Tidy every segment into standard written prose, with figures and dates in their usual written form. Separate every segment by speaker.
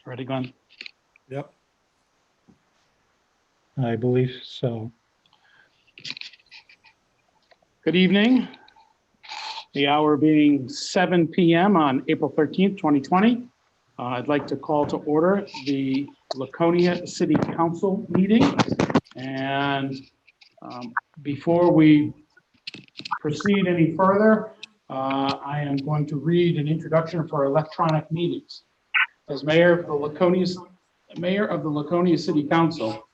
Speaker 1: Ready, Glenn?
Speaker 2: Yep.
Speaker 1: I believe so. Good evening. The hour being 7 p.m. on April 13th, 2020. I'd like to call to order the Laconia City Council meeting. And before we proceed any further, I am going to read an introduction for electronic meetings. As mayor of the Laconia City Council,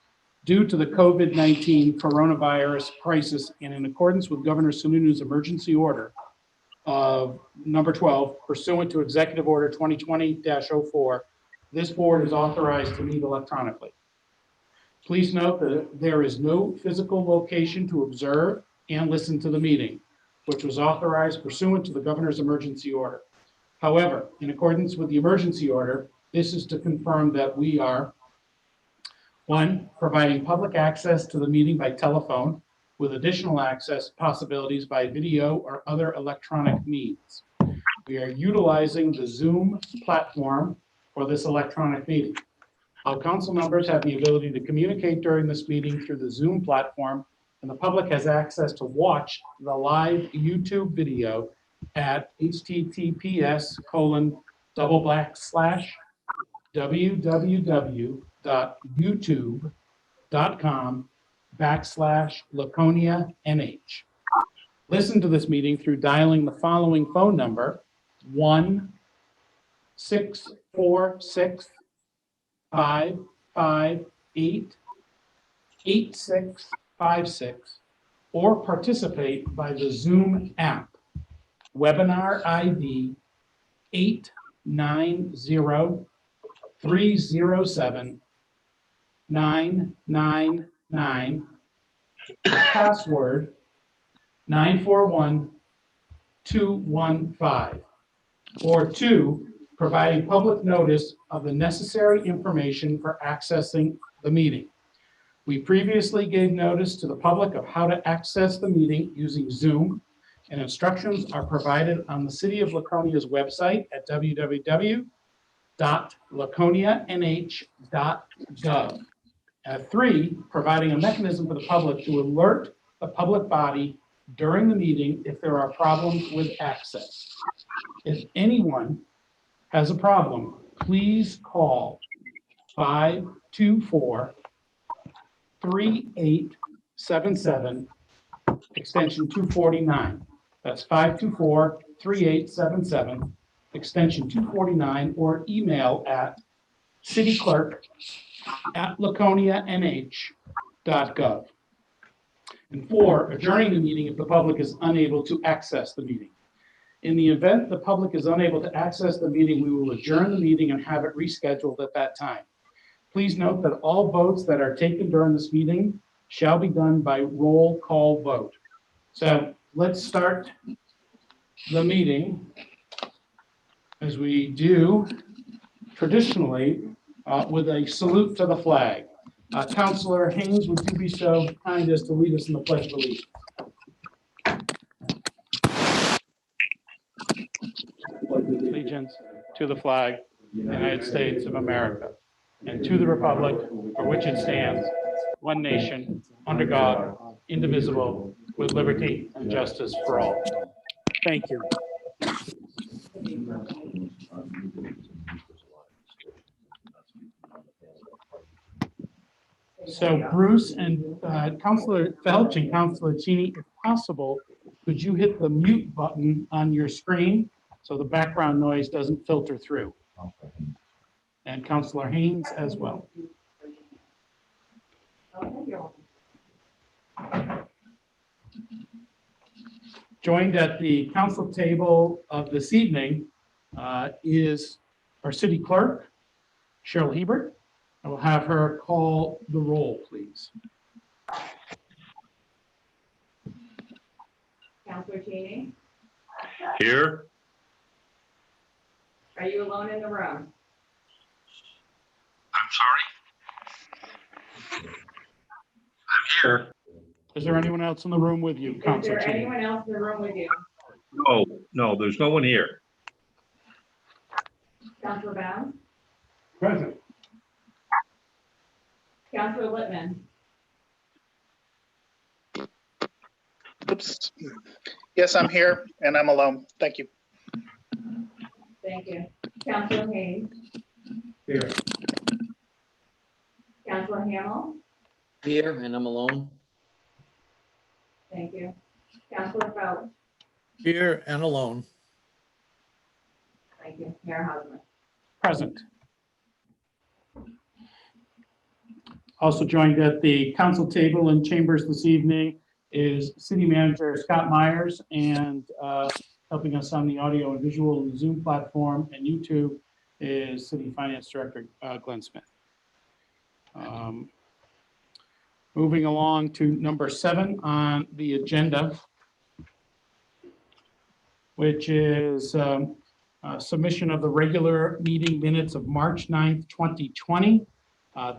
Speaker 1: due to the COVID-19 coronavirus crisis and in accordance with Governor Sununu's emergency order of number 12, pursuant to Executive Order 2020-04, this board is authorized to meet electronically. Please note that there is no physical location to observe and listen to the meeting, which was authorized pursuant to the governor's emergency order. However, in accordance with the emergency order, this is to confirm that we are, 1, providing public access to the meeting by telephone with additional access possibilities by video or other electronic means. We are utilizing the Zoom platform for this electronic meeting. All council members have the ability to communicate during this meeting through the Zoom platform, and the public has access to watch the live YouTube video at https://www.youtube.com/LaconiaNH. Listen to this meeting through dialing the following phone number: 1-646-558-8656, or participate by the Zoom app. Webinar ID 890-307-999, password 941215, or 2, providing public notice of the necessary information for accessing the meeting. We previously gave notice to the public of how to access the meeting using Zoom, and instructions are provided on the City of Laconia's website at www.laconianh.gov. 3, providing a mechanism for the public to alert the public body during the meeting if there are problems with access. If anyone has a problem, please call 524-3877, extension 249. That's 524-3877, extension 249, or email at cityclerk@laconianh.gov. And 4, adjourning the meeting if the public is unable to access the meeting. In the event the public is unable to access the meeting, we will adjourn the meeting and have it rescheduled at that time. Please note that all votes that are taken during this meeting shall be done by roll call vote. So let's start the meeting as we do traditionally with a salute to the flag. Councilor Haynes, would you be so kind as to lead us in the Pledge of Allegiance? Allegiance to the flag of the United States of America, and to the republic for which it stands, one nation, under God, indivisible, with liberty and justice for all. Thank you. So Bruce and Councilor Felch and Councilor Cheney, if possible, could you hit the mute button on your screen so the background noise doesn't filter through? And Councilor Haynes as well. Joined at the council table of this evening is our city clerk, Cheryl Hebert. I will have her call the roll, please.
Speaker 3: Councilor Cheney,
Speaker 4: Here.
Speaker 3: are you alone in the room?
Speaker 4: I'm sorry. I'm here.
Speaker 1: Is there anyone else in the room with you,
Speaker 3: Is
Speaker 1: Councilor
Speaker 3: there
Speaker 1: Cheney?
Speaker 3: anyone else in the room with you?
Speaker 4: No, there's no one here.
Speaker 3: Councilor Bounds,
Speaker 1: Present.
Speaker 3: Counselor Littman,
Speaker 2: Oops. Yes, I'm here and I'm alone. Thank you.
Speaker 3: thank you. Counselor Haynes,
Speaker 1: Here.
Speaker 3: Counselor Hamel,
Speaker 5: Here, and I'm alone.
Speaker 3: thank you. Counselor Phelps,
Speaker 6: Here and alone.
Speaker 3: thank you. Mayor Hosmer.
Speaker 1: Present. Also joined at the council table in chambers this evening is City Manager Scott Myers, and helping us on the audio and visual Zoom platform and YouTube is City Finance Director Glenn Smith. Moving along to number 7 on the agenda, which is submission of the regular meeting minutes of March 9th, 2020.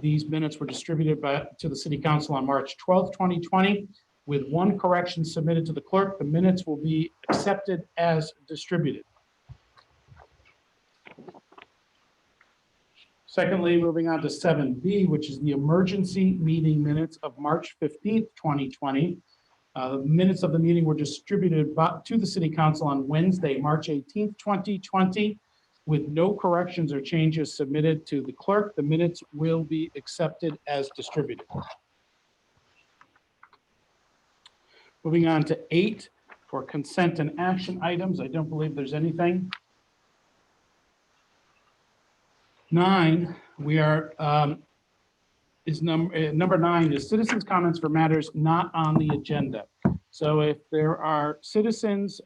Speaker 1: These minutes were distributed to the City Council on March 12th, 2020. With one correction submitted to the clerk, the minutes will be accepted as distributed. Secondly, moving on to 7B, which is the emergency meeting minutes of March 15th, 2020. Minutes of the meeting were distributed to the City Council on Wednesday, March 18th, 2020. With no corrections or changes submitted to the clerk, the minutes will be accepted as distributed. Moving on to 8 for consent and action items. I don't believe there's anything. 9, we are, number 9 is citizens' comments for matters not on the agenda. So if there are citizens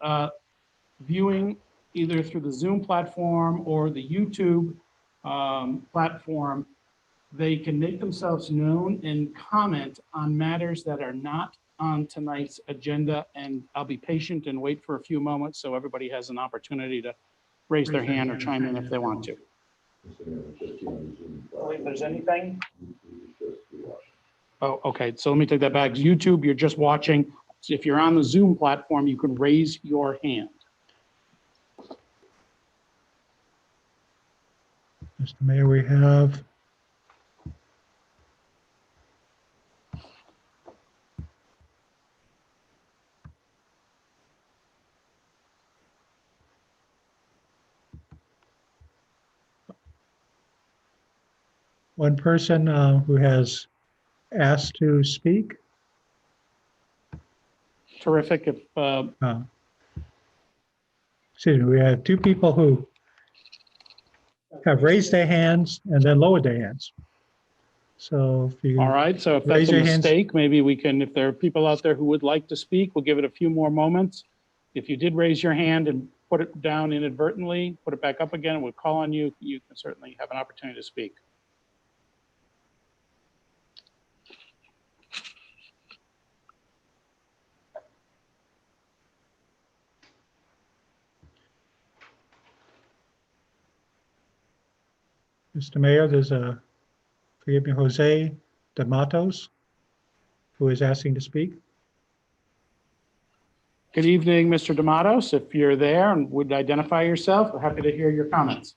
Speaker 1: viewing either through the Zoom platform or the YouTube platform, they can make themselves known and comment on matters that are not on tonight's agenda. And I'll be patient and wait for a few moments so everybody has an opportunity to raise their hand or chime in if they want to. If there's anything. Oh, okay. So let me take that back. YouTube, you're just watching. So if you're on the Zoom platform, you can raise your hand.
Speaker 7: Mr. Mayor, we have one person who has asked to speak.
Speaker 1: Terrific. If
Speaker 7: Excuse me, we have 2 people who have raised their hands and then lowered their hands. So if you
Speaker 1: all right, so if that's
Speaker 7: raise
Speaker 1: a
Speaker 7: your hands.
Speaker 1: mistake, maybe we can, if there are people out there who would like to speak, we'll give it a few more moments. If you did raise your hand and put it down inadvertently, put it back up again, and we'll call on you, you can certainly have an opportunity to speak.
Speaker 7: Mr. Mayor, there's forgive me, Jose de Matos, who is asking to speak.
Speaker 1: Good evening, Mr. D'Amatos. If you're there and would identify yourself, we're happy to hear your comments.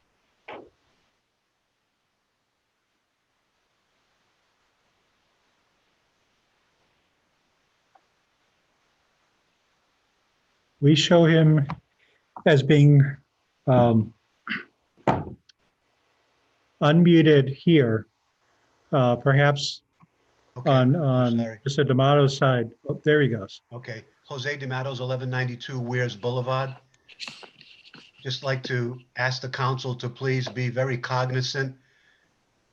Speaker 7: We show him as being unmuted here, perhaps
Speaker 8: Okay,
Speaker 7: on
Speaker 8: sorry.
Speaker 7: Mr. D'Amato's side. Oh, there he goes.
Speaker 8: Okay, Jose DeMatos, 1192 Weirs Boulevard. Just like to ask the council to please be very cognizant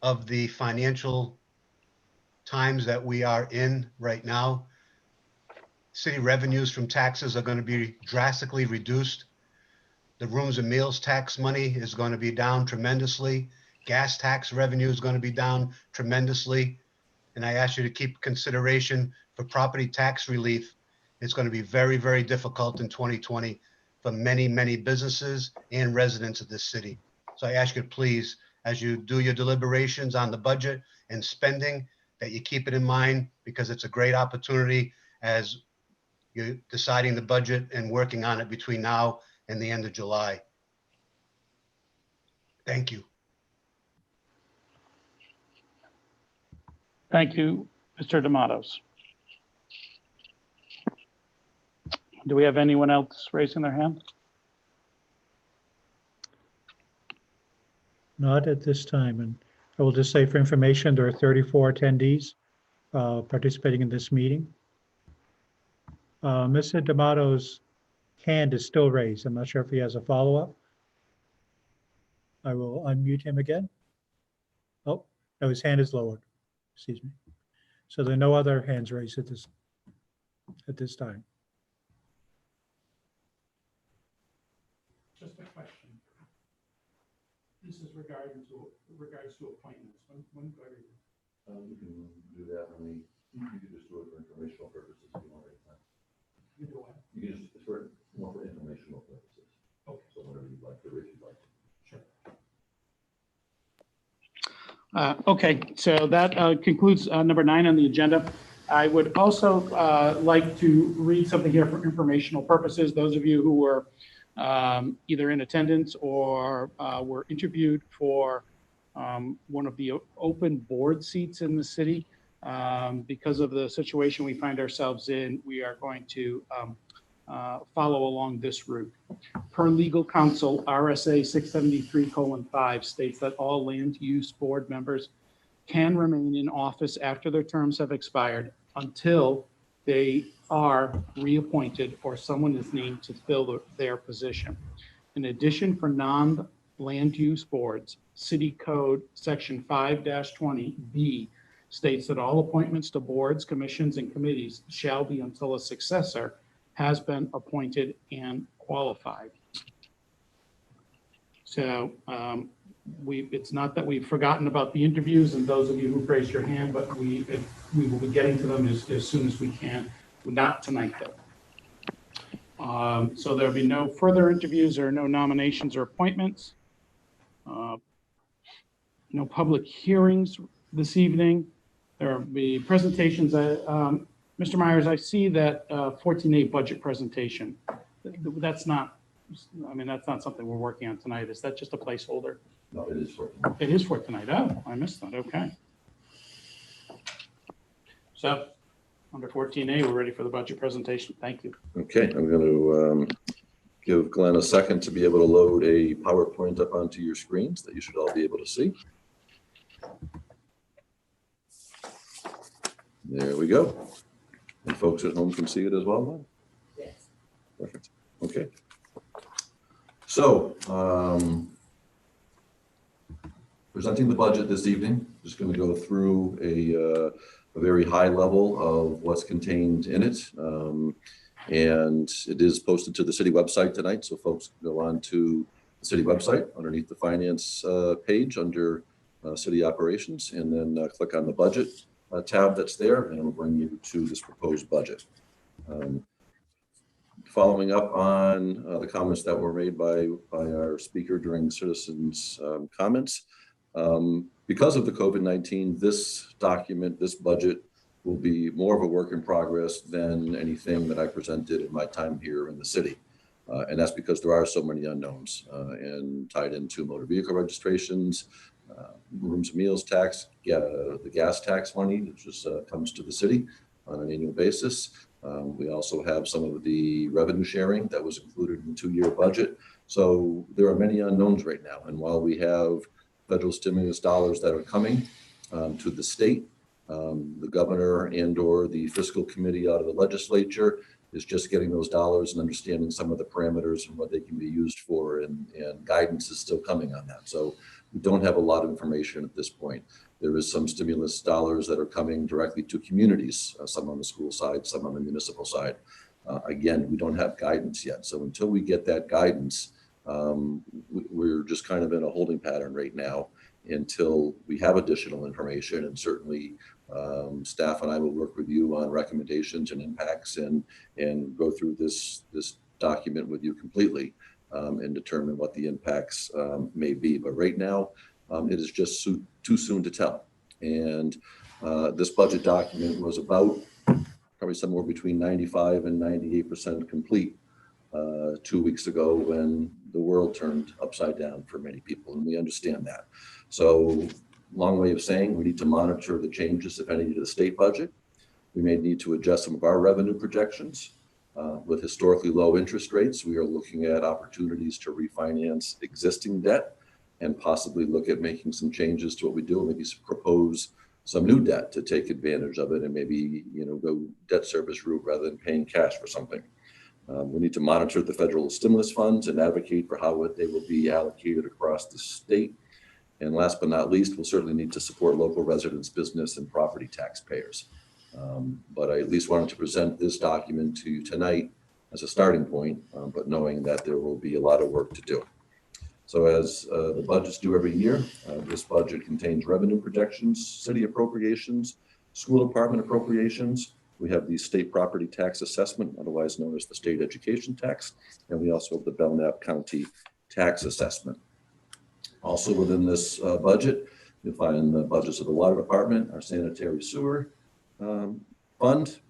Speaker 8: of the financial times that we are in right now. City revenues from taxes are going to be drastically reduced. The rooms and meals tax money is going to be down tremendously. Gas tax revenue is going to be down tremendously. And I ask you to keep consideration for property tax relief. It's going to be very, very difficult in 2020 for many, many businesses and residents of this city. So I ask you to please, as you do your deliberations on the budget and spending, that you keep it in mind, because it's a great opportunity as you're deciding the budget and working on it between now and the end of July. Thank you.
Speaker 1: Thank you, Mr. D'Amatos. Do we have anyone else raising their hand?
Speaker 7: Not at this time. And I will just say for information, there are 34 attendees participating in this meeting. Mr. D'Amato's hand is still raised. I'm not sure if he has a follow-up. I will unmute him again. Oh, no, his hand is lowered. Excuse me. So there are no other hands raised at this time.
Speaker 1: Just a question. This is regards to appointments. When do I read it?
Speaker 9: You can do that when you can just do it for informational purposes if you want right now.
Speaker 1: You do what?
Speaker 9: You can just, it's for, more for informational purposes.
Speaker 1: Okay.
Speaker 9: So whenever you'd like to, if you'd like to.
Speaker 1: Sure. Okay, so that concludes number 9 on the agenda. I would also like to read something here for informational purposes. Those of you who were either in attendance or were interviewed for one of the open board seats in the city. Because of the situation we find ourselves in, we are going to follow along this route. Per legal counsel, RSA 673:5 states that all land use board members can remain in office after their terms have expired until they are reappointed or someone is named to fill their position. In addition, for non-land use boards, City Code Section 5-20B states that all appointments to boards, commissions, and committees shall be until a successor has been appointed and qualified. So it's not that we've forgotten about the interviews and those of you who raised your hand, but we will be getting to them as soon as we can. Not tonight, though. So there'll be no further interviews or no nominations or appointments. No public hearings this evening. There will be presentations. Mr. Myers, I see that 14A budget presentation. That's not, I mean, that's not something we're working on tonight. Is that just a placeholder?
Speaker 9: No, it is for.
Speaker 1: It is for tonight. Oh, I missed that. Okay. So under 14A, we're ready for the budget presentation. Thank you.
Speaker 9: Okay, I'm going to give Glenn a second to be able to load a PowerPoint up onto your screens that you should all be able to see. There we go. And folks at home can see it as well, Glenn?
Speaker 3: Yes.
Speaker 9: Perfect. Okay. So, presenting the budget this evening, just going to go through a very high level of what's contained in it. And it is posted to the city website tonight, so folks can go on to the city website underneath the finance page under city operations, and then click on the budget tab that's there, and it'll bring you to this proposed budget. Following up on the comments that were made by our speaker during the citizens' comments, because of the COVID-19, this document, this budget, will be more of a work in progress than anything that I presented in my time here in the city. And that's because there are so many unknowns and tied into motor vehicle registrations, rooms and meals tax, the gas tax money, which just comes to the city on an annual basis. We also have some of the revenue sharing that was included in the 2-year budget. So there are many unknowns right now. And while we have federal stimulus dollars that are coming to the state, the governor and or the fiscal committee out of the legislature is just getting those dollars and understanding some of the parameters and what they can be used for, and guidance is still coming on that. So we don't have a lot of information at this point. There is some stimulus dollars that are coming directly to communities, some on the school side, some on the municipal side. Again, we don't have guidance yet. So until we get that guidance, we're just kind of in a holding pattern right now until we have additional information. And certainly staff and I will work with you on recommendations and impacts and go through this document with you completely and determine what the impacts may be. But right now, it is just too soon to tell. And this budget document was about probably somewhere between 95 and 98% complete 2 weeks ago when the world turned upside down for many people, and we understand that. So long way of saying we need to monitor the changes, if any, to the state budget. We may need to adjust some of our revenue projections. With historically low interest rates, we are looking at opportunities to refinance existing debt and possibly look at making some changes to what we do, maybe propose some new debt to take advantage of it and maybe, go debt service route rather than paying cash for something. We need to monitor the federal stimulus funds and advocate for how they will be allocated across the state. And last but not least, we'll certainly need to support local residents, business, and property taxpayers. But I at least wanted to present this document to you tonight as a starting point, but knowing that there will be a lot of work to do. So as the budgets do every year, this budget contains revenue projections, city appropriations, school department appropriations. We have the state property tax assessment, otherwise known as the state education tax, and we also have the Belknap County tax assessment. Also within this budget, you'll find the budgets of the water department, our sanitary sewer fund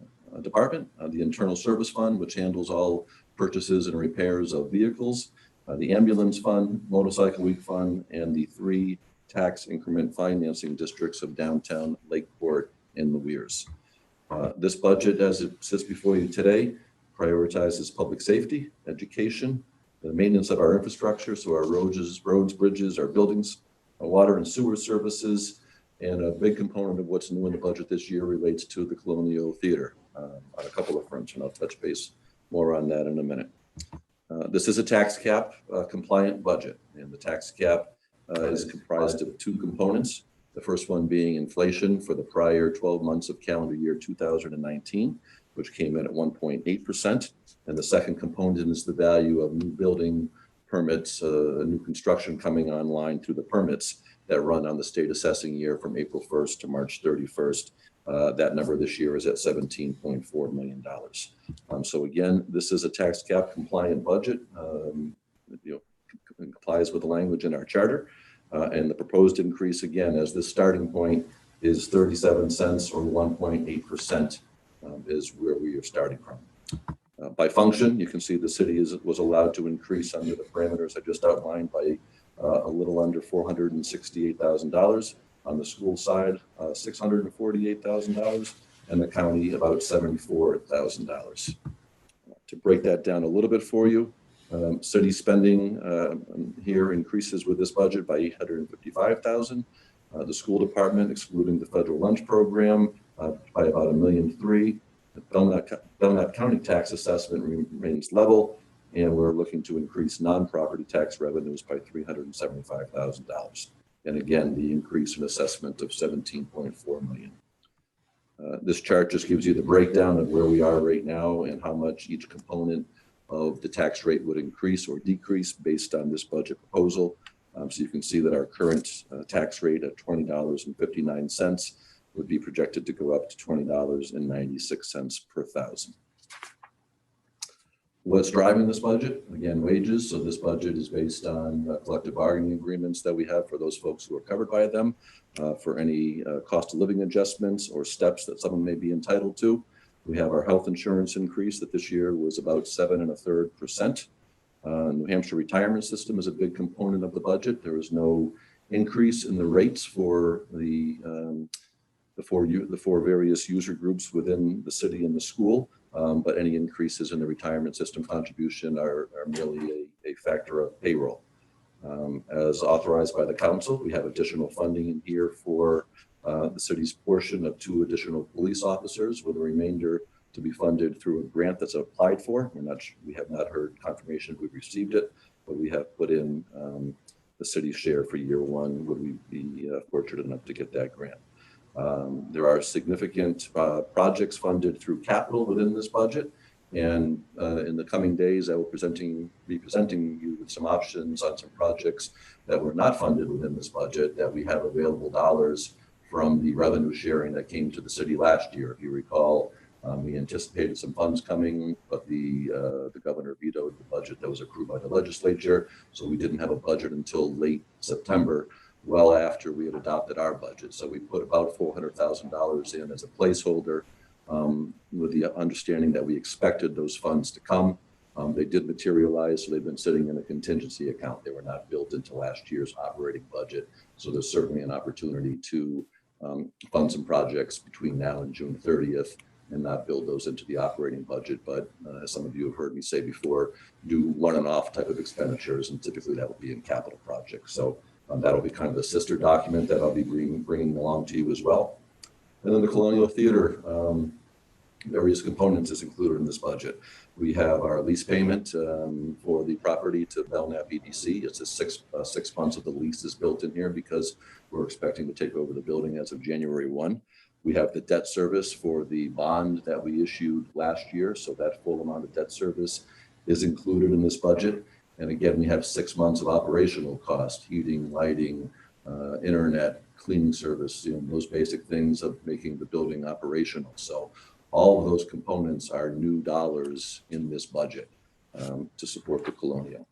Speaker 9: department, the internal service fund, which handles all purchases and repairs of vehicles, the ambulance fund, motorcycle week fund, and the 3 tax increment financing districts of downtown Lakeport and the Weirs. This budget, as it sits before you today, prioritizes public safety, education, the maintenance of our infrastructure, so our roads, bridges, our buildings, our water and sewer services, and a big component of what's new in the budget this year relates to the Colonial Theater on a couple of fronts, and I'll touch base more on that in a minute. This is a tax cap compliant budget, and the tax cap is comprised of 2 components. The first one being inflation for the prior 12 months of calendar year 2019, which came in at 1.8%. And the second component is the value of new building permits, new construction coming online through the permits that run on the state assessing year from April 1st to March 31st. That number this year is at $17.4 million. So again, this is a tax cap compliant budget. Complies with the language in our charter. And the proposed increase, again, as this starting point is 37 cents or 1.8% is where we are starting from. By function, you can see the city was allowed to increase under the parameters I just outlined by a little under $468,000. On the school side, $648,000, and the county about $74,000. To break that down a little bit for you, city spending here increases with this budget by $855,000. The school department, excluding the federal lunch program, by about $1.3 million. The Belknap County tax assessment remains level, and we're looking to increase non-property tax revenues by $375,000. And again, the increase in assessment of $17.4 million. This chart just gives you the breakdown of where we are right now and how much each component of the tax rate would increase or decrease based on this budget proposal. So you can see that our current tax rate at $20.59 would be projected to go up to $20.96 per thousand. What's driving this budget? Again, wages. So this budget is based on collective bargaining agreements that we have for those folks who are covered by them, for any cost of living adjustments or steps that someone may be entitled to. We have our health insurance increase that this year was about 7 1/3%. New Hampshire retirement system is a big component of the budget. There is no increase in the rates for the four various user groups within the city and the school, but any increases in the retirement system contribution are merely a factor of payroll. As authorized by the council, we have additional funding in here for the city's portion of 2 additional police officers, with the remainder to be funded through a grant that's applied for. We have not heard confirmation we've received it, but we have put in the city's share for year 1. Would we be fortunate enough to get that grant? There are significant projects funded through capital within this budget. And in the coming days, I will be presenting you with some options on some projects that were not funded within this budget that we have available dollars from the revenue sharing that came to the city last year. If you recall, we anticipated some funds coming, but the governor vetoed the budget that was approved by the legislature. So we didn't have a budget until late September, well after we had adopted our budget. So we put about $400,000 in as a placeholder with the understanding that we expected those funds to come. They did materialize, so they've been sitting in a contingency account. They were not built into last year's operating budget. So there's certainly an opportunity to fund some projects between now and June 30th and not build those into the operating budget. But as some of you have heard me say before, do one and off type of expenditures, and typically that will be in capital projects. So that'll be kind of the sister document that I'll be bringing along to you as well. And then the Colonial Theater, various components is included in this budget. We have our lease payment for the property to Belknap EDC. It's a 6 months of the lease is built in here because we're expecting to take over the building as of January 1. We have the debt service for the bond that we issued last year. So that full amount of debt service is included in this budget. And again, we have 6 months of operational cost, heating, lighting, internet, cleaning service, those basic things of making the building operational. So all of those components are new dollars in this budget to support the Colonial.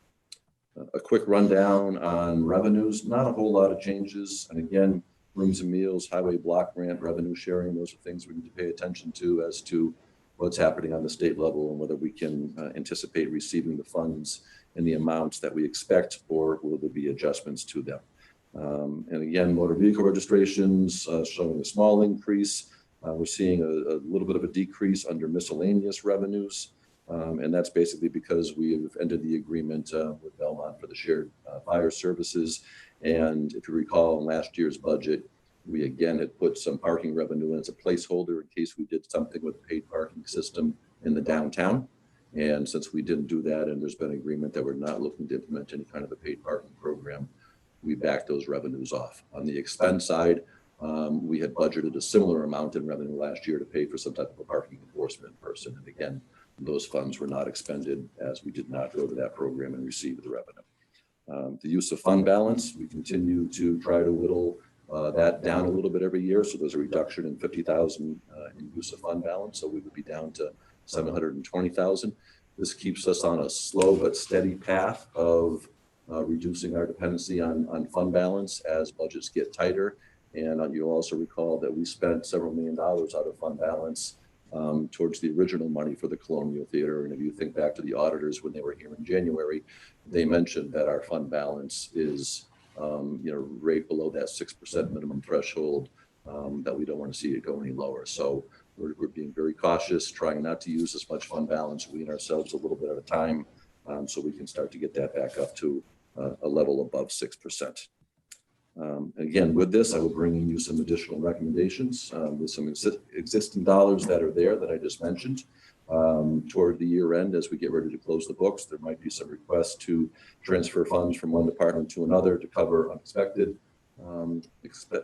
Speaker 9: A quick rundown on revenues, not a whole lot of changes. And again, rooms and meals, highway block grant, revenue sharing, those are things we need to pay attention to as to what's happening on the state level and whether we can anticipate receiving the funds in the amounts that we expect, or will there be adjustments to them. And again, motor vehicle registrations showing a small increase. We're seeing a little bit of a decrease under miscellaneous revenues. And that's basically because we have ended the agreement with Belmont for the shared fire services. And if you recall, in last year's budget, we again had put some parking revenue in as a placeholder in case we did something with the paid parking system in the downtown. And since we didn't do that, and there's been agreement that we're not looking to implement any kind of a paid parking program, we backed those revenues off. On the expense side, we had budgeted a similar amount in revenue last year to pay for some type of a parking enforcement person. And again, those funds were not expended as we did not go to that program and receive the revenue. The use of fund balance, we continue to try to whittle that down a little bit every year. So there's a reduction in 50,000 in use of fund balance. So we would be down to 720,000. This keeps us on a slow but steady path of reducing our dependency on fund balance as budgets get tighter. And you'll also recall that we spent several $1 million out of fund balance towards the original money for the Colonial Theater. And if you think back to the auditors when they were here in January, they mentioned that our fund balance is right below that 6% minimum threshold, that we don't want to see it go any lower. So we're being very cautious, trying not to use as much fund balance, wean ourselves a little bit at a time, so we can start to get that back up to a level above 6%. Again, with this, I will bring you some additional recommendations with some existing dollars that are there that I just mentioned. Toward the year end, as we get ready to close the books, there might be some requests to transfer funds from one department to another to cover unexpected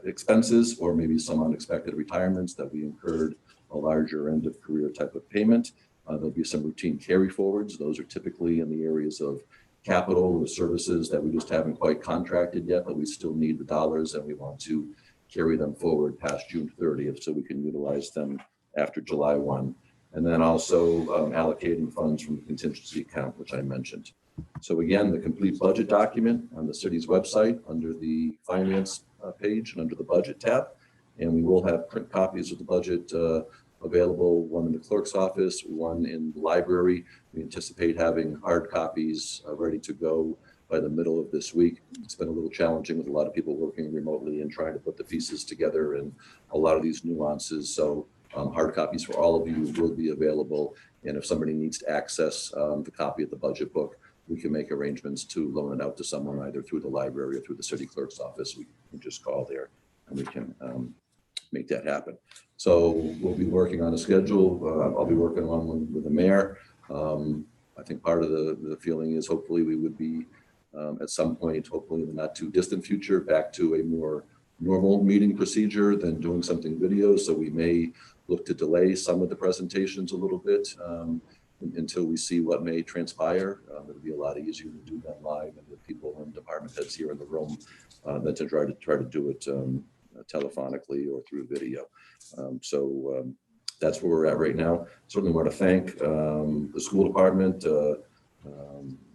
Speaker 9: expenses, or maybe some unexpected retirements that we incurred a larger end of career type of payment. There'll be some routine carry forwards. Those are typically in the areas of capital or services that we just haven't quite contracted yet, but we still need the dollars and we want to carry them forward past June 30th so we can utilize them after July 1. And then also allocating funds from the contingency account, which I mentioned. So again, the complete budget document on the city's website under the finance page and under the budget tab. And we will have print copies of the budget available, one in the clerk's office, one in the library. We anticipate having hard copies ready to go by the middle of this week. It's been a little challenging with a lot of people working remotely and trying to put the pieces together and a lot of these nuances. So hard copies for all of you will be available. And if somebody needs to access the copy of the budget book, we can make arrangements to loan it out to someone either through the library or through the city clerk's office. We can just call there and we can make that happen. So we'll be working on a schedule. I'll be working on one with the mayor. I think part of the feeling is hopefully we would be at some point, hopefully in the not too distant future, back to a more normal meeting procedure than doing something video. So we may look to delay some of the presentations a little bit until we see what may transpire. It'll be a lot easier to do that live and with people and department heads here in the room than to try to do it telephonically or through video. So that's where we're at right now. Certainly want to thank the school department, the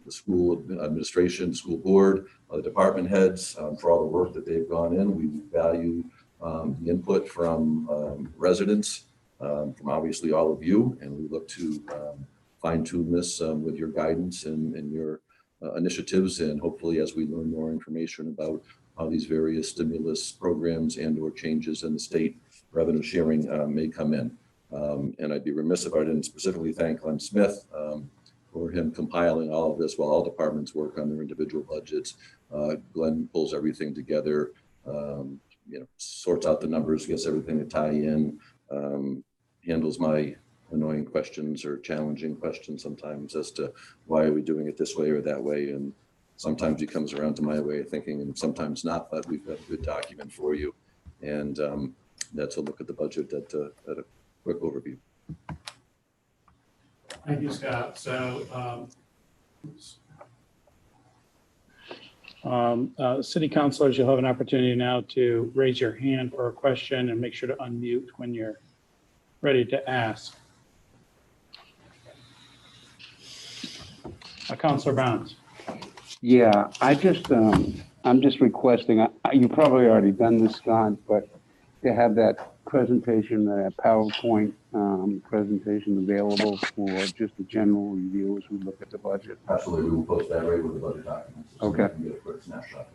Speaker 9: school administration, the school board, the department heads for all the work that they've gone in. We value the input from residents, from obviously all of you, and we look to fine tune this with your guidance and your initiatives. And hopefully, as we learn more information about how these various stimulus programs and or changes in the state revenue sharing may come in. And I'd be remiss if I didn't specifically thank Glenn Smith for him compiling all of this while all departments work on their individual budgets. Glenn pulls everything together, sorts out the numbers, gets everything to tie in, handles my annoying questions or challenging questions sometimes as to why are we doing it this way or that way. And sometimes he comes around to my way of thinking and sometimes not, but we've got a good document for you. And that's a look at the budget at a quick overview.
Speaker 1: Thank you, Scott. So, city councilors, you'll have an opportunity now to raise your hand for a question and make sure to unmute when you're ready to ask. Councilor Bounds.
Speaker 10: Yeah, I'm just requesting, you probably already done this, Scott, but to have that presentation, that PowerPoint presentation available for just a general review as we look at the budget.
Speaker 9: Absolutely, we will post that right with the budget documents. So
Speaker 10: Okay.
Speaker 9: you can get a quick snapshot.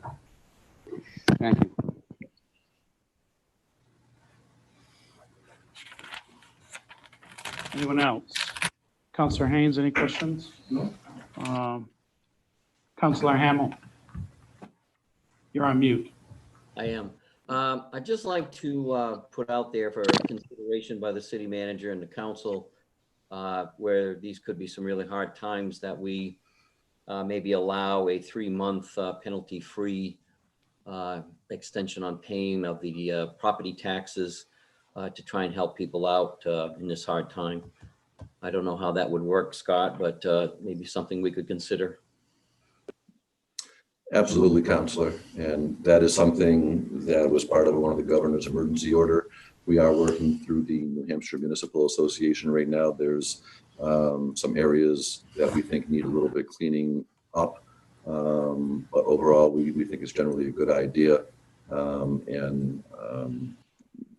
Speaker 10: Thank you.
Speaker 1: Anyone else? Councilor Haynes, any questions?
Speaker 9: No.
Speaker 1: Councilor Hamel. You're on mute.
Speaker 5: I am. I'd just like to put out there for consideration by the city manager and the council, where these could be some really hard times, that we maybe allow a 3-month penalty-free extension on paying of the property taxes to try and help people out in this hard time. I don't know how that would work, Scott, but maybe something we could consider.
Speaker 9: Absolutely, Counselor. And that is something that was part of one of the governor's emergency order. We are working through the New Hampshire Municipal Association right now. There's some areas that we think need a little bit cleaning up. But overall, we think it's generally a good idea.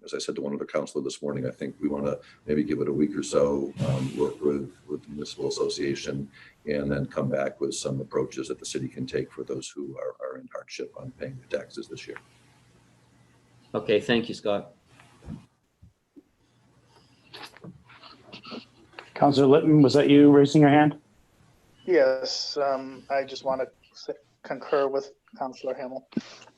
Speaker 9: As I said to one other counselor this morning, I think we want to maybe give it a week or so, work with the municipal association, and then come back with some approaches that the city can take for those who are in hardship on paying their taxes this year.
Speaker 5: Okay, thank you, Scott.
Speaker 1: Councilor Litton, was that you raising your hand?
Speaker 2: Yes, I just want to concur with Councilor Hamel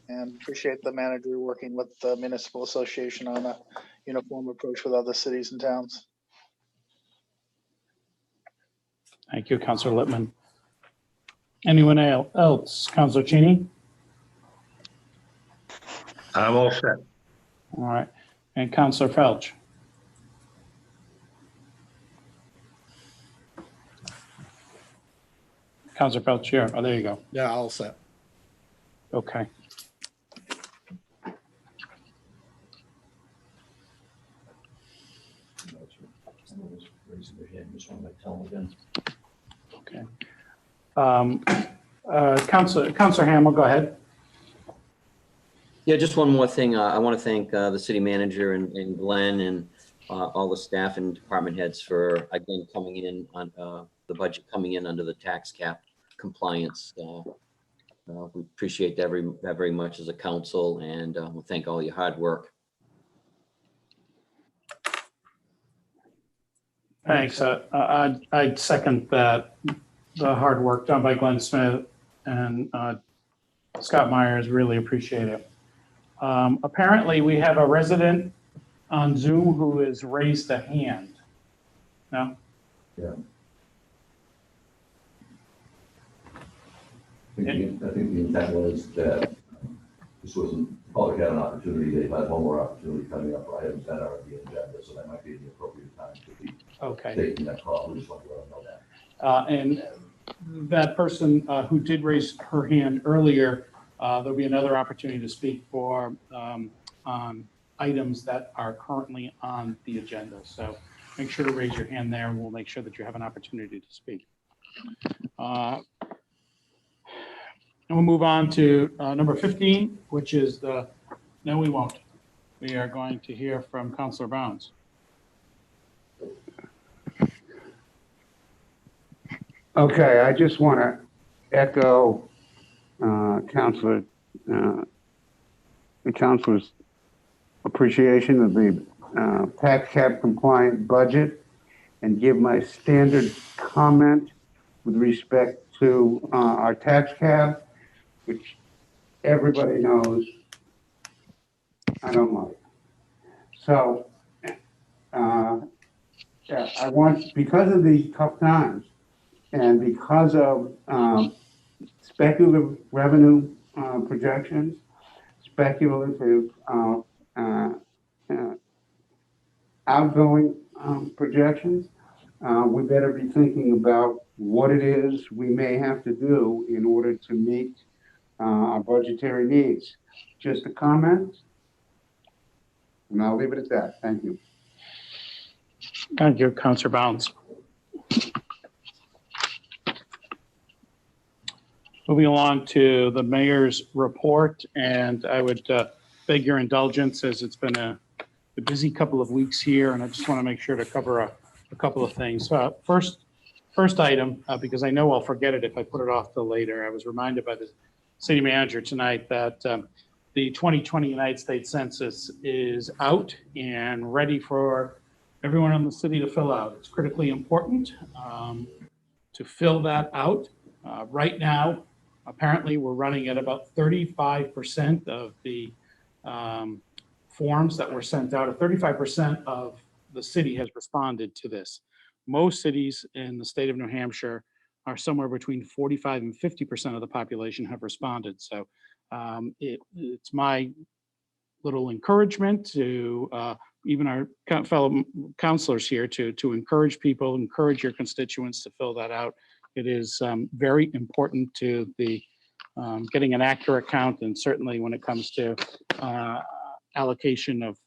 Speaker 2: and appreciate the manager working with the municipal association on a uniform approach with other cities and towns.
Speaker 1: Thank you, Councilor Littman. Anyone else? Councilor Cheney?
Speaker 4: I'm all set.
Speaker 1: All right. And Councilor Felch? Councilor Felch here. Oh, there you go.
Speaker 6: Yeah, all set.
Speaker 1: Okay.
Speaker 9: Raising their hand, just want to tell them again.
Speaker 1: Okay. Councilor Hamel, go ahead.
Speaker 5: Yeah, just one more thing. I want to thank the city manager and Glenn and all the staff and department heads for, again, coming in on the budget coming in under the tax cap compliance. We appreciate that very much as a council, and we'll thank all your hard work.
Speaker 1: Thanks. I'd second that. The hard work done by Glenn Smith and Scott Myers, really appreciate it. Apparently, we have a resident on Zoom who has raised a hand. No?
Speaker 9: Yeah. I think the intent was that this wasn't, public had an opportunity, they've had one more opportunity coming up, I haven't been on the agenda, so that might be the appropriate time to be
Speaker 1: Okay.
Speaker 9: taking that call. We just want to let them know that.
Speaker 1: And that person who did raise her hand earlier, there'll be another opportunity to speak for on items that are currently on the agenda. So make sure to raise your hand there, and we'll make sure that you have an opportunity to speak. And we'll move on to number 15, which is the, no, we won't. We are going to hear from Councilor Bounds.
Speaker 10: Okay, I just want to echo Counselor, the Counselor's appreciation of the tax cap compliant budget and give my standard comment with respect to our tax cap, which everybody knows I don't like. So yeah, I want, because of these tough times and because of speculative revenue projections, speculative outgoing projections, we better be thinking about what it is we may have to do in order to meet our budgetary needs. Just a comment, and I'll leave it at that. Thank you.
Speaker 1: Thank you, Counselor Bounds. Moving along to the mayor's report, and I would beg your indulgence as it's been a busy couple of weeks here, and I just want to make sure to cover a couple of things. First item, because I know I'll forget it if I put it off till later. I was reminded by the city manager tonight that the 2020 United States Census is out and ready for everyone in the city to fill out. It's critically important to fill that out. Right now, apparently, we're running at about 35% of the forms that were sent out. 35% of the city has responded to this. Most cities in the state of New Hampshire are somewhere between 45 and 50% of the population have responded. So it's my little encouragement to even our fellow counselors here to encourage people, encourage your constituents to fill that out. It is very important to the getting an accurate count, and certainly when it comes to allocation of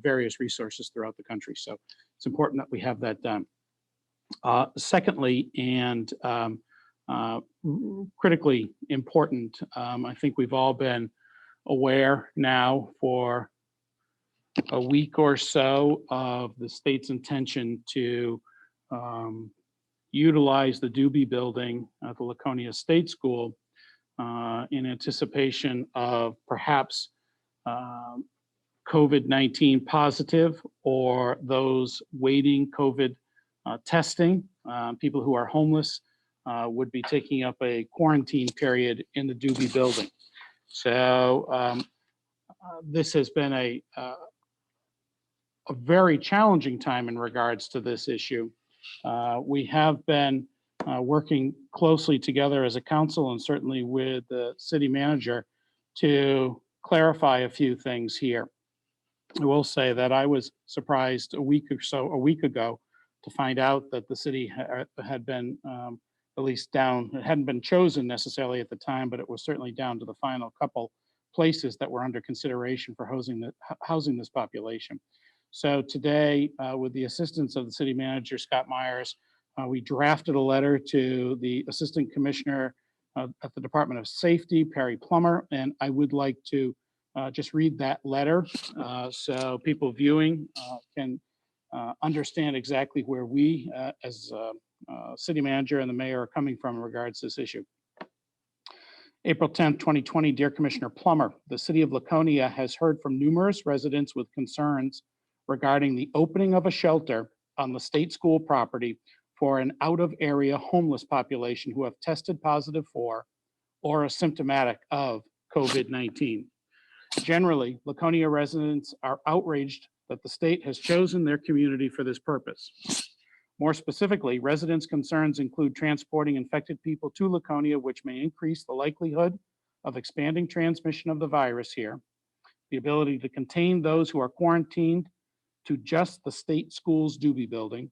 Speaker 1: various resources throughout the country. So it's important that we have that done. Secondly, and critically important, I think we've all been aware now for a week or so of the state's intention to utilize the Doobie Building at the Laconia State School in anticipation of perhaps COVID-19 positive or those waiting COVID testing. People who are homeless would be taking up a quarantine period in the Doobie Building. So this has been a very challenging time in regards to this issue. We have been working closely together as a council and certainly with the city manager to clarify a few things here. I will say that I was surprised a week ago to find out that the city had been at least down. It hadn't been chosen necessarily at the time, but it was certainly down to the final couple places that were under consideration for housing this population. So today, with the assistance of the city manager, Scott Myers, we drafted a letter to the Assistant Commissioner at the Department of Safety, Perry Plummer, and I would like to just read that letter so people viewing can understand exactly where we, as city manager and the mayor, are coming from in regards to this issue. April 10th, 2020, dear Commissioner Plummer, the city of Laconia has heard from numerous residents with concerns regarding the opening of a shelter on the state school property for an out-of-area homeless population who have tested positive for or are symptomatic of COVID-19. Generally, Laconia residents are outraged that the state has chosen their community for this purpose. More specifically, residents' concerns include transporting infected people to Laconia, which may increase the likelihood of expanding transmission of the virus here, the ability to contain those who are quarantined to just the state school's Doobie Building,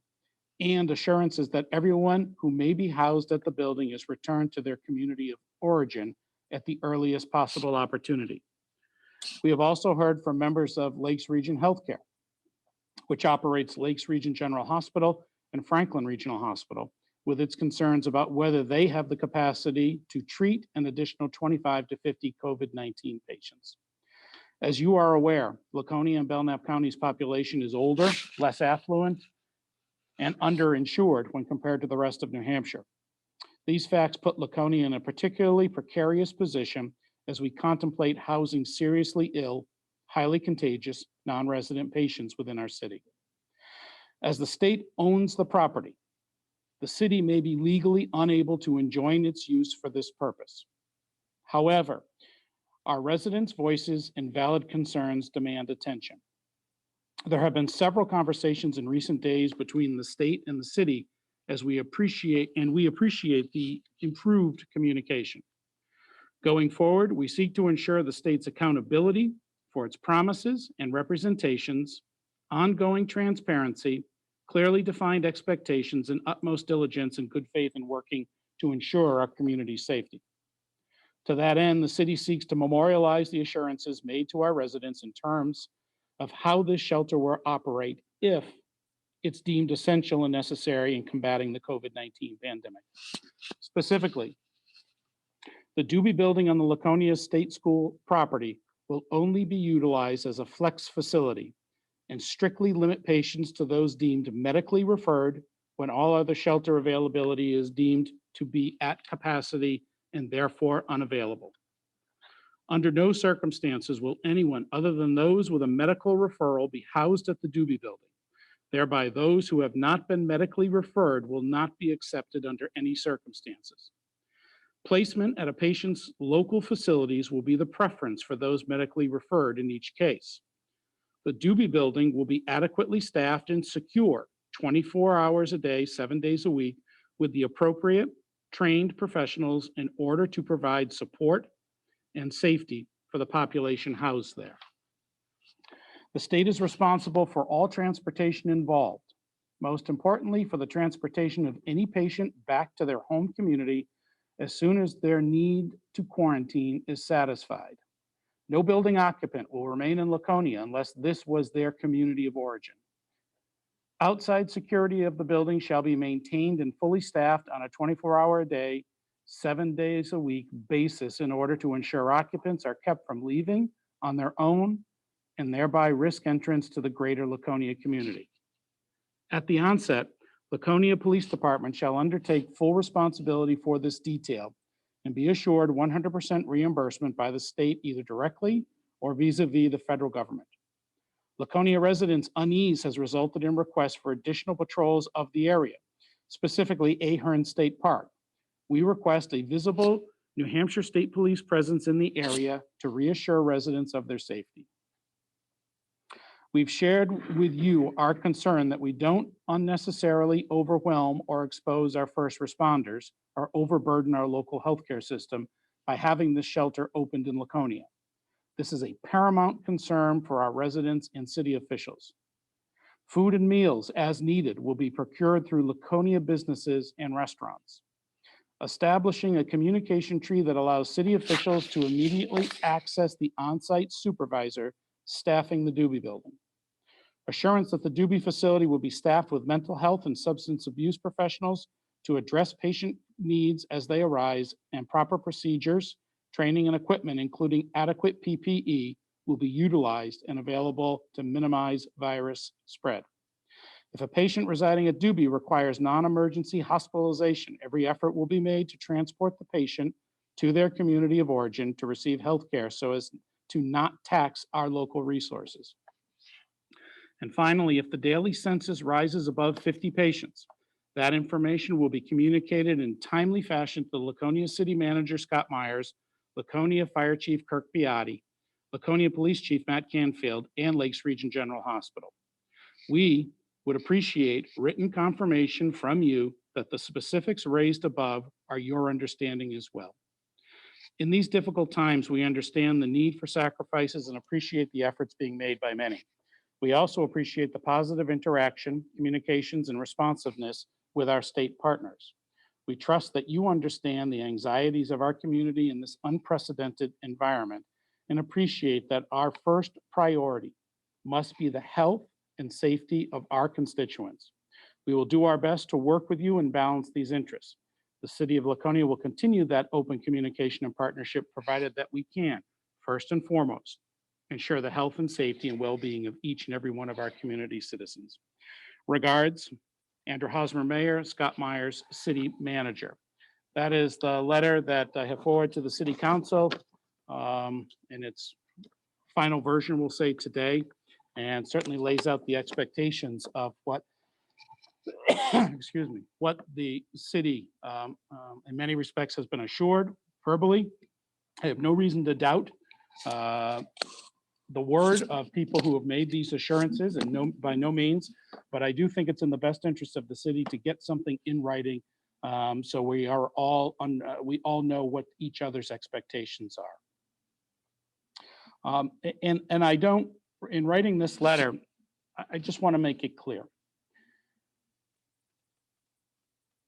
Speaker 1: and assurances that everyone who may be housed at the building is returned to their community of origin at the earliest possible opportunity. We have also heard from members of Lakes Region Healthcare, which operates Lakes Region General Hospital and Franklin Regional Hospital, with its concerns about whether they have the capacity to treat an additional 25 to 50 COVID-19 patients. As you are aware, Laconia and Belknap County's population is older, less affluent, and underinsured when compared to the rest of New Hampshire. These facts put Laconia in a particularly precarious position as we contemplate housing seriously ill, highly contagious, non-resident patients within our city. As the state owns the property, the city may be legally unable to enjoin its use for this purpose. However, our residents' voices and valid concerns demand attention. There have been several conversations in recent days between the state and the city as we appreciate the improved communication. Going forward, we seek to ensure the state's accountability for its promises and representations, ongoing transparency, clearly defined expectations, and utmost diligence and good faith in working to ensure our community's safety. To that end, the city seeks to memorialize the assurances made to our residents in terms of how this shelter will operate if it's deemed essential and necessary in combating the COVID-19 pandemic. Specifically, the Doobie Building on the Laconia State School property will only be utilized as a flex facility and strictly limit patients to those deemed medically referred when all other shelter availability is deemed to be at capacity and therefore unavailable. Under no circumstances will anyone other than those with a medical referral be housed at the Doobie Building. Thereby, those who have not been medically referred will not be accepted under any circumstances. Placement at a patient's local facilities will be the preference for those medically referred in each case. The Doobie Building will be adequately staffed and secure 24 hours a day, 7 days a week, with the appropriate trained professionals in order to provide support and safety for the population housed there. The state is responsible for all transportation involved, most importantly for the transportation of any patient back to their home community as soon as their need to quarantine is satisfied. No building occupant will remain in Laconia unless this was their community of origin. Outside security of the building shall be maintained and fully staffed on a 24-hour a day, 7 days a week basis in order to ensure occupants are kept from leaving on their own and thereby risk entrance to the greater Laconia community. At the onset, Laconia Police Department shall undertake full responsibility for this detail and be assured 100% reimbursement by the state either directly or vis-a-vis the federal government. Laconia residents' unease has resulted in requests for additional patrols of the area, specifically Ahern State Park. We request a visible New Hampshire State Police presence in the area to reassure residents of their safety. We've shared with you our concern that we don't unnecessarily overwhelm or expose our first responders or overburden our local healthcare system by having this shelter opened in Laconia. This is a paramount concern for our residents and city officials. Food and meals as needed will be procured through Laconia businesses and restaurants. Establishing a communication tree that allows city officials to immediately access the on-site supervisor staffing the Doobie Building. Assurance that the Doobie facility will be staffed with mental health and substance abuse professionals to address patient needs as they arise, and proper procedures, training, and equipment, including adequate PPE, will be utilized and available to minimize virus spread. If a patient residing at Doobie requires non-emergency hospitalization, every effort will be made to transport the patient to their community of origin to receive health care so as to not tax our local resources. And finally, if the daily census rises above 50 patients, that information will be communicated in timely fashion to the Laconia City Manager Scott Myers, Laconia Fire Chief Kirk Beatty, Laconia Police Chief Matt Canfield, and Lakes Region General Hospital. We would appreciate written confirmation from you that the specifics raised above are your understanding as well. In these difficult times, we understand the need for sacrifices and appreciate the efforts being made by many. We also appreciate the positive interaction, communications, and responsiveness with our state partners. We trust that you understand the anxieties of our community in this unprecedented environment and appreciate that our first priority must be the health and safety of our constituents. We will do our best to work with you and balance these interests. The City of Laconia will continue that open communication and partnership provided that we can, first and foremost, ensure the health and safety and well-being of each and every one of our community citizens. Regards, Andrew Hosmer, Mayor, Scott Myers, City Manager. That is the letter that I have forwarded to the city council in its final version, we'll say today, and certainly lays out the expectations of what, excuse me, what the city in many respects has been assured verbally. I have no reason to doubt the word of people who have made these assurances, and no, by no means, but I do think it's in the best interest of the city to get something in writing, so we are all we all know what each other's expectations are. And I don't, in writing this letter, I just want to make it clear.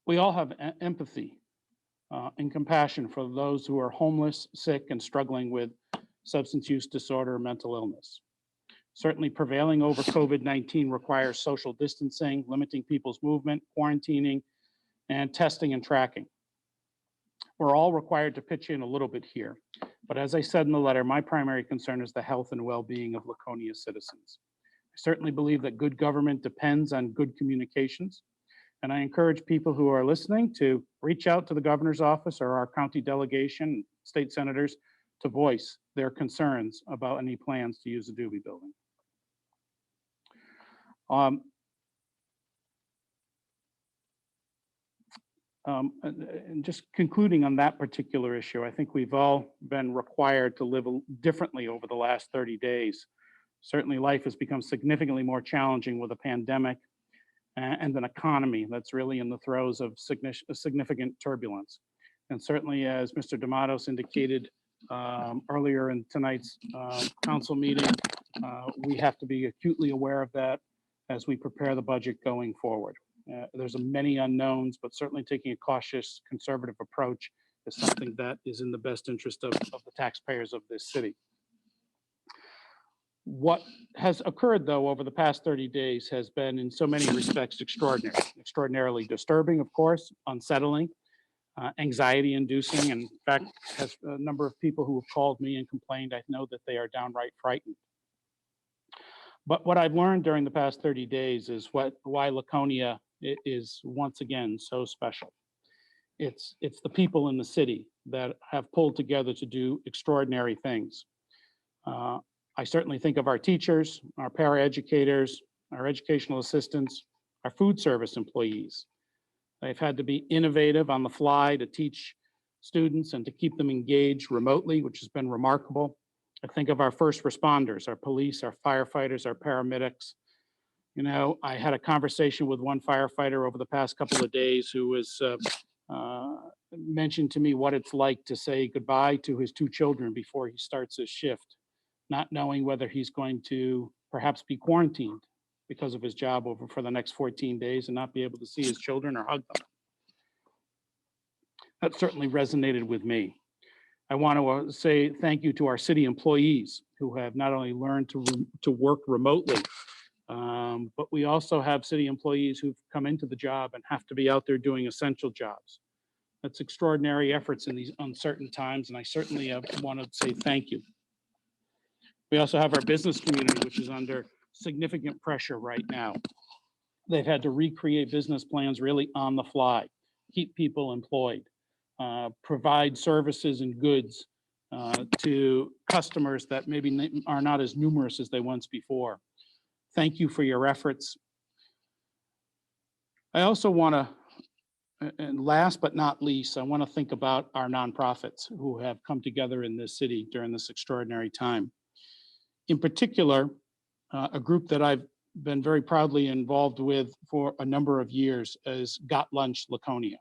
Speaker 1: We all have empathy and compassion for those who are homeless, sick, and struggling with substance use disorder or mental illness. Certainly prevailing over COVID-19 requires social distancing, limiting people's movement, quarantining, and testing and tracking. We're all required to pitch in a little bit here. But as I said in the letter, my primary concern is the health and well-being of Laconia citizens. I certainly believe that good government depends on good communications. And I encourage people who are listening to reach out to the governor's office or our county delegation, state senators, to voice their concerns about any plans to use the Doobie Building. And just concluding on that particular issue, I think we've all been required to live differently over the last 30 days. Certainly life has become significantly more challenging with a pandemic and an economy that's really in the throes of significant turbulence. And certainly, as Mr. D'Amatos indicated earlier in tonight's council meeting, we have to be acutely aware of that as we prepare the budget going forward. There's many unknowns, but certainly taking a cautious, conservative approach is something that is in the best interest of the taxpayers of this city. What has occurred, though, over the past 30 days has been, in so many respects, extraordinary. Extraordinarily disturbing, of course, unsettling, anxiety-inducing, and in fact, has a number of people who have called me and complained, I know that they are downright frightened. But what I've learned during the past 30 days is why Laconia is once again so special. It's the people in the city that have pulled together to do extraordinary things. I certainly think of our teachers, our paraeducators, our educational assistants, our food service employees. They've had to be innovative on the fly to teach students and to keep them engaged remotely, which has been remarkable. I think of our first responders, our police, our firefighters, our paramedics. You know, I had a conversation with one firefighter over the past couple of days who was mentioned to me what it's like to say goodbye to his 2 children before he starts his shift, not knowing whether he's going to perhaps be quarantined because of his job over for the next 14 days and not be able to see his children or hug them. That certainly resonated with me. I want to say thank you to our city employees who have not only learned to work remotely, but we also have city employees who've come into the job and have to be out there doing essential jobs. That's extraordinary efforts in these uncertain times, and I certainly want to say thank you. We also have our business community, which is under significant pressure right now. They've had to recreate business plans really on the fly, keep people employed, provide services and goods to customers that maybe are not as numerous as they once before. Thank you for your efforts. I also want to, and last but not least, I want to think about our nonprofits who have come together in this city during this extraordinary time. In particular, a group that I've been very proudly involved with for a number of years is Got Lunch Laconia.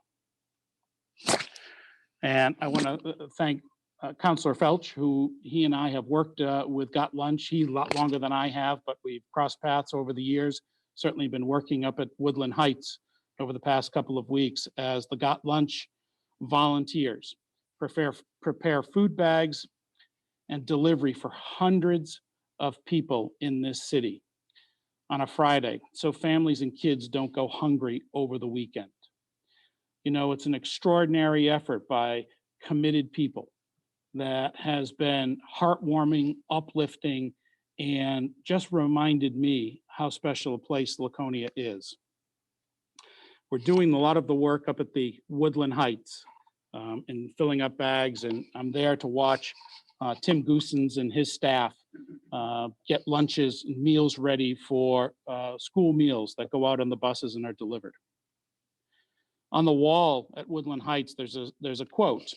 Speaker 1: And I want to thank Councilor Felch, who he and I have worked with Got Lunch. He a lot longer than I have, but we've crossed paths over the years. Certainly been working up at Woodland Heights over the past couple of weeks as the Got Lunch volunteers prepare food bags and delivery for hundreds of people in this city on a Friday, so families and kids don't go hungry over the weekend. You know, it's an extraordinary effort by committed people that has been heartwarming, uplifting, and just reminded me how special a place Laconia is. We're doing a lot of the work up at the Woodland Heights, and filling up bags. And I'm there to watch Tim Goosens and his staff get lunches and meals ready for school meals that go out on the buses and are delivered. On the wall at Woodland Heights, there's a quote.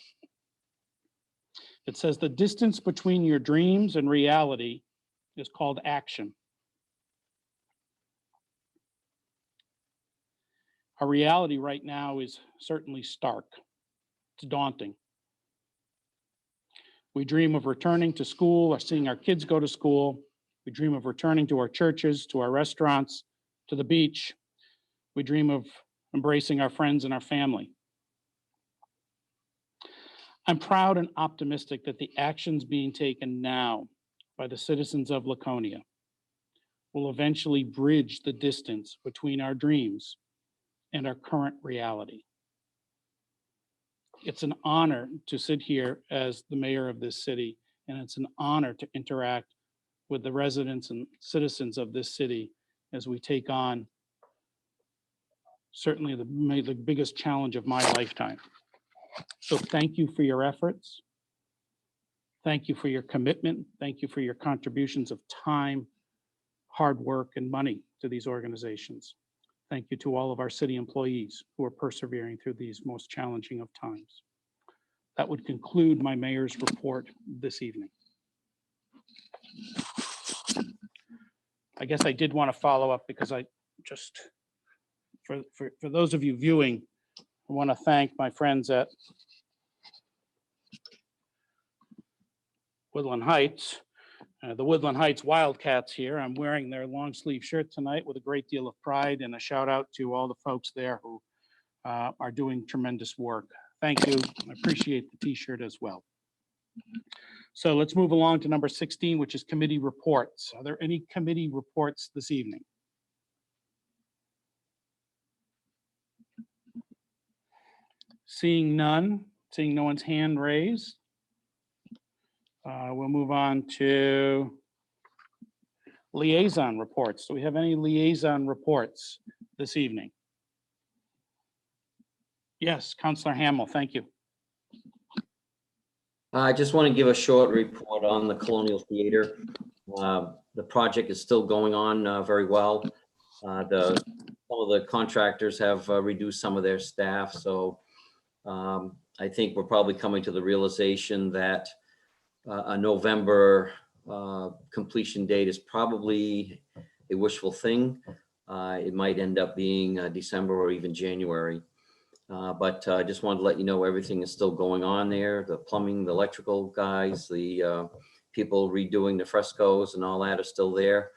Speaker 1: It says, "The distance between your dreams and reality is called action." Our reality right now is certainly stark. It's daunting. We dream of returning to school or seeing our kids go to school. We dream of returning to our churches, to our restaurants, to the beach. We dream of embracing our friends and our family. I'm proud and optimistic that the actions being taken now by the citizens of Laconia will eventually bridge the distance between our dreams and our current reality. It's an honor to sit here as the mayor of this city, and it's an honor to interact with the residents and citizens of this city as we take on certainly the biggest challenge of my lifetime. So thank you for your efforts. Thank you for your commitment. Thank you for your contributions of time, hard work, and money to these organizations. Thank you to all of our city employees who are persevering through these most challenging of times. That would conclude my mayor's report this evening. I guess I did want to follow up because I just, for those of you viewing, I want to thank my friends at Woodland Heights, the Woodland Heights Wildcats here. I'm wearing their long sleeve shirt tonight with a great deal of pride, and a shout out to all the folks there who are doing tremendous work. Thank you. I appreciate the t-shirt as well. So let's move along to number 16, which is committee reports. Are there any committee reports this evening? Seeing none, seeing no one's hand raised, we'll move on to liaison reports. Do we have any liaison reports this evening? Yes, Councilor Hamel, thank you.
Speaker 5: I just want to give a short report on the Colonial Theater. The project is still going on very well. Some of the contractors have reduced some of their staff, so I think we're probably coming to the realization that a November completion date is probably a wishful thing. It might end up being December or even January. But I just wanted to let you know everything is still going on there. The plumbing, the electrical guys, the people redoing the frescoes and all that are still there.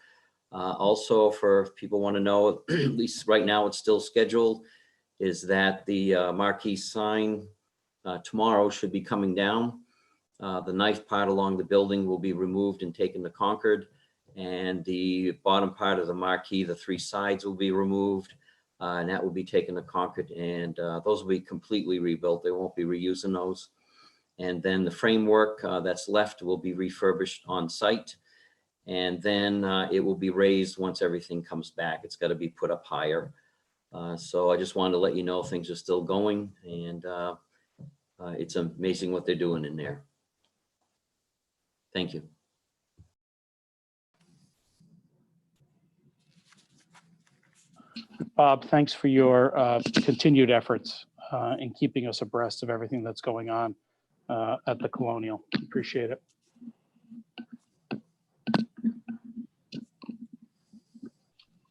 Speaker 5: Also, for if people want to know, at least right now it's still scheduled, is that the marquee sign tomorrow should be coming down. The knife part along the building will be removed and taken to Concord, and the bottom part of the marquee, the three sides, will be removed. And that will be taken to Concord, and those will be completely rebuilt. They won't be reusing those. And then the framework that's left will be refurbished on site. And then it will be raised once everything comes back. It's got to be put up higher. So I just wanted to let you know things are still going, and it's amazing what they're doing in there. Thank you.
Speaker 1: Bob, thanks for your continued efforts in keeping us abreast of everything that's going on at the Colonial. Appreciate it.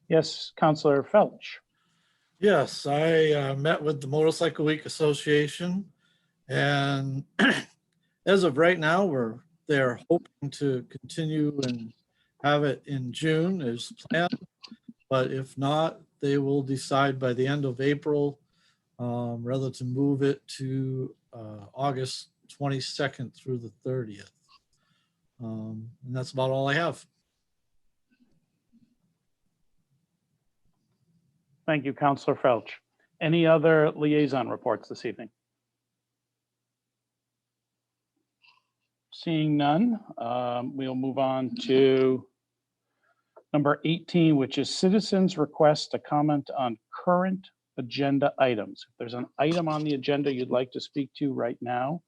Speaker 1: Yes, Councilor Felch.
Speaker 6: Yes, I met with the Motorcycle Week Association, and as of right now, they're hoping to continue and have it in June as planned. But if not, they will decide by the end of April rather to move it to August 22nd through the 30th. And that's about all I have.
Speaker 1: Thank you, Councilor Felch. Any other liaison reports this evening? Seeing none, we'll move on to number 18, which is citizens' request to comment on current agenda items. If there's an item on the agenda you'd like to speak to right now,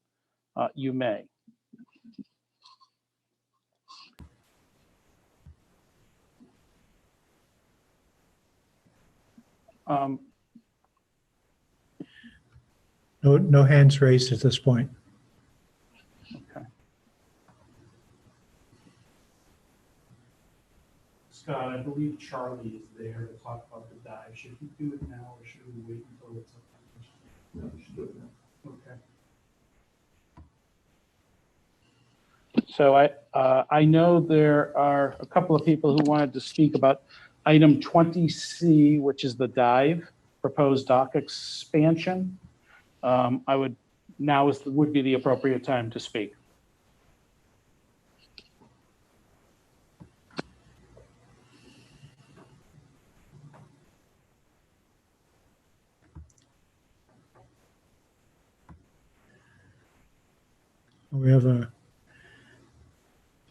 Speaker 1: you may.
Speaker 7: No hands raised at this point.
Speaker 1: Okay. Scott, I believe Charlie is there to talk about the dive. Should he do it now or should we wait until it's up? Okay. So I know there are a couple of people who wanted to speak about item 20C, which is the dive, proposed dock expansion. Would be the appropriate time to speak.
Speaker 7: We have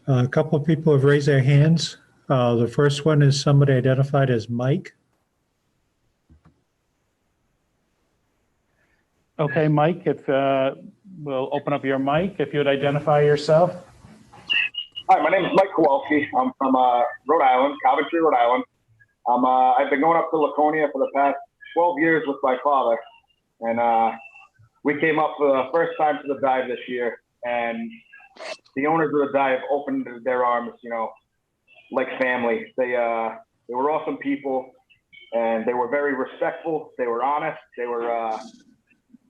Speaker 7: a couple of people have raised their hands. The first one is somebody identified as Mike.
Speaker 1: Okay, Mike, if we'll open up your mic, if you'd identify yourself.
Speaker 11: Hi, my name is Mike Kowalski. I'm from Rhode Island, Coventry, Rhode Island. I've been going up to Laconia for the past 12 years with my father. And we came up for the first time to the dive this year. And the owners of the dive opened their arms, you know, like family. They were awesome people, and they were very respectful. They were honest. They were,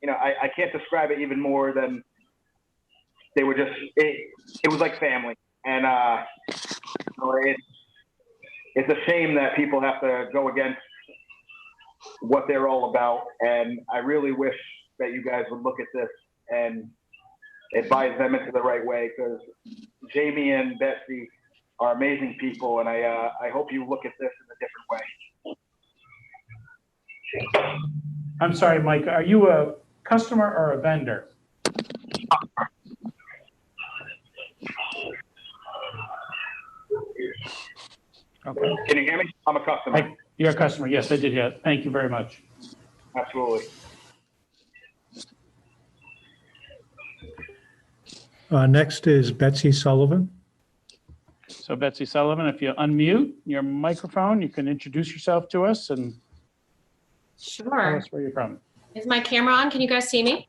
Speaker 11: you know, I can't describe it even more than they were just, it was like family. And you know, it's a shame that people have to go against what they're all about. And I really wish that you guys would look at this and advise them into the right way, because Jamie and Betsy are amazing people. And I hope you look at this in a different way.
Speaker 1: I'm sorry, Mike, are you a customer or a vendor? Okay.
Speaker 11: Can you hear me? I'm a customer.
Speaker 1: You're a customer. Yes, I did. Yeah. Thank you very much.
Speaker 11: Absolutely.
Speaker 7: Next is Betsy Sullivan.
Speaker 1: So Betsy Sullivan, if you unmute your microphone, you can introduce yourself to us and tell
Speaker 12: Sure.
Speaker 1: us where you're from.
Speaker 12: Is my camera on? Can you guys see me?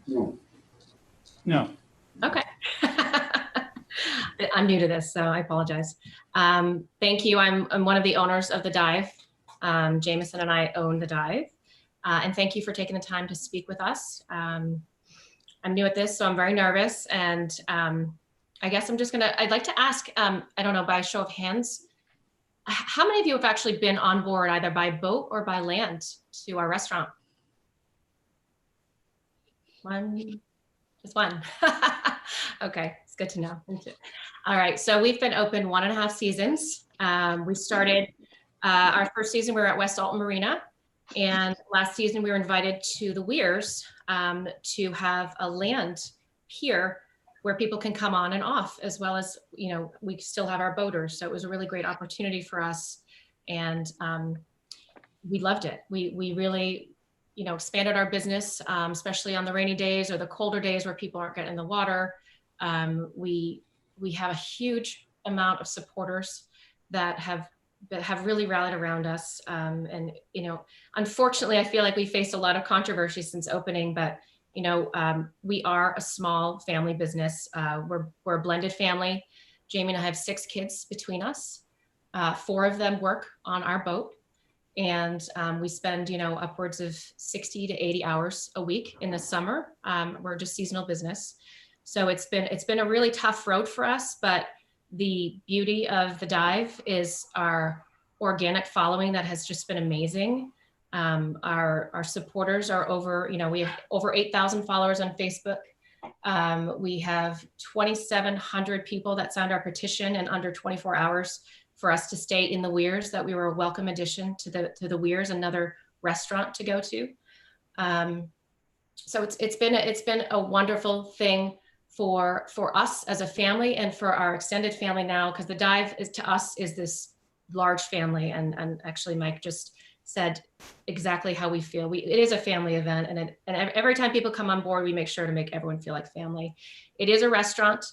Speaker 1: No.
Speaker 12: Okay. I'm new to this, so I apologize. Thank you. I'm one of the owners of the dive. Jameson and I own the dive. And thank you for taking the time to speak with us. I'm new at this, so I'm very nervous. And I guess I'd like to ask, I don't know, by a show of hands, how many of you have actually been on board either by boat or by land to our restaurant? One, just one. Okay, it's good to know. All right, so we've been open 1.5 seasons. We started our first season, we were at West Alton Marina. And last season we were invited to the Weirs to have a land pier where people can come on and off, as well as, you know, we still have our boaters. So it was a really great opportunity for us. And we loved it. We really, you know, expanded our business, especially on the rainy days or the colder days where people aren't getting in the water. We have a huge amount of supporters that have really rallied around us. And, you know, unfortunately, I feel like we faced a lot of controversy since opening, but, you know, we are a small family business. We're a blended family. Jamie and I have 6 kids between us. 4 of them work on our boat. And we spend, you know, upwards of 60 to 80 hours a week in the summer. We're just seasonal business. So it's been a really tough road for us, but the beauty of the dive is our organic following that has just been amazing. Our supporters are over, you know, we have over 8,000 followers on Facebook. We have 2,700 people that signed our petition in under 24 hours for us to stay in the Weirs, that we were a welcome addition to the Weirs, another restaurant to go to. So it's been a wonderful thing for us as a family and for our extended family now, because the dive is to us is this large family. And actually Mike just said exactly how we feel. It is a family event, and every time people come on board, we make sure to make everyone feel like family. It is a restaurant.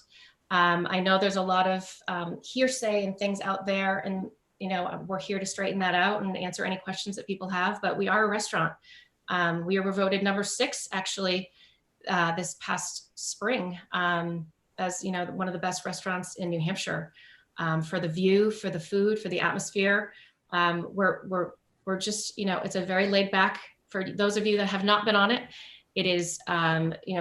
Speaker 12: I know there's a lot of hearsay and things out there, and we're here to straighten that out and answer any questions that people have, but we are a restaurant. We were voted number 6 actually this past spring as one of the best restaurants in New Hampshire, for the view, for the food, for the atmosphere. We're just, it's a very laid back, for those of you that have not been on it, it is,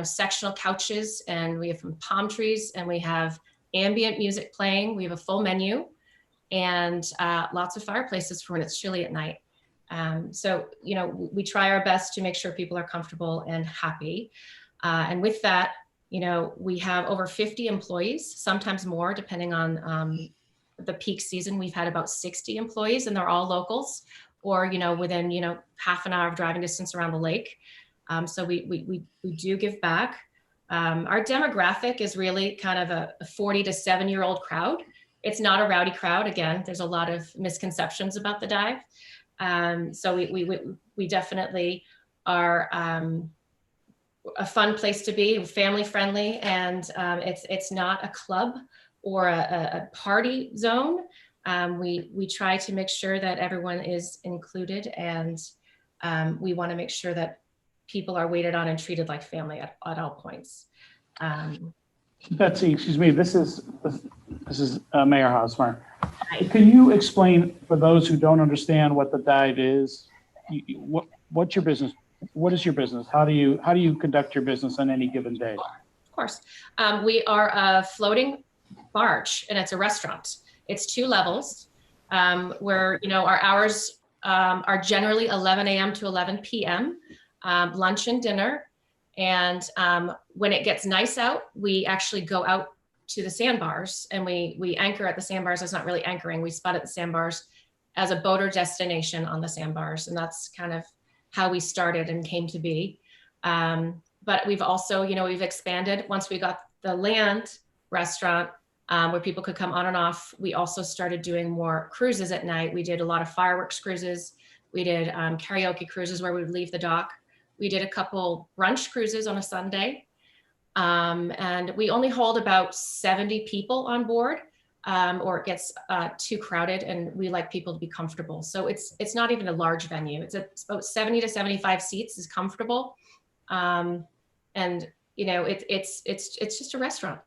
Speaker 12: sectional couches, and we have palm trees, and we have ambient music playing. We have a full menu, and lots of fireplaces for when it's chilly at night. So, we try our best to make sure people are comfortable and happy. And with that, we have over 50 employees, sometimes more, depending on the peak season. We've had about 60 employees, and they're all locals, or, within, half an hour of driving distance around the lake. So we do give back. Our demographic is really kind of a 40 to 7-year-old crowd. It's not a rowdy crowd. Again, there's a lot of misconceptions about the dive. So we definitely are a fun place to be, family friendly, and it's not a club or a party zone. We try to make sure that everyone is included, and we want to make sure that people are waited on and treated like family at all points.
Speaker 1: Betsy, excuse me, this is Mayor Hosmer. Can you explain, for those who don't understand, what the dive is? What's your business? What is your business? How do you conduct your business on any given day?
Speaker 12: Of course. We are a floating barge, and it's a restaurant. It's 2 levels, where, our hours are generally 11 a.m. to 11 p.m., lunch and dinner. And when it gets nice out, we actually go out to the sandbars, and we anchor at the sandbars. It's not really anchoring. We spot at the sandbars as a boater destination on the sandbars. And that's kind of how we started and came to be. But we've also, we've expanded once we got the land restaurant, where people could come on and off. We also started doing more cruises at night. We did a lot of fireworks cruises. We did karaoke cruises where we would leave the dock. We did a couple brunch cruises on a Sunday. And we only hold about 70 people on board, or it gets too crowded, and we like people to be comfortable. So it's not even a large venue. It's about 70 to 75 seats is comfortable. And it's just a restaurant.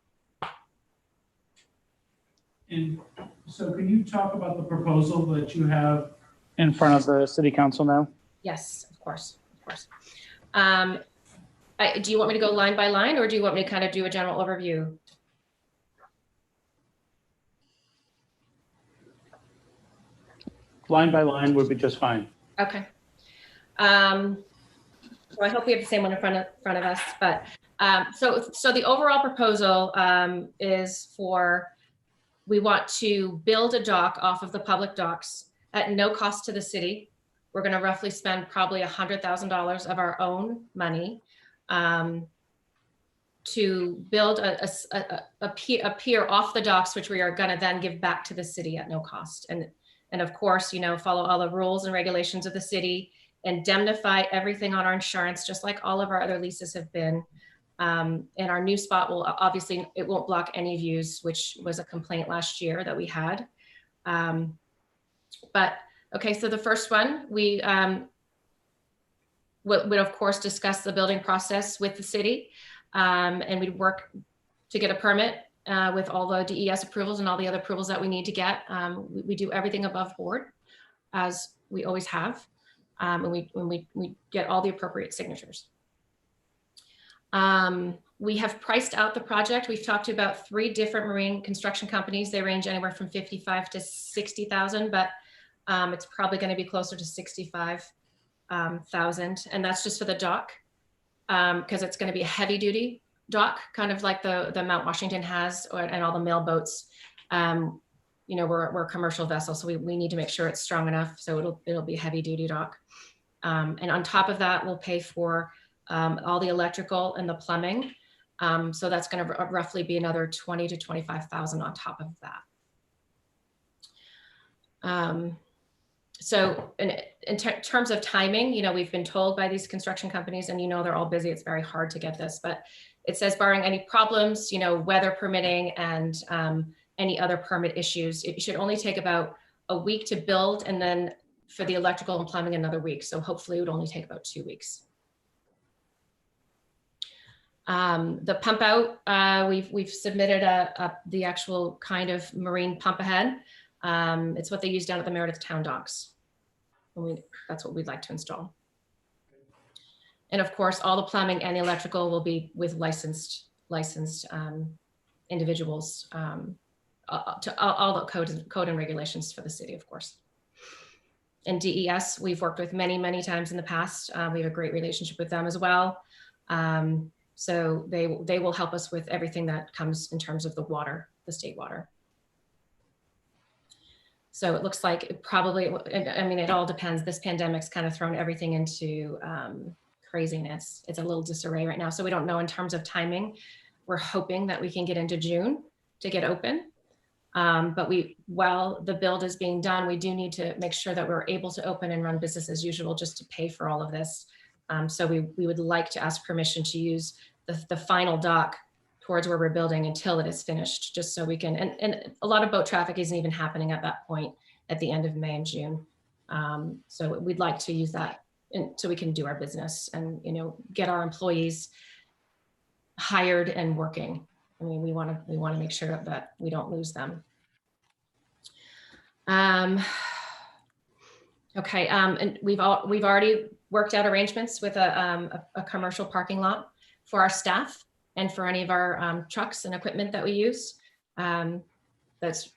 Speaker 1: And so can you talk about the proposal that you have in front of the city council now?
Speaker 12: Yes, of course. Do you want me to go line by line, or do you want me to kind of do a general overview?
Speaker 1: Line by line would be just fine.
Speaker 12: Okay. So I hope we have the same one in front of us, but so the overall proposal is we want to build a dock off of the public docks at no cost to the city. We're going to roughly spend probably $100,000 of our own money to build a pier off the docks, which we are going to then give back to the city at no cost. And of course, follow all the rules and regulations of the city, indemnify everything on our insurance, just like all of our other leases have been. And our new spot will obviously, it won't block any views, which was a complaint last year that we had. But okay, so the first one, we would of course discuss the building process with the city, and we'd work to get a permit with all the DES approvals and all the other approvals that we need to get. We do everything above board, as we always have, and we get all the appropriate signatures. We have priced out the project. We've talked to about 3 different marine construction companies. They range anywhere from 55 to 60,000, but it's probably going to be closer to 65,000, and that's just for the dock, because it's going to be a heavy duty dock, kind of like the Mount Washington has, and all the mail boats. We're a commercial vessel, so we need to make sure it's strong enough. So it'll be a heavy duty dock, and on top of that, we'll pay for all the electrical and the plumbing. So that's going to roughly be another 20 to 25,000 on top of that. So in terms of timing, you know, we've been told by these construction companies, and you know, they're all busy. It's very hard to get this, but it says barring any problems, you know, weather permitting and any other permit issues, it should only take about a week to build, and then for the electrical and plumbing, another week. So hopefully it would only take about 2 weeks. The pump out, we've submitted the actual kind of marine pump ahead. It's what they use down at the Meredith Town docks. And that's what we'd like to install. And of course, all the plumbing and the electrical will be with licensed individuals, to all the code and regulations for the city, of course. And DES, we've worked with many times in the past. We have a great relationship with them as well. So they will help us with everything that comes in terms of the water, the state water. So it looks like it probably, I mean, it all depends. This pandemic's kind of thrown everything into craziness. It's a little disarray right now. So we don't know in terms of timing. We're hoping that we can get into June to get open. But while the build is being done, we do need to make sure that we're able to open and run business as usual just to pay for all of this. So we would like to ask permission to use the final dock towards where we're building until it is finished, just so we can, and a lot of boat traffic isn't even happening at that point at the end of May and June. So we'd like to use that so we can do our business and, you know, get our employees hired and working. I mean, we want to make sure that we don't lose them. Okay, and we've already worked out arrangements with a commercial parking lot for our staff and for any of our trucks and equipment that we use. That's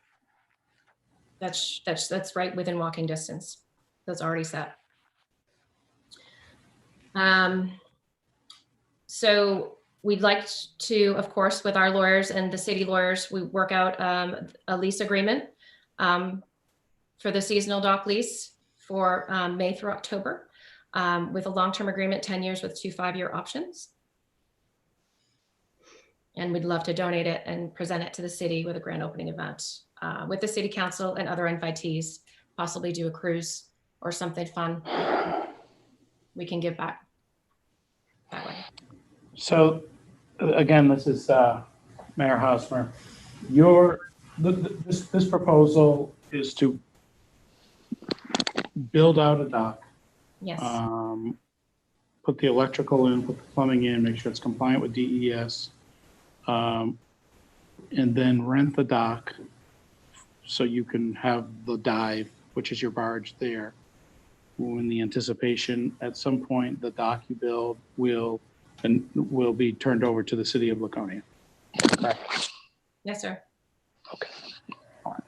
Speaker 12: right within walking distance. That's already set. So we'd like to, of course, with our lawyers and the city lawyers, we work out a lease agreement for the seasonal dock lease for May through October with a long-term agreement, 10 years with 2 5-year options. And we'd love to donate it and present it to the city with a grand opening event with the city council and other invitees, possibly do a cruise or something fun. We can give back that way.
Speaker 1: So again, this is Mayor Hosmer. This proposal is to build out a dock.
Speaker 12: Yes.
Speaker 1: Put the electrical in, put the plumbing in, make sure it's compliant with DES. And then rent the dock so you can have the dive, which is your barge there. In the anticipation, at some point, the dock you build will be turned over to the city of Laconia. Correct.
Speaker 12: Yes, sir.
Speaker 1: Okay. All right.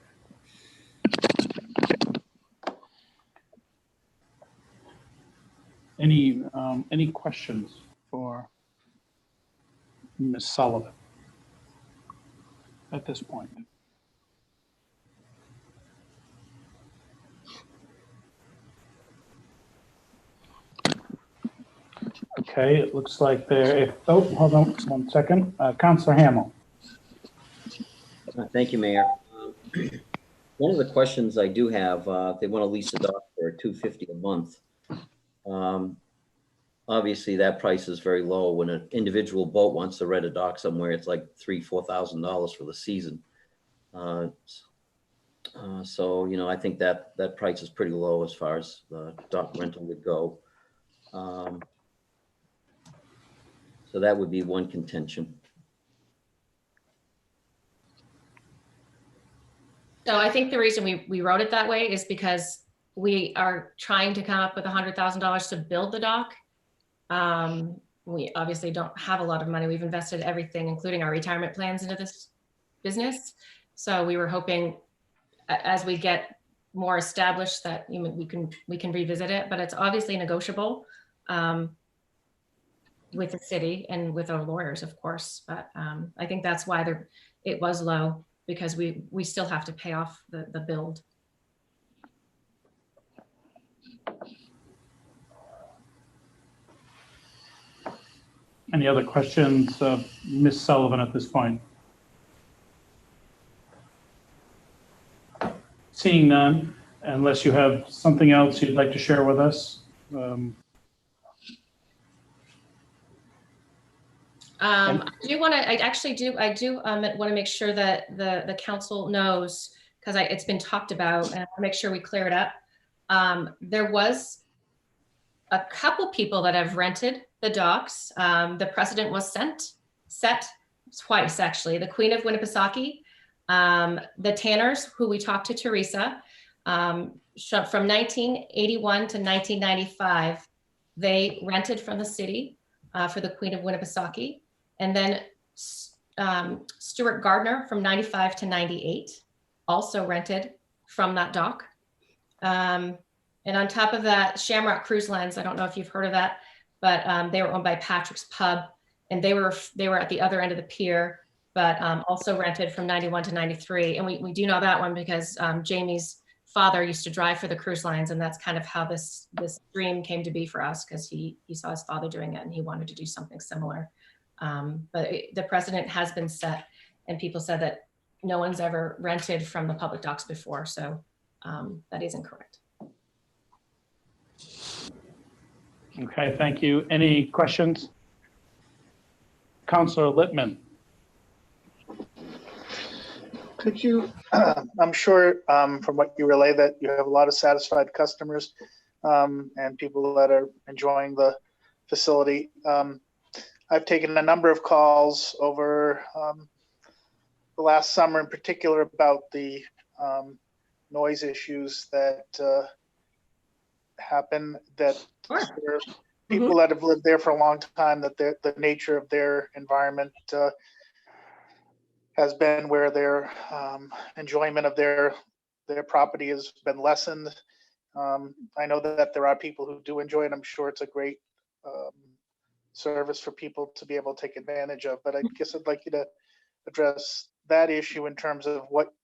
Speaker 1: Any questions for Ms. Sullivan at this point? Okay, it looks like hold on 1 second. Councilor Hamel.
Speaker 5: Thank you, Mayor. One of the questions I do have, they want to lease a dock for $250 a month. Obviously, that price is very low. When an individual boat wants to rent a dock somewhere, it's like $3,000-4,000 for the season. So, you know, I think that price is pretty low as far as the dock rental would go. So that would be one contention.
Speaker 12: So I think the reason we wrote it that way is because we are trying to come up with $100,000 to build the dock. We obviously don't have a lot of money. We've invested everything, including our retirement plans, into this business. So we were hoping as we get more established that we can revisit it, but it's obviously negotiable with the city and with our lawyers, of course. But I think that's why it was low, because we still have to pay off the build.
Speaker 1: Any other questions of Ms. Sullivan at this point? Seeing none, unless you have something else you'd like to share with us.
Speaker 12: I do want to make sure that the council knows, because it's been talked about, and I want to make sure we clear it up. There was a couple people that have rented the docks. The precedent was set twice, actually. The Queen of Winnipesaukee, the Tanners, who we talked to, Teresa, from 1981 to 1995, they rented from the city for the Queen of Winnipesaukee. And then Stuart Gardner from 95 to 98 also rented from that dock. And on top of that, Shamrock Cruise Lines, I don't know if you've heard of that, but they were owned by Patrick's Pub, and they were at the other end of the pier, but also rented from 91 to 93. And we do know that one because Jamie's father used to drive for the cruise lines, and that's kind of how this dream came to be for us, because he saw his father doing it and he wanted to do something similar. But the precedent has been set, and people said that no one's ever rented from the public docks before, so that is incorrect.
Speaker 1: Okay, thank you. Any questions? Councilor Littman.
Speaker 2: Could you, I'm sure from what you relay that you have a lot of satisfied customers and people that are enjoying the facility. I've taken a number of calls over the last summer in particular about the noise issues that happen, that there are people that have lived there for a long time, that the nature of their environment has been where their enjoyment of their property has been lessened. I know that there are people who do enjoy it. I'm sure it's a great service for people to be able to take advantage of, but I guess I'd like you to address that issue in terms of what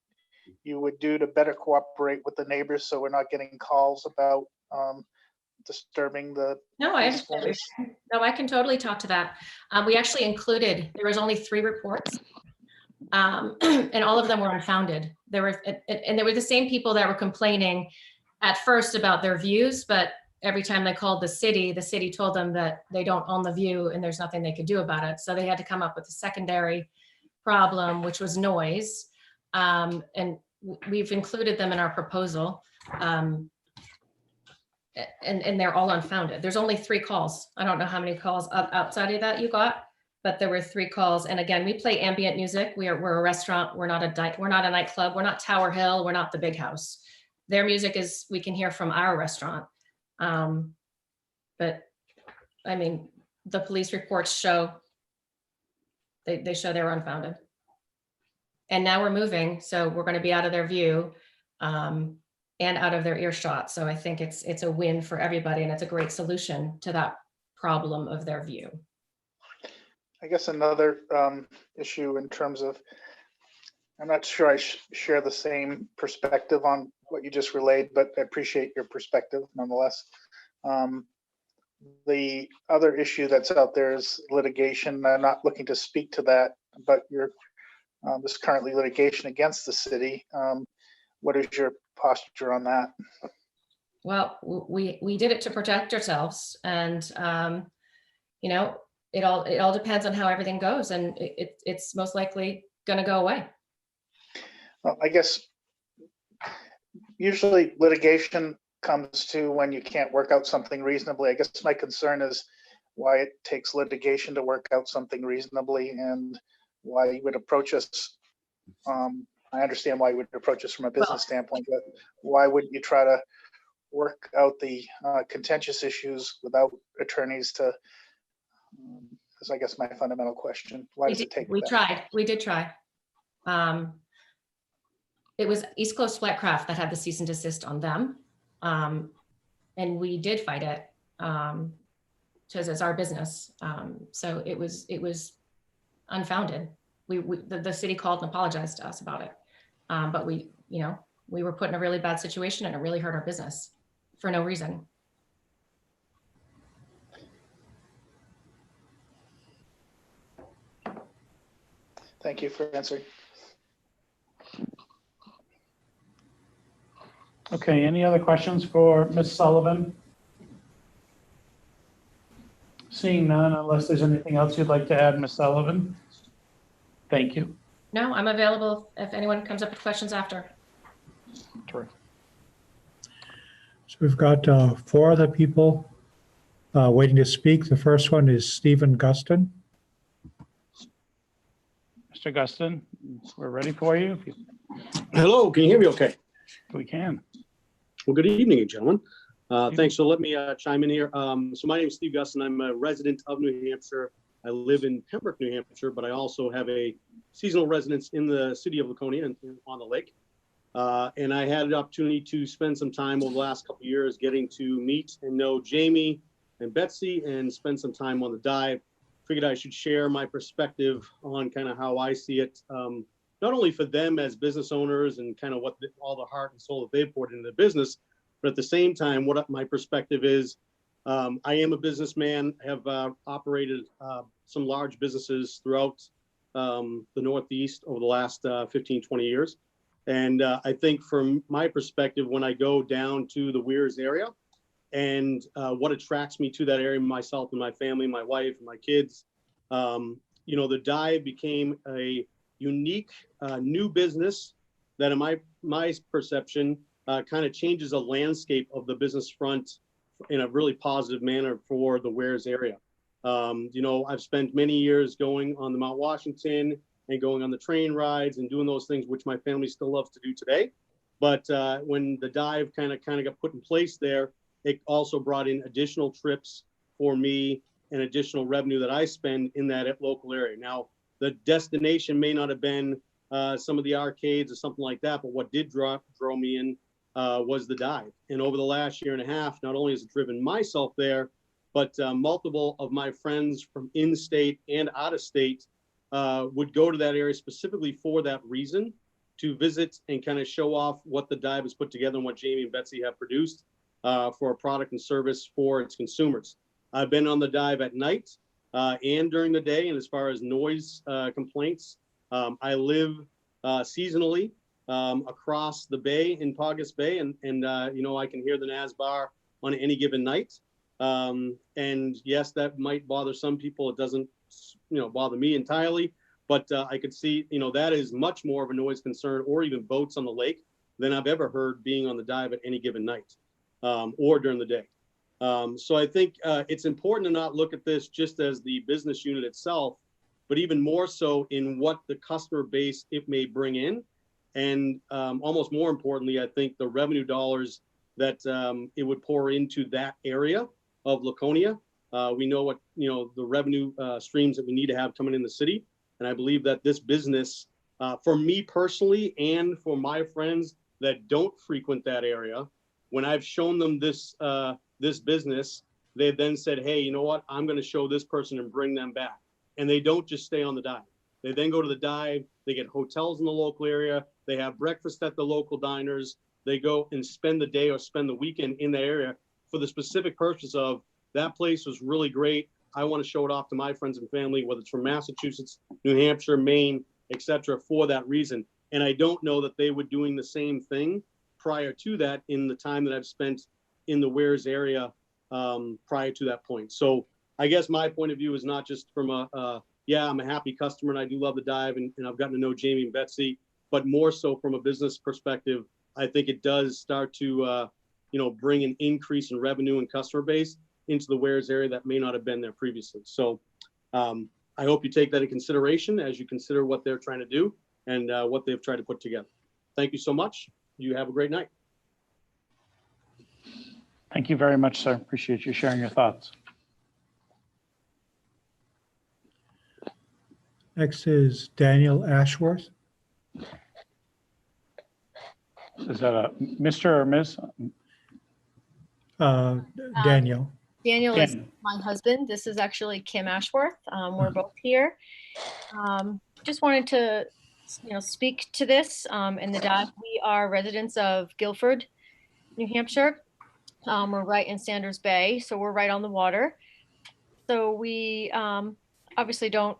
Speaker 2: you would do to better cooperate with the neighbors so we're not getting calls about disturbing the
Speaker 12: No, I understand.
Speaker 2: peacefulness.
Speaker 12: No, I can totally talk to that. We actually included, there was only 3 reports, and all of them were unfounded. There were the same people that were complaining at first about their views, but every time they called the city told them that they don't own the view and there's nothing they could do about it. So they had to come up with a secondary problem, which was noise. And we've included them in our proposal. And they're all unfounded. There's only 3 calls. I don't know how many calls outside of that you got, but there were 3 calls. And again, we play ambient music. We're a restaurant. We're not a nightclub. We're not Tower Hill. We're not the Big House. Their music is, we can hear from our restaurant. But I mean, the police reports show, they show they were unfounded. And now we're moving, so we're going to be out of their view and out of their earshot. So I think it's a win for everybody, and it's a great solution to that problem of their view.
Speaker 2: I guess another issue in terms of, I'm not sure I share the same perspective on what you just relayed, but I appreciate your perspective nonetheless. The other issue that's out there is litigation. I'm not looking to speak to that, but there's currently litigation against the city. What is your posture on that?
Speaker 12: Well, we did it to protect ourselves, and you know, it all depends on how everything goes, and it's most likely going to go away.
Speaker 2: Well, I guess usually litigation comes to when you can't work out something reasonably. I guess my concern is why it takes litigation to work out something reasonably, and why you would approach us. I understand why you would approach us from a business standpoint, but why wouldn't you try to work out the contentious issues without attorneys to, is I guess my fundamental question. Why does it take that?
Speaker 12: We did try. It was East Coast Flatcraft that had the cease and desist on them. And we did fight it because it's our business. So it was unfounded. The city called and apologized to us about it. But we were put in a really bad situation, and it really hurt our business for no reason.
Speaker 2: Thank you for answering.
Speaker 1: Okay, any other questions for Ms. Sullivan? Seeing none, unless there's anything else you'd like to add, Ms. Sullivan? Thank you.
Speaker 12: No, I'm available if anyone comes up with questions after.
Speaker 1: Terrific.
Speaker 7: So we've got 4 other people waiting to speak. The first one is Stephen Guston.
Speaker 1: Mr. Guston, we're ready for you. If
Speaker 13: Hello, can you hear me okay?
Speaker 1: we can.
Speaker 13: Well, good evening, gentlemen. Thanks. So let me chime in here. So my name is Steve Guston. I'm a resident of New Hampshire. I live in Pembroke, New Hampshire, but I also have a seasonal residence in the city of Laconia and on the lake. And I had an opportunity to spend some time over the last couple of years getting to meet and know Jamie and Betsy and spend some time on the dive. Figured I should share my perspective on kind of how I see it, not only for them as business owners and kind of what all the heart and soul that they've poured into the business, but at the same time, what my perspective is. I am a businessman, have operated some large businesses throughout the Northeast over the last 15, 20 years. And I think from my perspective, when I go down to the Weirs area and what attracts me to that area, myself and my family, my wife and my kids, you know, the dive became a unique new business that in my perception kind of changes the landscape of the business front in a really positive manner for the Weirs area. You know, I've spent many years going on the Mount Washington and going on the train rides and doing those things, which my family still loves to do today. But when the dive kind of got put in place there, it also brought in additional trips for me and additional revenue that I spend in that local area. Now, the destination may not have been some of the arcades or something like that, but what did draw me in was the dive. And over the last year and a half, not only has it driven myself there, but multiple of my friends from in-state and out of state would go to that area specifically for that reason, to visit and kind of show off what the dive has put together and what Jamie and Betsy have produced for a product and service for its consumers. I've been on the dive at night and during the day. And as far as noise complaints, I live seasonally across the bay in Paugus Bay, and you know, I can hear the NASBAR on any given night. And yes, that might bother some people. It doesn't, you know, bother me entirely, but I could see, you know, that is much more of a noise concern, or even boats on the lake, than I've ever heard being on the dive at any given night or during the day. So I think it's important to not look at this just as the business unit itself, but even more so in what the customer base it may bring in. And almost more importantly, I think the revenue dollars that it would pour into that area of Laconia. We know what, you know, the revenue streams that we need to have coming in the city. And I believe that this business, for me personally, and for my friends that don't frequent that area, when I've shown them this this business, they've then said, hey, you know what, I'm going to show this person and bring them back. And they don't just stay on the dive. They then go to the dive, they get hotels in the local area, they have breakfast at the local diners, they go and spend the day or spend the weekend in the area for the specific purpose of, that place was really great. I want to show it off to my friends and family, whether it's from Massachusetts, New Hampshire, Maine, etc., for that reason. And I don't know that they were doing the same thing prior to that in the time that I've spent in the Weirs area prior to that point. So I guess my point of view is not just from yeah, I'm a happy customer and I do love the dive and I've gotten to know Jamie and Betsy, but more so from a business perspective, I think it does start to, you know, bring an increase in revenue and customer base into the Weirs area that may not have been there previously. So I hope you take that in consideration as you consider what they're trying to do and what they've tried to put together. Thank you so much. You have a great night.
Speaker 1: Thank you very much, sir. Appreciate you sharing your thoughts.
Speaker 7: Next is Daniel Ashworth.
Speaker 1: Is that a Mr. or Ms.?
Speaker 7: Daniel.
Speaker 14: Daniel is
Speaker 1: Dan.
Speaker 14: my husband. This is actually Kim Ashworth. We're both here. Just wanted to, you know, speak to this in the dive. We are residents of Guilford, New Hampshire. We're right in Sanders Bay, so we're right on the water. So we obviously don't,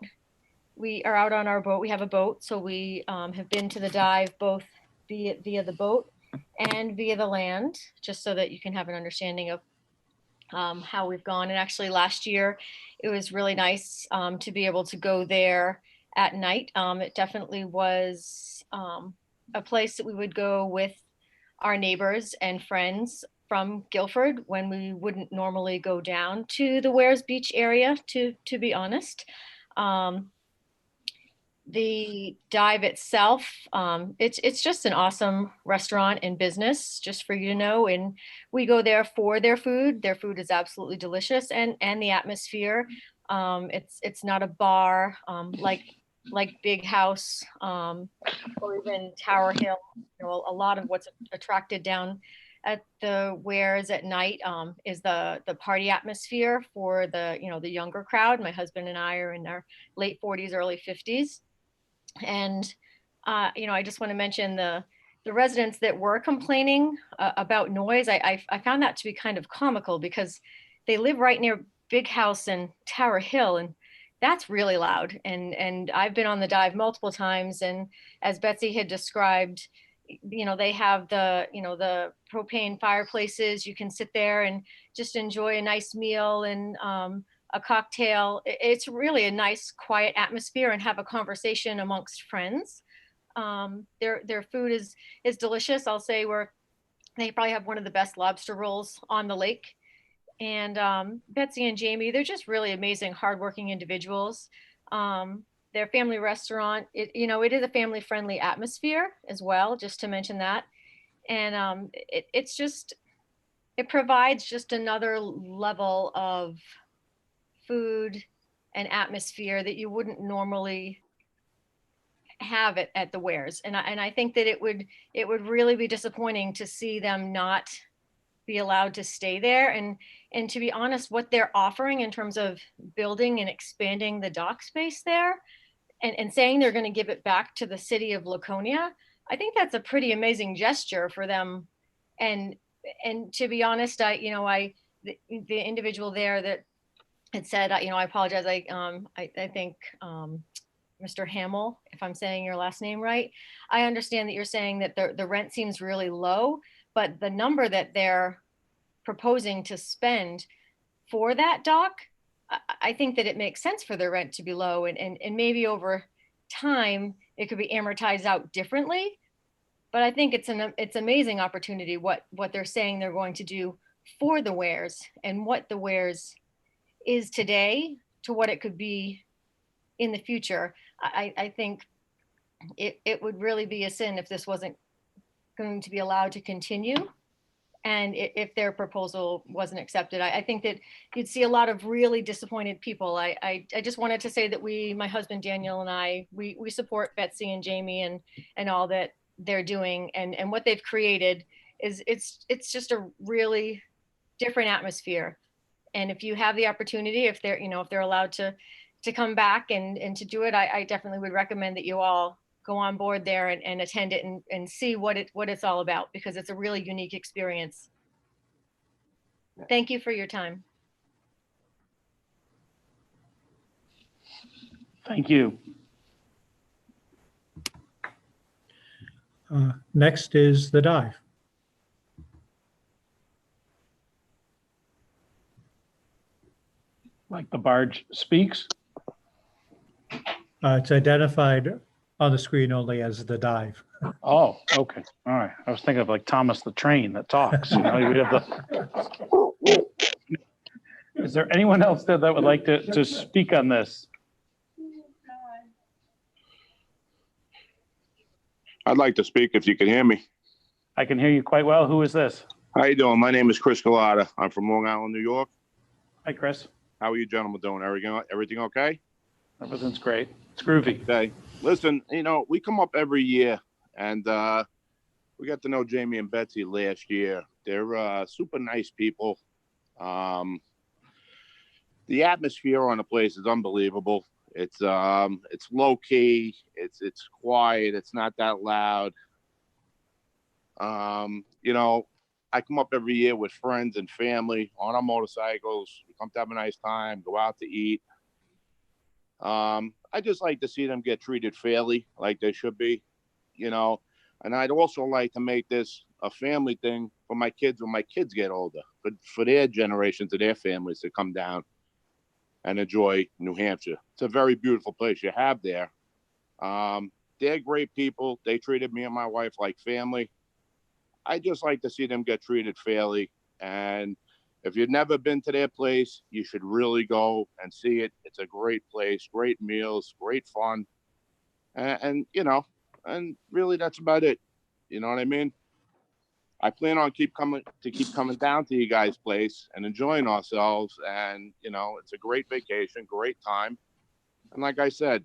Speaker 14: we are out on our boat. We have a boat, so we have been to the dive both via the boat and via the land, just so that you can have an understanding of how we've gone. And actually last year, it was really nice to be able to go there at night. It definitely was a place that we would go with our neighbors and friends from Guilford when we wouldn't normally go down to the Wares Beach area, to be honest. The dive itself, it's just an awesome restaurant and business, just for you to know. And we go there for their food. Their food is absolutely delicious, and the atmosphere. It's not a bar like Big House or even Tower Hill. You know, a lot of what's attracted down at the Wares at night is the party atmosphere for the younger crowd. My husband and I are in our late 40s, early 50s. And, I just want to mention the residents that were complaining about noise. I found that to be kind of comical because they live right near Big House and Tower Hill, and that's really loud. And I've been on the dive multiple times. And as Betsy had described, they have the propane fireplaces. You can sit there and just enjoy a nice meal and a cocktail. It's really a nice, quiet atmosphere, and have a conversation amongst friends. Their food is delicious. I'll say they probably have one of the best lobster rolls on the lake. And Betsy and Jamie, they're just really amazing, hardworking individuals. Their family restaurant, it is a family-friendly atmosphere as well, just to mention that. And it provides just another level of food and atmosphere that you wouldn't normally have it at the Wares. And I think that it would really be disappointing to see them not be allowed to stay there. And to be honest, what they're offering in terms of building and expanding the dock space there, and saying they're going to give it back to the city of Laconia, I think that's a pretty amazing gesture for them. And to be honest, the individual there that had said, I apologize. I think Mr. Hamill, if I'm saying your last name right, I understand that you're saying that the rent seems really low, but the number that they're proposing to spend for that dock, I think that it makes sense for the rent to be low, and maybe over time it could be amortized out differently. But I think it's amazing opportunity what they're saying they're going to do for the Wares, and what the Wares is today to what it could be in the future. I think it would really be a sin if this wasn't going to be allowed to continue. And if their proposal wasn't accepted, I think that you'd see a lot of really disappointed people. I just wanted to say that my husband Daniel and I, we support Betsy and Jamie and all that they're doing, and what they've created is it's just a really different atmosphere. And if you have the opportunity, if they're allowed to come back and to do it, I definitely would recommend that you all go on board there and attend it and see what it's all about, because it's a really unique experience. Thank you for your time.
Speaker 1: Thank you.
Speaker 7: Next is the dive.
Speaker 1: Like the barge speaks.
Speaker 7: It's identified on the screen only as the dive.
Speaker 1: Oh, okay. All right. I was thinking of like Thomas the Train that talks. We have Is there anyone else there that would like to speak on this?
Speaker 15: I'd like to speak if you can hear me.
Speaker 1: I can hear you quite well. Who is this?
Speaker 15: How you doing? My name is Chris Galata. I'm from Long Island, New York.
Speaker 1: Hi, Chris.
Speaker 15: How are you gentlemen doing? Everything okay?
Speaker 1: Everything's great. It's groovy.
Speaker 15: Okay. Listen, we come up every year, and we got to know Jamie and Betsy last year. They're super nice people. The atmosphere on the place is unbelievable. It's low key. It's quiet. It's not that loud. I come up every year with friends and family on our motorcycles. We come to have a nice time, go out to eat. I just like to see them get treated fairly, like they should be, and I'd also like to make this a family thing for my kids when my kids get older, but for their generations and their families to come down and enjoy New Hampshire. It's a very beautiful place you have there. They're great people. They treated me and my wife like family. I just like to see them get treated fairly. And if you've never been to their place, you should really go and see it. It's a great place, great meals, great fun. And you know, and really that's about it. You know what I mean? I plan on keep coming down to you guys' place and enjoying ourselves. And, you know, it's a great vacation, great time. And like I said,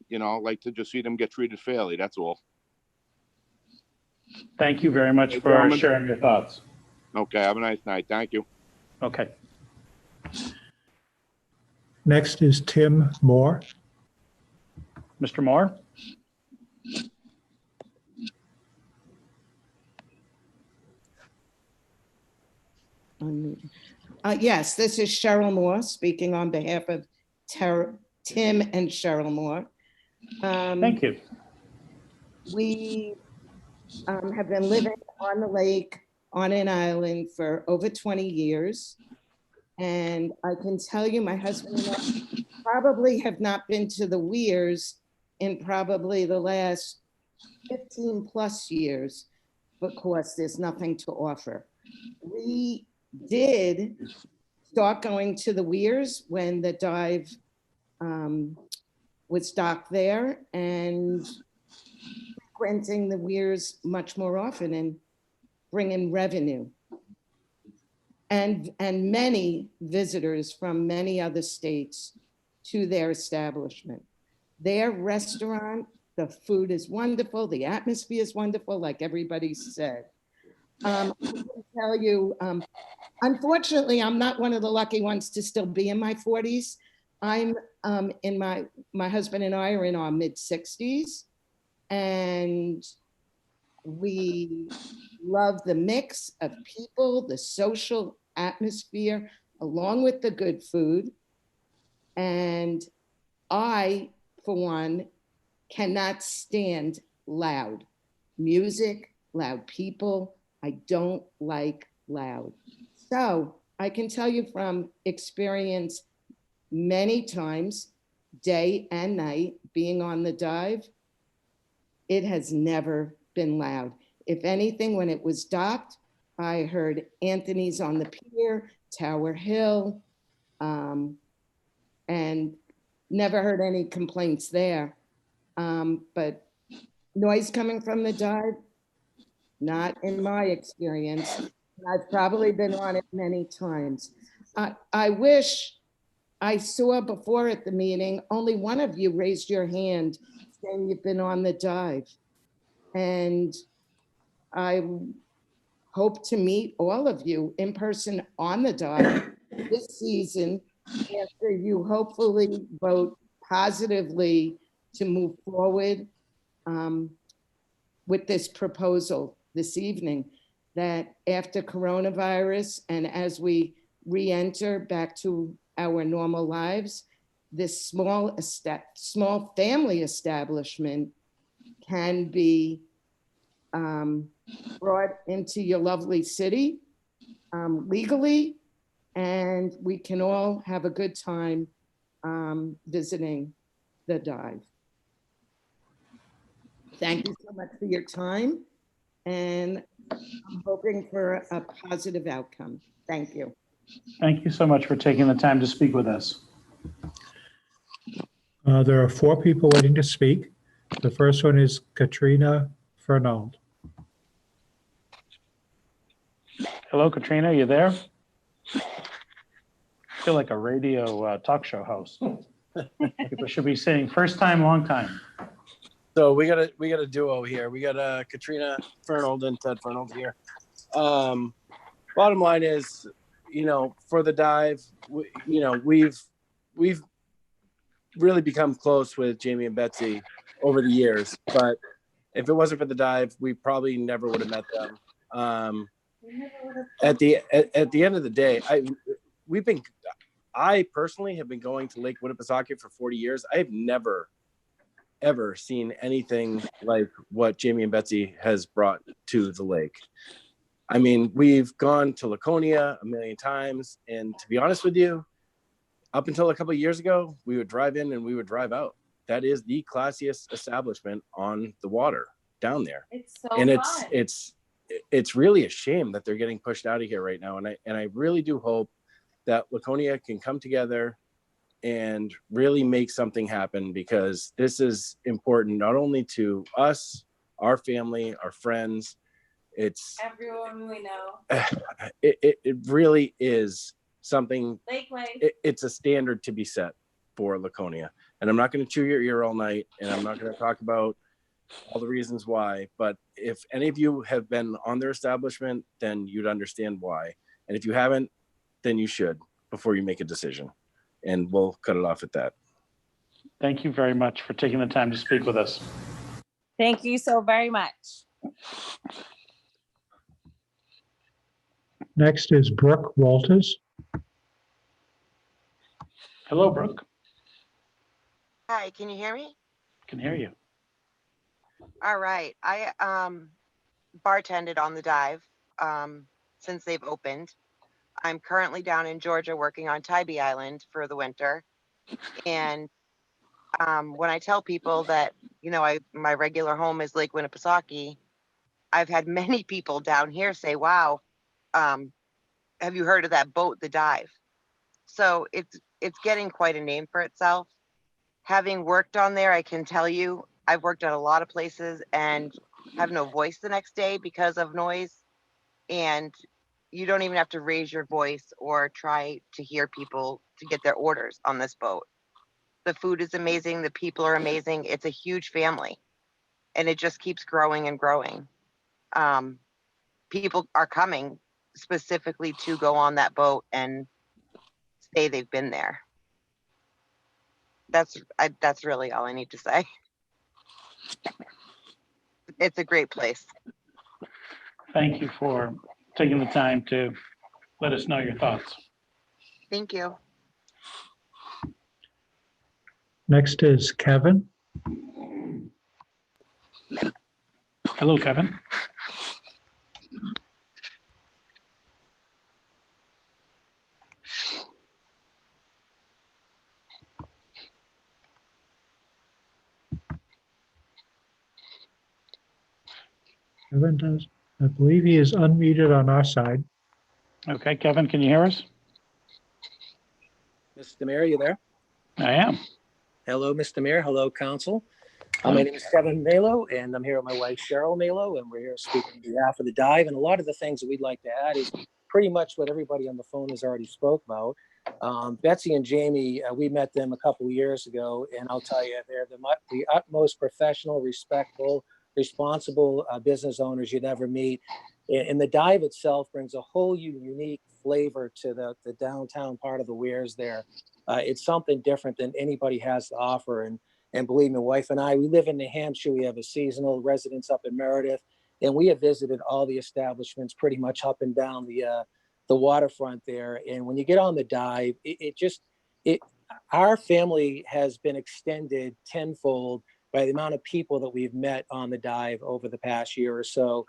Speaker 15: you know, like to just see them get treated fairly. That's all.
Speaker 1: Thank you very much
Speaker 15: Hey,
Speaker 1: for
Speaker 15: gentlemen.
Speaker 1: sharing your thoughts.
Speaker 15: Okay. Have a nice night. Thank you.
Speaker 1: Okay.
Speaker 7: Next is Tim Moore.
Speaker 1: Mr. Moore?
Speaker 16: Yes, this is Cheryl Moore speaking on behalf of Tim and Cheryl Moore.
Speaker 1: Thank you.
Speaker 16: We have been living on the lake on an island for over 20 years. And I can tell you, my husband and I probably have not been to the Weirs in probably the last 15 plus years because there's nothing to offer. We did start going to the Weirs when the dive was docked there and frequenting the Weirs much more often and bringing revenue. And many visitors from many other states to their establishment. Their restaurant, the food is wonderful, the atmosphere is wonderful, like everybody said. I can tell you, unfortunately, I'm not one of the lucky ones to still be in my 40s. I'm in my husband and I are in our mid-60s, and we love the mix of people, the social atmosphere, along with the good food. And I, for one, cannot stand loud music, loud people. I don't like loud. So I can tell you from experience many times, day and night, being on the dive, it has never been loud. If anything, when it was docked, I heard Anthony's on the Pier, Tower Hill, and never heard any complaints there. But noise coming from the dive, not in my experience. I've probably been on it many times. I wish I saw before at the meeting, only one of you raised your hand saying you've been on the dive. And I hope to meet all of you in person on the dive this season after you hopefully vote positively to move forward with this proposal this evening, that after coronavirus and as we re-enter back to our normal lives, this small family establishment can be brought into your lovely city legally, and we can all have a good time visiting the dive. Thank you so much for your time, and I'm hoping for a positive outcome. Thank you.
Speaker 1: Thank you so much for taking the time to speak with us.
Speaker 7: There are 4 people waiting to speak. The first one is Katrina Fernald.
Speaker 1: Hello, Katrina, you there? I feel like a radio talk show host. People should be saying first time, long time.
Speaker 17: So we got a duo here. We got Katrina Fernald and Ted Fernald here. Bottom line is, you know, for the dive, we've really become close with Jamie and Betsy over the years. But if it wasn't for the dive, we probably never would have met them. At the end of the day, I personally have been going to Lake Winnipesaukee for 40 years. I've never, ever seen anything like what Jamie and Betsy has brought to the lake. I mean, we've gone to Laconia a million times, and to be honest with you, up until a couple of years ago, we would drive in and we would drive out. That is the classiest establishment on the water down there.
Speaker 3: It's so
Speaker 17: And
Speaker 3: fun.
Speaker 17: it's really a shame that they're getting pushed out of here right now. And I really do hope that Laconia can come together and really make something happen, because this is important not only to us, our family, our friends. It's
Speaker 3: Everyone we know.
Speaker 17: it really is something.
Speaker 3: Lakeway.
Speaker 17: It's a standard to be set for Laconia. And I'm not going to chew your ear all night, and I'm not going to talk about all the reasons why, but if any of you have been on their establishment, then you'd understand why. And if you haven't, then you should before you make a decision. And we'll cut it off at that.
Speaker 1: Thank you very much for taking the time to speak with us.
Speaker 18: Thank you so very much.
Speaker 7: Next is Brooke Walters.
Speaker 1: Hello, Brooke.
Speaker 19: Hi, can you hear me?
Speaker 1: Can hear you.
Speaker 19: All right. I bartended on the Dive since they've opened. I'm currently down in Georgia working on Tybee Island for the winter. And when I tell people that, you know, my regular home is Lake Winnipesaukee, I've had many people down here say, wow, have you heard of that boat, the Dive? So it's getting quite a name for itself. Having worked on there, I can tell you, I've worked at a lot of places and have no voice the next day because of noise. And you don't even have to raise your voice or try to hear people to get their orders on this boat. The food is amazing. The people are amazing. It's a huge family and it just keeps growing and growing. People are coming specifically to go on that boat and say they've been there. That's really all I need to say. It's a great place.
Speaker 1: Thank you for taking the time to let us know your thoughts.
Speaker 19: Thank you.
Speaker 7: Next is Kevin.
Speaker 1: Hello, Kevin.
Speaker 7: Kevin does. I believe he is unmuted on our side.
Speaker 1: Okay, Kevin, can you hear us?
Speaker 20: Mr. Mayor, you there?
Speaker 1: I am.
Speaker 20: Hello, Mr. Mayor. Hello, Council. My name is Kevin Malo, and I'm here with my wife, Cheryl Malo, and we're here speaking on behalf of the Dive. And a lot of the things that we'd like to add is pretty much what everybody on the phone has already spoke about. Betsy and Jamie, we met them a couple of years ago, and I'll tell you, they're the utmost professional, respectful, responsible business owners you'd ever meet. And the Dive itself brings a whole unique flavor to the downtown part of the Weirs there. It's something different than anybody has to offer. And believe me, wife and I, we live in New Hampshire. We have a seasonal residence up in Meredith, and we have visited all the establishments pretty much up and down the waterfront there. And when you get on the Dive, our family has been extended tenfold by the amount of people that we've met on the Dive over the past year or so.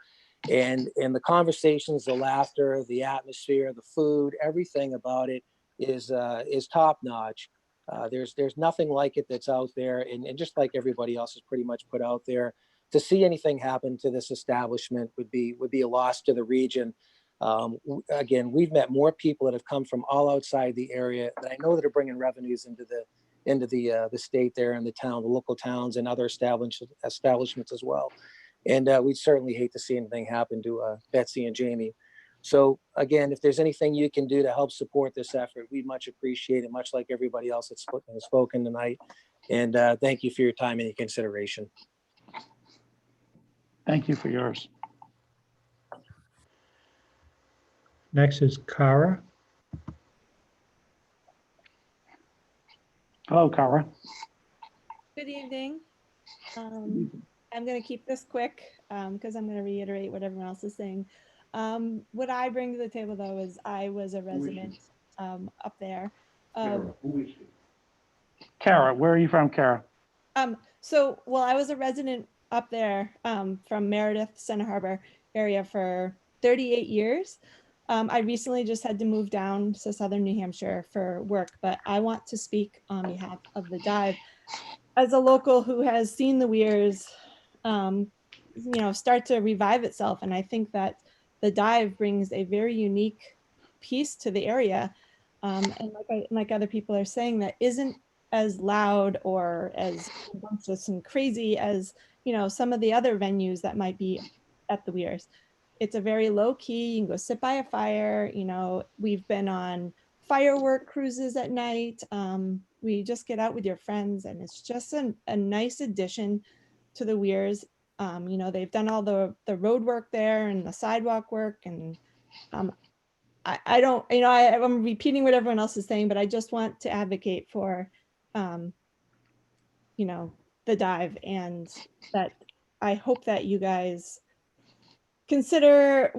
Speaker 20: And the conversations, the laughter, the atmosphere, the food, everything about it is top notch. There's nothing like it that's out there. And just like everybody else has pretty much put out there, to see anything happen to this establishment would be a loss to the region. Again, we've met more people that have come from all outside the area that I know that are bringing revenues into the state there and the town, the local towns and other establishments as well. And we'd certainly hate to see anything happen to Betsy and Jamie. So again, if there's anything you can do to help support this effort, we'd much appreciate it, much like everybody else that's spoken tonight. And thank you for your time and your consideration.
Speaker 1: Thank you for yours.
Speaker 7: Next is Kara.
Speaker 1: Hello, Kara.
Speaker 21: Good evening. I'm going to keep this quick because I'm going to reiterate what everyone else is saying. What I bring to the table, though, is I was a resident up there.
Speaker 1: Kara, where are you from, Kara?
Speaker 21: So, well, I was a resident up there from Meredith, Center Harbor area for 38 years. I recently just had to move down to Southern New Hampshire for work, but I want to speak on behalf of the Dive. As a local who has seen the Weirs, start to revive itself. And I think that the Dive brings a very unique piece to the area. And like other people are saying, that isn't as loud or as rambunctious and crazy as, some of the other venues that might be at the Weirs. It's a very low key, you can go sit by a fire. We've been on firework cruises at night. We just get out with your friends, and it's just a nice addition to the Weirs. They've done all the road work there and the sidewalk work, and I don't, I'm repeating what everyone else is saying, but I just want to advocate for, the Dive, and that I hope that you guys consider,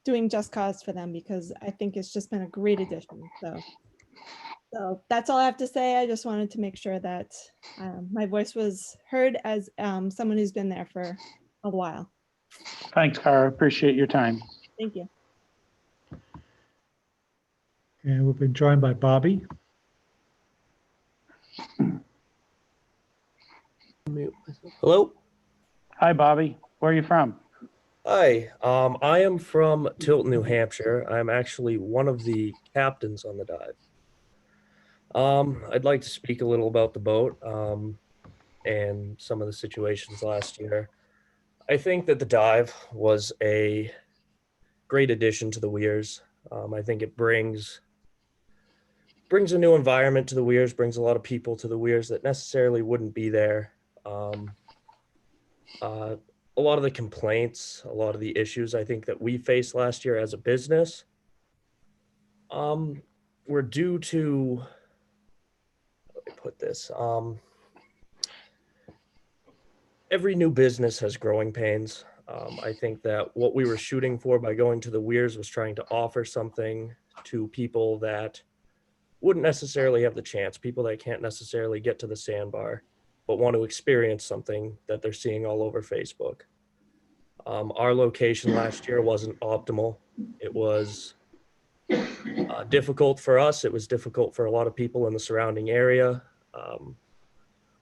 Speaker 21: doing just cause for them, because I think it's just been a great addition. So that's all I have to say. I just wanted to make sure that my voice was heard as someone who's been there for a while.
Speaker 1: Thanks, Cara. Appreciate your time.
Speaker 21: Thank you.
Speaker 7: And we've been joined by Bobby.
Speaker 8: Hello.
Speaker 1: Hi, Bobby. Where are you from?
Speaker 8: Hi. I am from Tilton, New Hampshire. I'm actually one of the captains on the Dive. I'd like to speak a little about the boat and some of the situations last year. I think that the Dive was a great addition to the Weirs. I think it brings a new environment to the Weirs, brings a lot of people to the Weirs that necessarily wouldn't be there. A lot of the complaints, a lot of the issues I think that we faced last year as a business were due to, how do I put this? Every new business has growing pains. I think that what we were shooting for by going to the Weirs was trying to offer something to people that wouldn't necessarily have the chance, people that can't necessarily get to the sandbar, but want to experience something that they're seeing all over Facebook. Our location last year wasn't optimal. It was difficult for us. It was difficult for a lot of people in the surrounding area.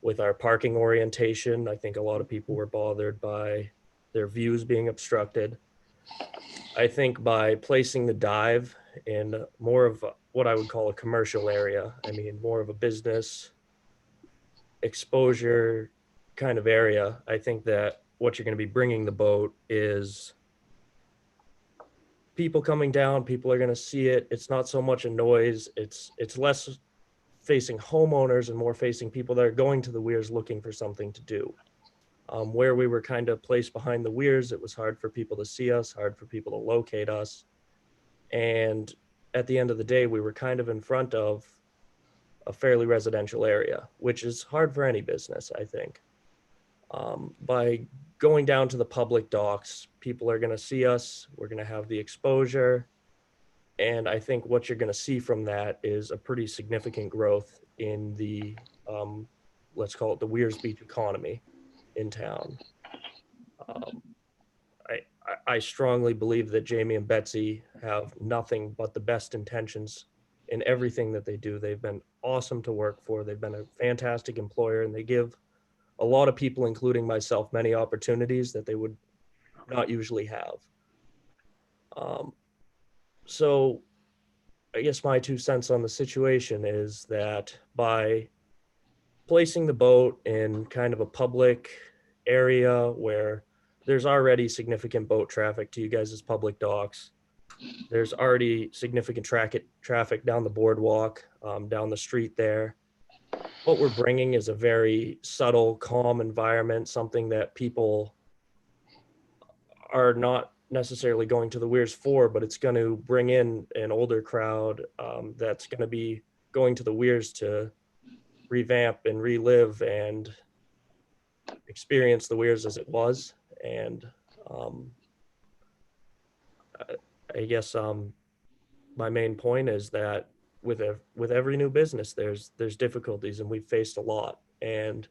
Speaker 8: With our parking orientation, I think a lot of people were bothered by their views being obstructed. I think by placing the Dive in more of what I would call a commercial area, I mean, more of a business exposure kind of area, I think that what you're going to be bringing the boat is people coming down, people are going to see it. It's not so much a noise. It's less facing homeowners and more facing people that are going to the Weirs looking for something to do. Where we were kind of placed behind the Weirs, it was hard for people to see us, hard for people to locate us. And at the end of the day, we were kind of in front of a fairly residential area, which is hard for any business, I think. By going down to the public docks, people are going to see us, we're going to have the exposure. And I think what you're going to see from that is a pretty significant growth in the, let's call it the Weirs Beach economy in town. I strongly believe that Jamie and Betsy have nothing but the best intentions in everything that they do. They've been awesome to work for. They've been a fantastic employer, and they give a lot of people, including myself, many opportunities that they would not usually have. So I guess my 2 cents on the situation is that by placing the boat in kind of a public area where there's already significant boat traffic to you guys' public docks, there's already significant traffic down the boardwalk, down the street there. What we're bringing is a very subtle, calm environment, something that people are not necessarily going to the Weirs for, but it's going to bring in an older crowd that's going to be going to the Weirs to revamp and relive and experience the Weirs as it was. And I guess my main point is that with every new business, there's difficulties, and we've faced a lot. And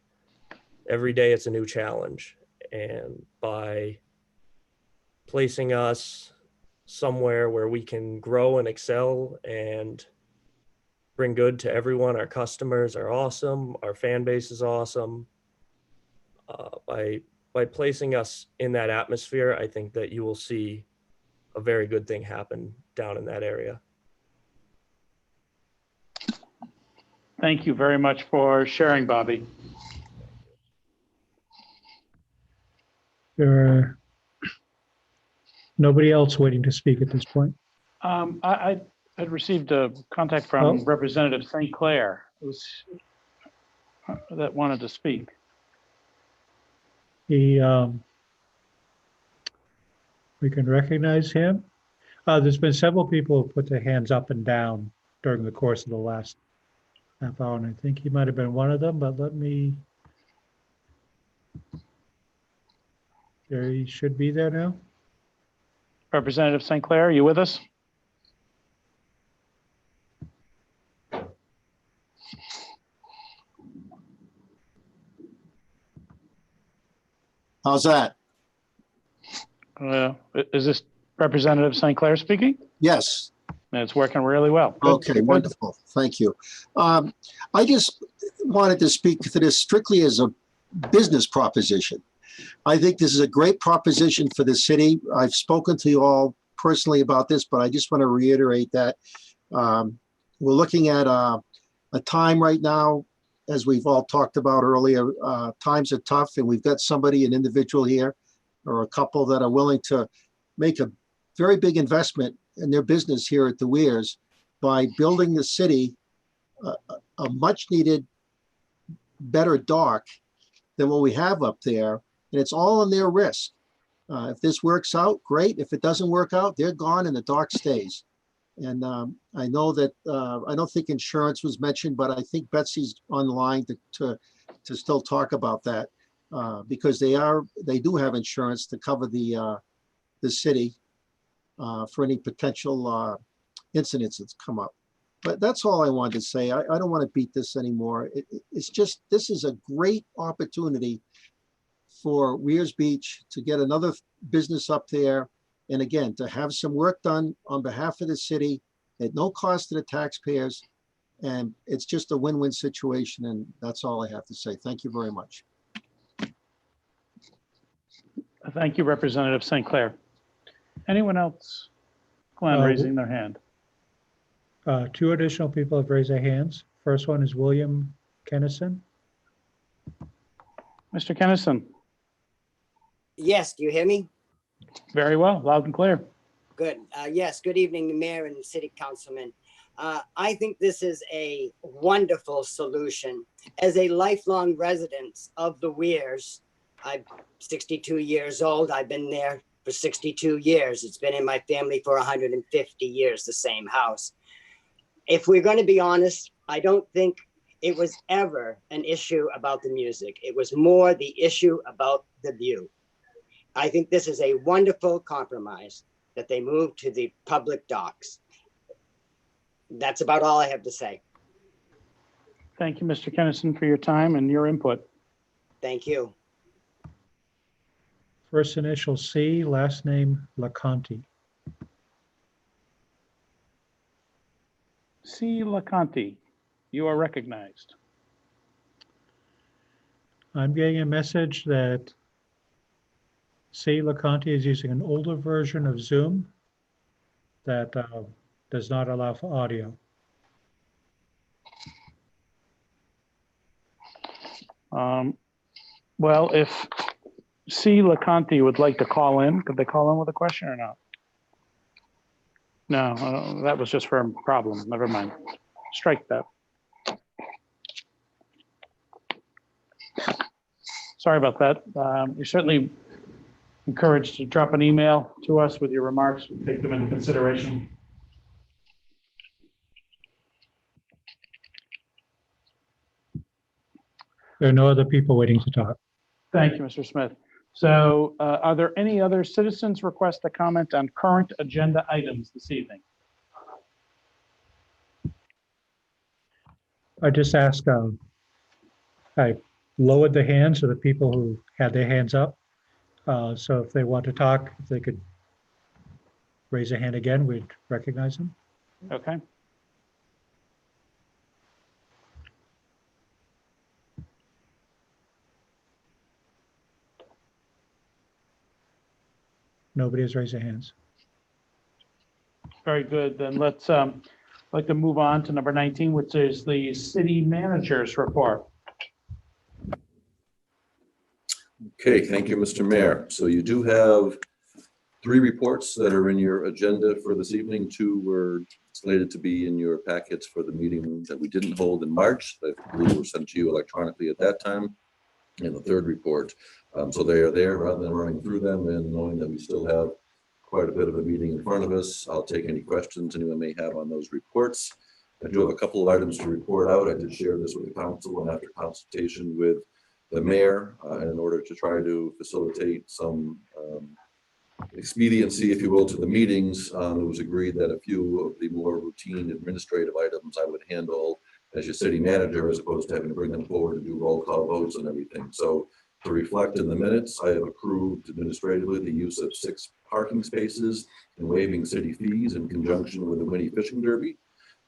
Speaker 8: every day it's a new challenge. And by placing us somewhere where we can grow and excel and bring good to everyone, our customers are awesome, our fan base is awesome. By placing us in that atmosphere, I think that you will see a very good thing happen down in that area.
Speaker 1: Thank you very much for sharing, Bobby.
Speaker 7: There are nobody else waiting to speak at this point.
Speaker 1: I had received a contact from
Speaker 7: Oh.
Speaker 1: Representative St. Clair that wanted to speak.
Speaker 7: He, we can recognize him. There's been several people who put their hands up and down during the course of the last half hour, and I think he might have been one of them, but let me, there he should be there now.
Speaker 1: Representative St. Clair, are you with us?
Speaker 4: How's that?
Speaker 1: Is this Representative St. Clair speaking?
Speaker 4: Yes.
Speaker 1: It's working really well. Good.
Speaker 4: Okay,
Speaker 1: Good.
Speaker 4: wonderful. Thank you. I just wanted to speak to this strictly as a business proposition. I think this is a great proposition for the city. I've spoken to you all personally about this, but I just want to reiterate that we're looking at a time right now, as we've all talked about earlier. Times are tough, and we've got somebody, an individual here, or a couple that are willing to make a very big investment in their business here at the Weirs by building the city a much needed better dock than what we have up there. And it's all on their risk. If this works out, great. If it doesn't work out, they're gone and the dock stays. And I know that, I don't think insurance was mentioned, but I think Betsy's online to still talk about that because they do have insurance to cover the city for any potential incidents that's come up. But that's all I wanted to say. I don't want to beat this anymore. It's just, this is a great opportunity for Weirs Beach to get another business up there. And again, to have some work done on behalf of the city at no cost to the taxpayers. And it's just a win-win situation. And that's all I have to say. Thank you very much.
Speaker 1: Thank you, Representative St. Clair. Anyone else? Glenn raising their hand.
Speaker 7: Two additional people have raised their hands. First one is William Kennison.
Speaker 1: Mr. Kennison.
Speaker 22: Yes, do you hear me?
Speaker 1: Very well, loud and clear.
Speaker 22: Good. Yes, good evening, Mayor and City Councilman. I think this is a wonderful solution. As a lifelong resident of the Weirs, I'm 62 years old. I've been there for 62 years. It's been in my family for 150 years, the same house. If we're going to be honest, I don't think it was ever an issue about the music. It was more the issue about the view. I think this is a wonderful compromise that they moved to the public docks. That's about all I have to say.
Speaker 1: Thank you, Mr. Kennison, for your time and your input.
Speaker 22: Thank you.
Speaker 7: First initial C, last name LaConte.
Speaker 1: C. LaConte, you are recognized.
Speaker 7: I'm getting a message that C. LaConte is using an older version of Zoom that does not allow for audio.
Speaker 1: Well, if C. LaConte would like to call in, could they call in with a question or not? No, that was just for a problem. Never mind. Strike that. Sorry about that. You're certainly encouraged to drop an email to us with your remarks. We'll take them into consideration.
Speaker 7: There are no other people waiting to talk.
Speaker 1: Thank you, Mr. Smith. So are there any other citizens request to comment on current agenda items this evening?
Speaker 7: I just ask, I lowered the hands of the people who had their hands up. So if they want to talk, if they could raise their hand again, we'd recognize them.
Speaker 1: Okay.
Speaker 7: Nobody has raised their hands.
Speaker 1: Very good. Then let's like to move on to number 19, which is the city manager's report.
Speaker 9: Okay, thank you, Mr. Mayor. So you do have 3 reports that are in your agenda for this evening. 2 were slated to be in your packets for the meeting that we didn't hold in March. I believe were sent to you electronically at that time. And the 3rd report. So they are there. Rather than running through them and knowing that we still have quite a bit of a meeting in front of us, I'll take any questions anyone may have on those reports. I do have a couple of items to report out. I did share this with the council, and after consultation with the mayor, and in order to try to facilitate some expediency, if you will, to the meetings, it was agreed that a few of the more routine administrative items I would handle as your city manager, as opposed to having to bring them forward and do roll call votes and everything. So to reflect in the minutes, I have approved administratively the use of 6 parking spaces and waiving city fees in conjunction with the Winnie Fishing Derby.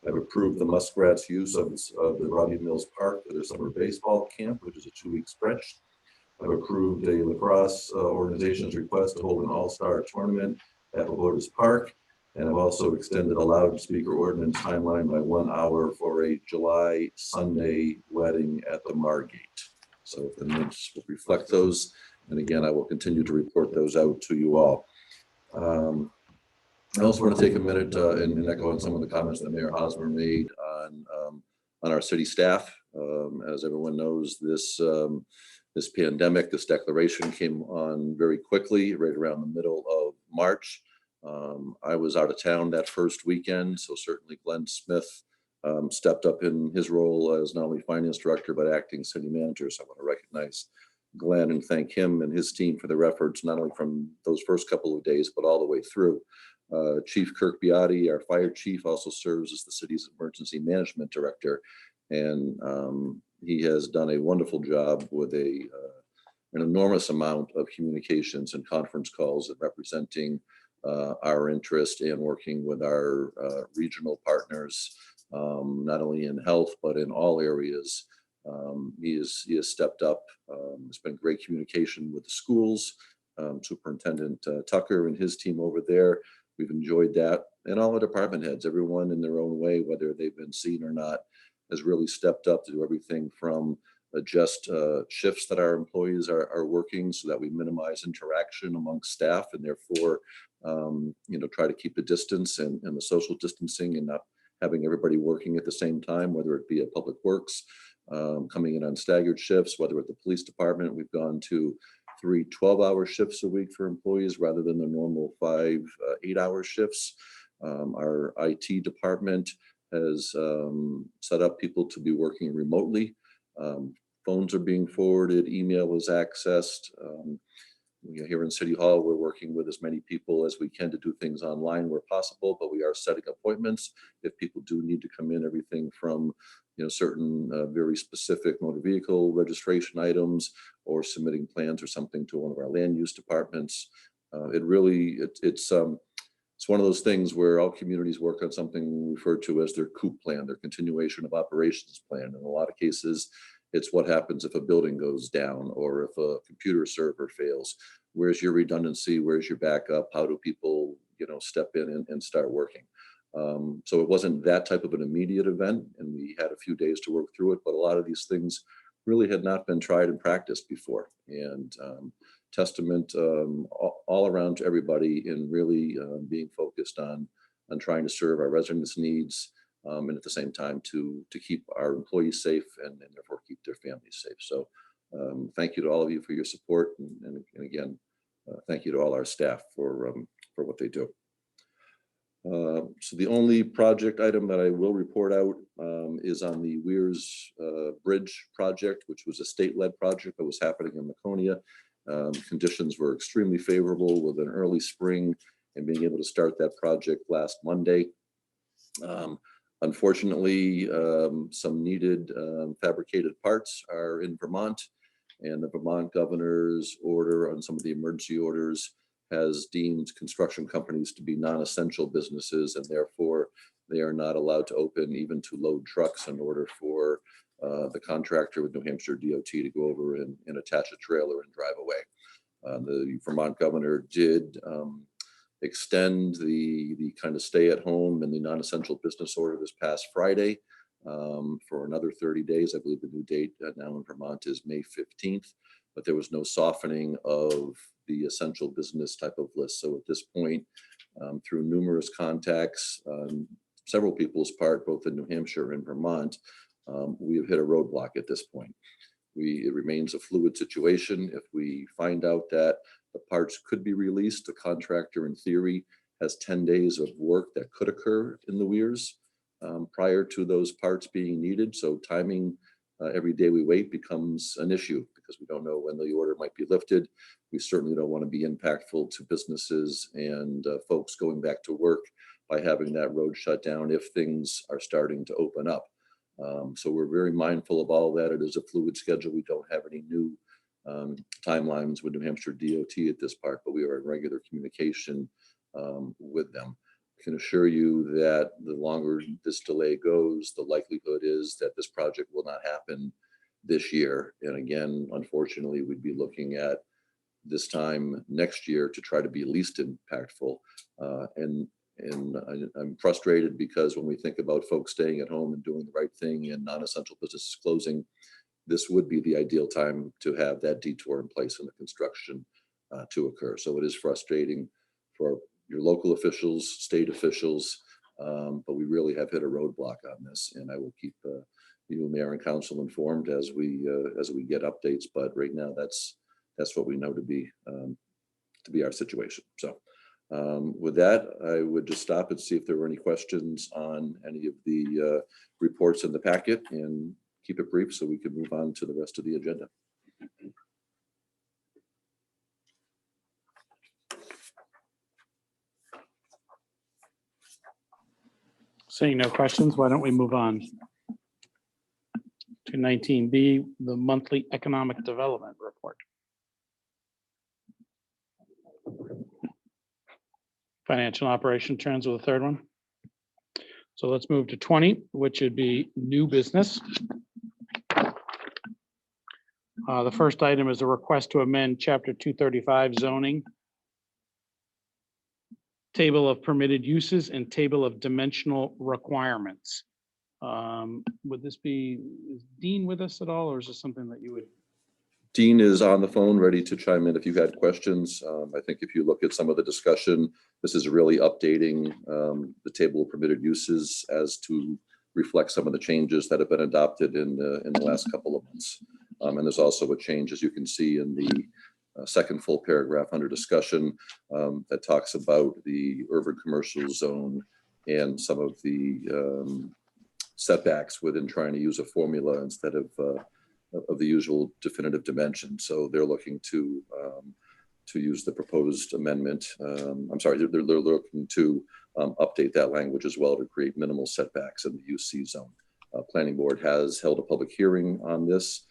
Speaker 9: I've approved the Muskrats use of the Robbie Mills Park for their summer baseball camp, which is a 2-week stretch. I've approved a lacrosse organization's request to hold an all-star tournament at Lourdes Park. And I've also extended a loudspeaker ordinance timeline by 1 hour for a July Sunday wedding at the Margate. So the minutes will reflect those. And again, I will continue to report those out to you all. I also want to take a minute and echo on some of the comments that Mayor Hosmer made on our city staff. As everyone knows, this pandemic, this declaration came on very quickly, right around the middle of March. I was out of town that first weekend, so certainly Glenn Smith stepped up in his role as not only finance director, but acting city manager. So I want to recognize Glenn and thank him and his team for their efforts, not only from those first couple of days, but all the way through. Chief Kirk Beati, our fire chief, also serves as the city's emergency management director. And he has done a wonderful job with an enormous amount of communications and conference calls and representing our interest and working with our regional partners, not only in health, but in all areas. He has stepped up. There's been great communication with the schools. Superintendent Tucker and his team over there, we've enjoyed that. And all the department heads, everyone in their own way, whether they've been seen or not, has really stepped up to do everything from adjust shifts that our employees are working so that we minimize interaction amongst staff, and therefore, try to keep the distance and the social distancing and not having everybody working at the same time, whether it be at Public Works, coming in on staggered shifts, whether at the police department. We've gone to 3 12-hour shifts a week for employees rather than the normal 5 8-hour shifts. Our IT department has set up people to be working remotely. Phones are being forwarded, email is accessed. Here in City Hall, we're working with as many people as we can to do things online where possible, but we are setting appointments if people do need to come in, everything from certain very specific motor vehicle registration items or submitting plans or something to one of our land use departments. It's one of those things where all communities work on something referred to as their COOP plan, their continuation of operations plan. In a lot of cases, it's what happens if a building goes down or if a computer server fails. Where's your redundancy? Where's your backup? How do people, step in and start working? So it wasn't that type of an immediate event, and we had a few days to work through it, but a lot of these things really had not been tried and practiced before. And testament all around to everybody in really being focused on trying to serve our residents' needs, and at the same time to keep our employees safe and therefore keep their families safe. So thank you to all of you for your support, and again, thank you to all our staff for what they do. So the only project item that I will report out is on the Weirs Bridge project, which was a state-led project that was happening in Laconia. Conditions were extremely favorable with an early spring and being able to start that project last Monday. Unfortunately, some needed fabricated parts are in Vermont And the Vermont governor's order on some of the emergency orders has deemed construction companies to be non-essential businesses, and therefore they are not allowed to open even to load trucks in order for the contractor with New Hampshire DOT to go over and attach a trailer and drive away. The Vermont governor did extend the kind of stay at home and the non-essential business order this past Friday for another 30 days. I believe the new date now in Vermont is May 15th, but there was no softening of the essential business type of list. So at this point, through numerous contacts, several people's part, both in New Hampshire and Vermont, we have hit a roadblock at this point. It remains a fluid situation. If we find out that the parts could be released, the contractor in theory has 10 days of work that could occur in the Weirs prior to those parts being needed. So timing every day we wait becomes an issue because we don't know when the order might be lifted. We certainly don't want to be impactful to businesses and folks going back to work by having that road shut down if things are starting to open up. So we're very mindful of all that. It is a fluid schedule. We don't have any new timelines with New Hampshire DOT at this part, but we are in regular communication with them. I can assure you that the longer this delay goes, the likelihood is that this project will not happen this year. And again, unfortunately, we'd be looking at this time next year to try to be least impactful. And I'm frustrated because when we think about folks staying at home and doing the right thing and non-essential businesses closing, this would be the ideal time to have that detour in place in the construction to occur. So it is frustrating for your local officials, state officials, but we really have hit a roadblock on this, and I will keep you, Mayor and Council, informed as we get updates. But right now, that's what we know to be our situation. So with that, I would just stop and see if there were any questions on any of the reports in the packet, and keep it brief so we can move on to the rest of the agenda.
Speaker 1: Seeing no questions, why don't we move on to 19B, the monthly economic development report. Financial operation trends with the third one. So let's move to 20, which would be new business. The first item is a request to amend Chapter 235 zoning, table of permitted uses and table of dimensional requirements. Would this be, is Dean with us at all, or is this something that you would?
Speaker 9: Dean is on the phone, ready to chime in if you had questions. I think if you look at some of the discussion, this is really updating the table of permitted uses as to reflect some of the changes that have been adopted in the last couple of months. And there's also a change, as you can see in the second full paragraph under discussion that talks about the urban commercial zone and some of the setbacks within trying to use a formula instead of the usual definitive dimension. So they're looking to use the proposed amendment. I'm sorry, they're looking to update that language as well to create minimal setbacks in the UC zone. Planning Board has held a public hearing on this.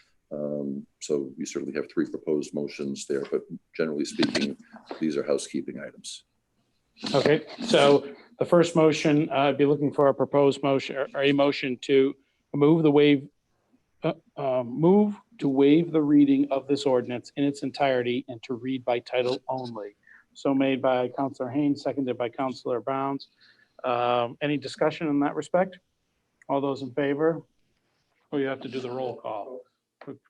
Speaker 9: So we certainly have 3 proposed motions there, but generally speaking, these are housekeeping items.
Speaker 1: Okay, so the first motion, I'd be looking for a proposed motion or a motion to move the waive the reading of this ordinance in its entirety and to read by title only. So made by Councilor Haynes, seconded by Councilor Bounds. Any discussion in that respect? All those in favor? Oh, you have to do the roll call.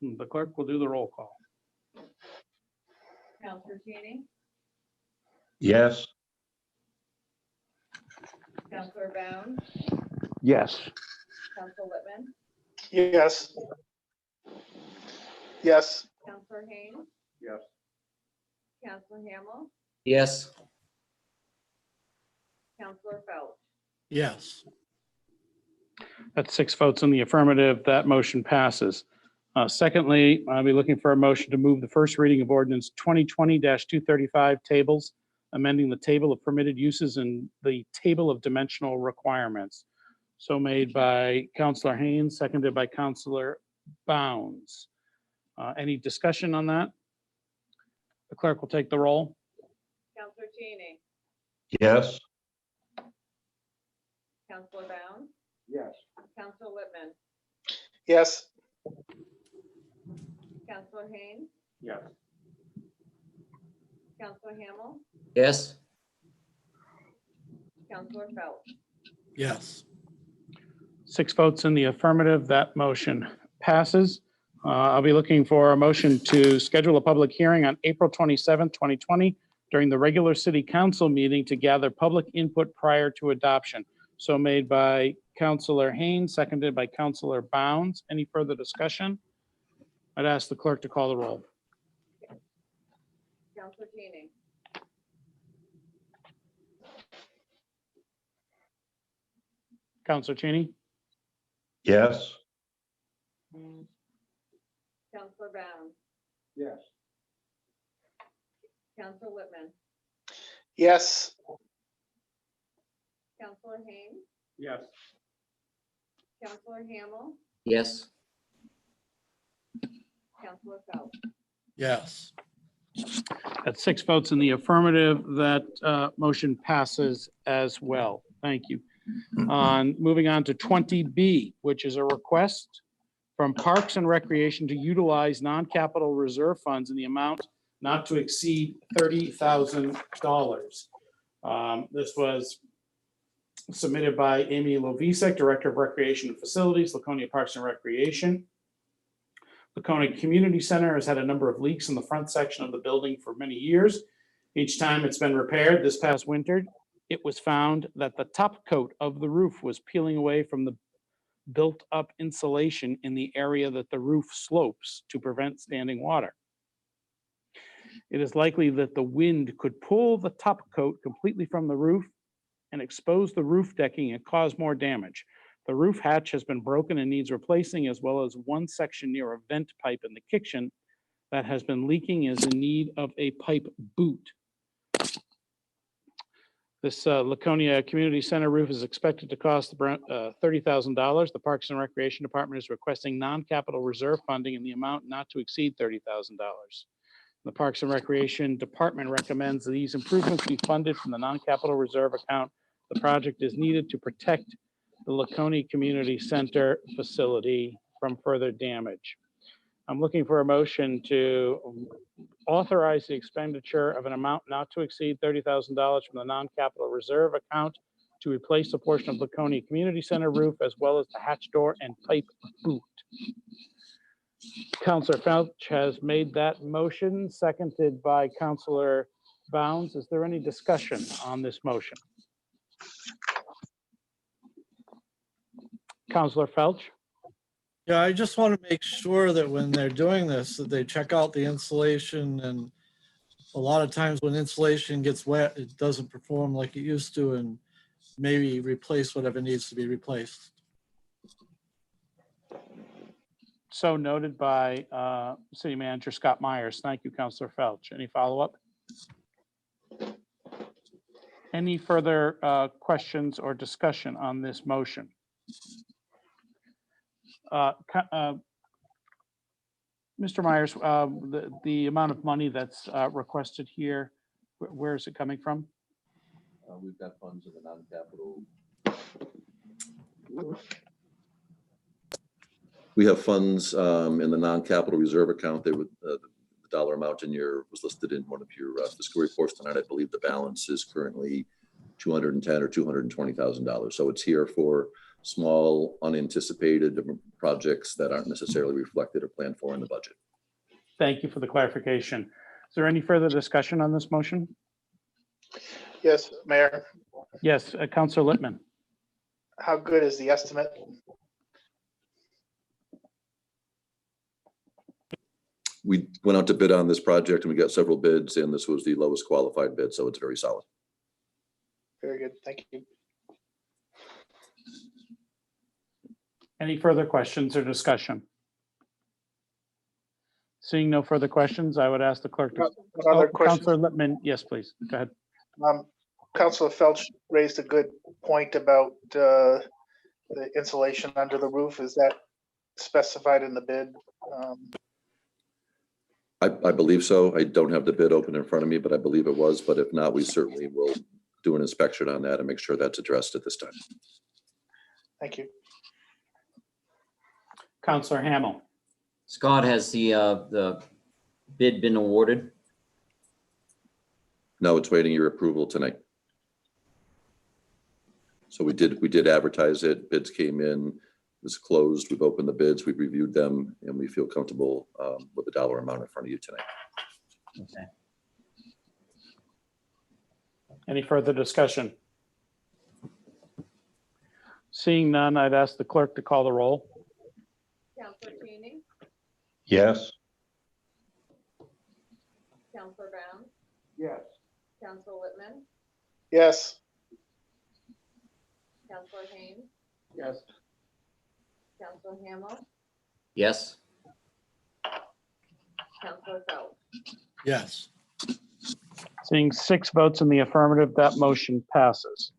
Speaker 1: The clerk will do the roll call.
Speaker 3: Counselor Cheney,
Speaker 6: Yes.
Speaker 3: Counselor Bound,
Speaker 1: Yes.
Speaker 3: Counselor Whitman,
Speaker 2: Yes. Yes.
Speaker 3: Counselor Haynes,
Speaker 6: Yes.
Speaker 3: Counselor Hamel,
Speaker 5: Yes.
Speaker 3: Counselor Phelps.
Speaker 7: Yes.
Speaker 1: That's 6 votes in the affirmative. That motion passes. Secondly, I'll be looking for a motion to move the first reading of ordinance 2020-235 tables, amending the table of permitted uses and the table of dimensional requirements. So made by Councilor Haynes, seconded by Councilor Bounds. Any discussion on that? The clerk will take the roll.
Speaker 3: Counselor Cheney,
Speaker 6: Yes.
Speaker 3: Counselor Bounds,
Speaker 6: Yes.
Speaker 3: Counselor Littman,
Speaker 2: Yes.
Speaker 3: Counselor Haynes,
Speaker 6: Yes.
Speaker 3: Counselor Hamel,
Speaker 5: Yes.
Speaker 3: Counselor Phelps.
Speaker 17: Yes.
Speaker 1: 6 votes in the affirmative, that motion passes. I'll be looking for a motion to schedule a public hearing on April 27th, 2020 during the regular city council meeting to gather public input prior to adoption. So made by Counselor Haynes, seconded by Counselor Bounds. Any further discussion? I'd ask the clerk to call the roll.
Speaker 3: Counselor Cheney,
Speaker 1: Counselor Cheney?
Speaker 6: Yes.
Speaker 3: Counselor Bounds,
Speaker 6: Yes.
Speaker 3: Counselor Littman,
Speaker 2: Yes.
Speaker 3: Counselor Haynes,
Speaker 6: Yes.
Speaker 3: Counselor Hamel,
Speaker 5: Yes.
Speaker 3: Counselor Phelps.
Speaker 17: Yes.
Speaker 1: At 6 votes in the affirmative, that motion passes as well. Thank you. Moving on to 20B, which is a request from Parks and Recreation to utilize non-capital reserve funds in the amount not to exceed $30,000. This was submitted by Amy Lovisek, Director of Recreation and Facilities, Laconia Parks and Recreation. Laconia Community Center has had a number of leaks in the front section of the building for many years. Each time it's been repaired, this past winter, it was found that the top coat of the roof was peeling away from the built-up insulation in the area that the roof slopes to prevent standing water. It is likely that the wind could pull the top coat completely from the roof and expose the roof decking and cause more damage. The roof hatch has been broken and needs replacing, as well as one section near a vent pipe in the kitchen that has been leaking and is in need of a pipe boot. This Laconia Community Center roof is expected to cost $30,000. The Parks and Recreation Department is requesting non-capital reserve funding in the amount not to exceed $30,000. The Parks and Recreation Department recommends that these improvements be funded from the non-capital reserve account. The project is needed to protect the Laconia Community Center facility from further damage. I'm looking for a motion to authorize the expenditure of an amount not to exceed $30,000 from the non-capital reserve account to replace a portion of Laconia Community Center roof, as well as the hatch door and pipe boot. Counselor Felch has made that motion, seconded by Counselor Bounds. Is there any discussion on this motion? Counselor Felch?
Speaker 10: Yeah, I just want to make sure that when they're doing this, that they check out the insulation, and a lot of times when insulation gets wet, it doesn't perform like it used to, and maybe replace whatever needs to be replaced.
Speaker 1: So noted by City Manager Scott Myers. Thank you, Counselor Felch. Any follow-up? Any further questions or discussion on this motion? Mr. Myers, the amount of money that's requested here, where is it coming from?
Speaker 9: We've got funds in the non-capital. We have funds in the non-capital reserve account. They would, the dollar amount in your was listed in one of your fiscal reports tonight. I believe the balance is currently $210,000 or $220,000. So it's here for small, unanticipated projects that aren't necessarily reflected or planned for in the budget.
Speaker 1: Thank you for the clarification. Is there any further discussion on this motion?
Speaker 2: Yes, Mayor.
Speaker 1: Yes, Counselor Littman.
Speaker 2: How good is the estimate?
Speaker 9: We went out to bid on this project and we got several bids, and this was the lowest qualified bid, so it's very solid.
Speaker 2: Very good. Thank you.
Speaker 1: Any further questions or discussion? Seeing no further questions, I would ask the clerk to.
Speaker 2: Another question.
Speaker 1: Counselor Littman, yes, please. Go ahead.
Speaker 2: Councilor Felch raised a good point about the insulation under the roof. Is that specified in the bid?
Speaker 9: I believe so. I don't have the bid open in front of me, but I believe it was. But if not, we certainly will do an inspection on that and make sure that's addressed at this time.
Speaker 2: Thank you.
Speaker 1: Counselor Hamel.
Speaker 5: Scott, has the bid been awarded?
Speaker 9: No, it's waiting your approval tonight. So we did advertise it. Bids came in, it's closed. We've opened the bids, we've reviewed them, and we feel comfortable with the dollar amount in front of you tonight.
Speaker 5: Okay.
Speaker 1: Any further discussion? Seeing none, I'd ask the clerk to call the roll.
Speaker 3: Counselor Cheney,
Speaker 6: Yes.
Speaker 3: Counselor Bound,
Speaker 1: Yes.
Speaker 3: Counselor Whitman,
Speaker 2: Yes.
Speaker 3: Counselor Haynes,
Speaker 1: Yes.
Speaker 3: Counselor Hamel,
Speaker 5: Yes.
Speaker 3: Counselor Phelps.
Speaker 10: Yes.
Speaker 1: Seeing 6 votes in the affirmative, that motion passes.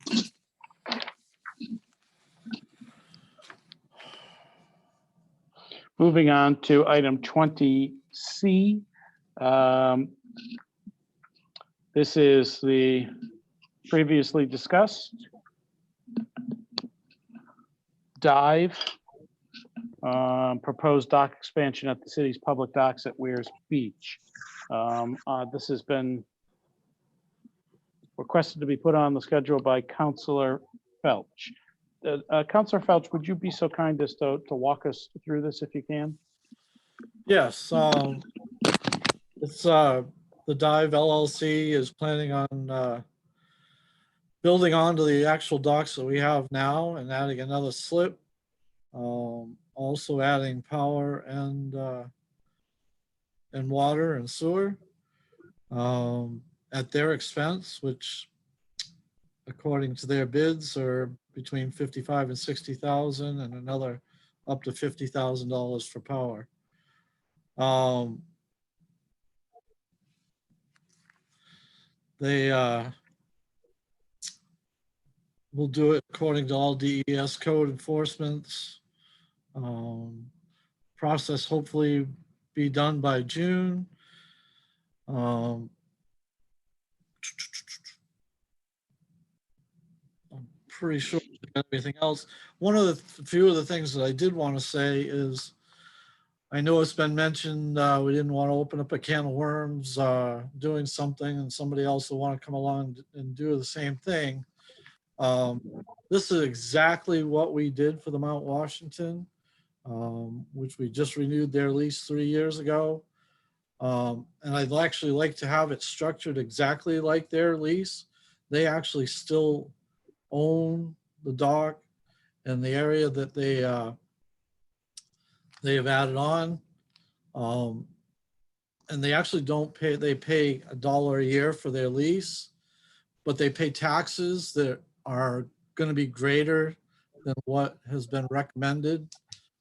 Speaker 1: Moving on to item 20C. This is the previously discussed dive, proposed dock expansion at the city's public docks at Weirs Beach. This has been requested to be put on the schedule by Councilor Felch. Councilor Felch, would you be so kind as to walk us through this if you can?
Speaker 10: Yes, it's the Dive LLC is planning on building onto the actual docks that we have now and adding another slip. Also adding power and water and sewer at their expense, which according to their bids are between 55 and 60,000 and another up to $50,000 for power. They will do it according to all DES code enforcements. Process hopefully be done by June. I'm pretty sure everything else. One of the few of the things that I did want to say is, I know it's been mentioned, we didn't want to open up a can of worms doing something and somebody else will want to come along and do the same thing. This is exactly what we did for the Mount Washington, which we just renewed their lease 3 years ago. And I'd actually like to have it structured exactly like their lease. They actually still own the dock and the area that they have added on. And they actually don't pay, they pay $1 a year for their lease, but they pay taxes that are going to be greater than what has been recommended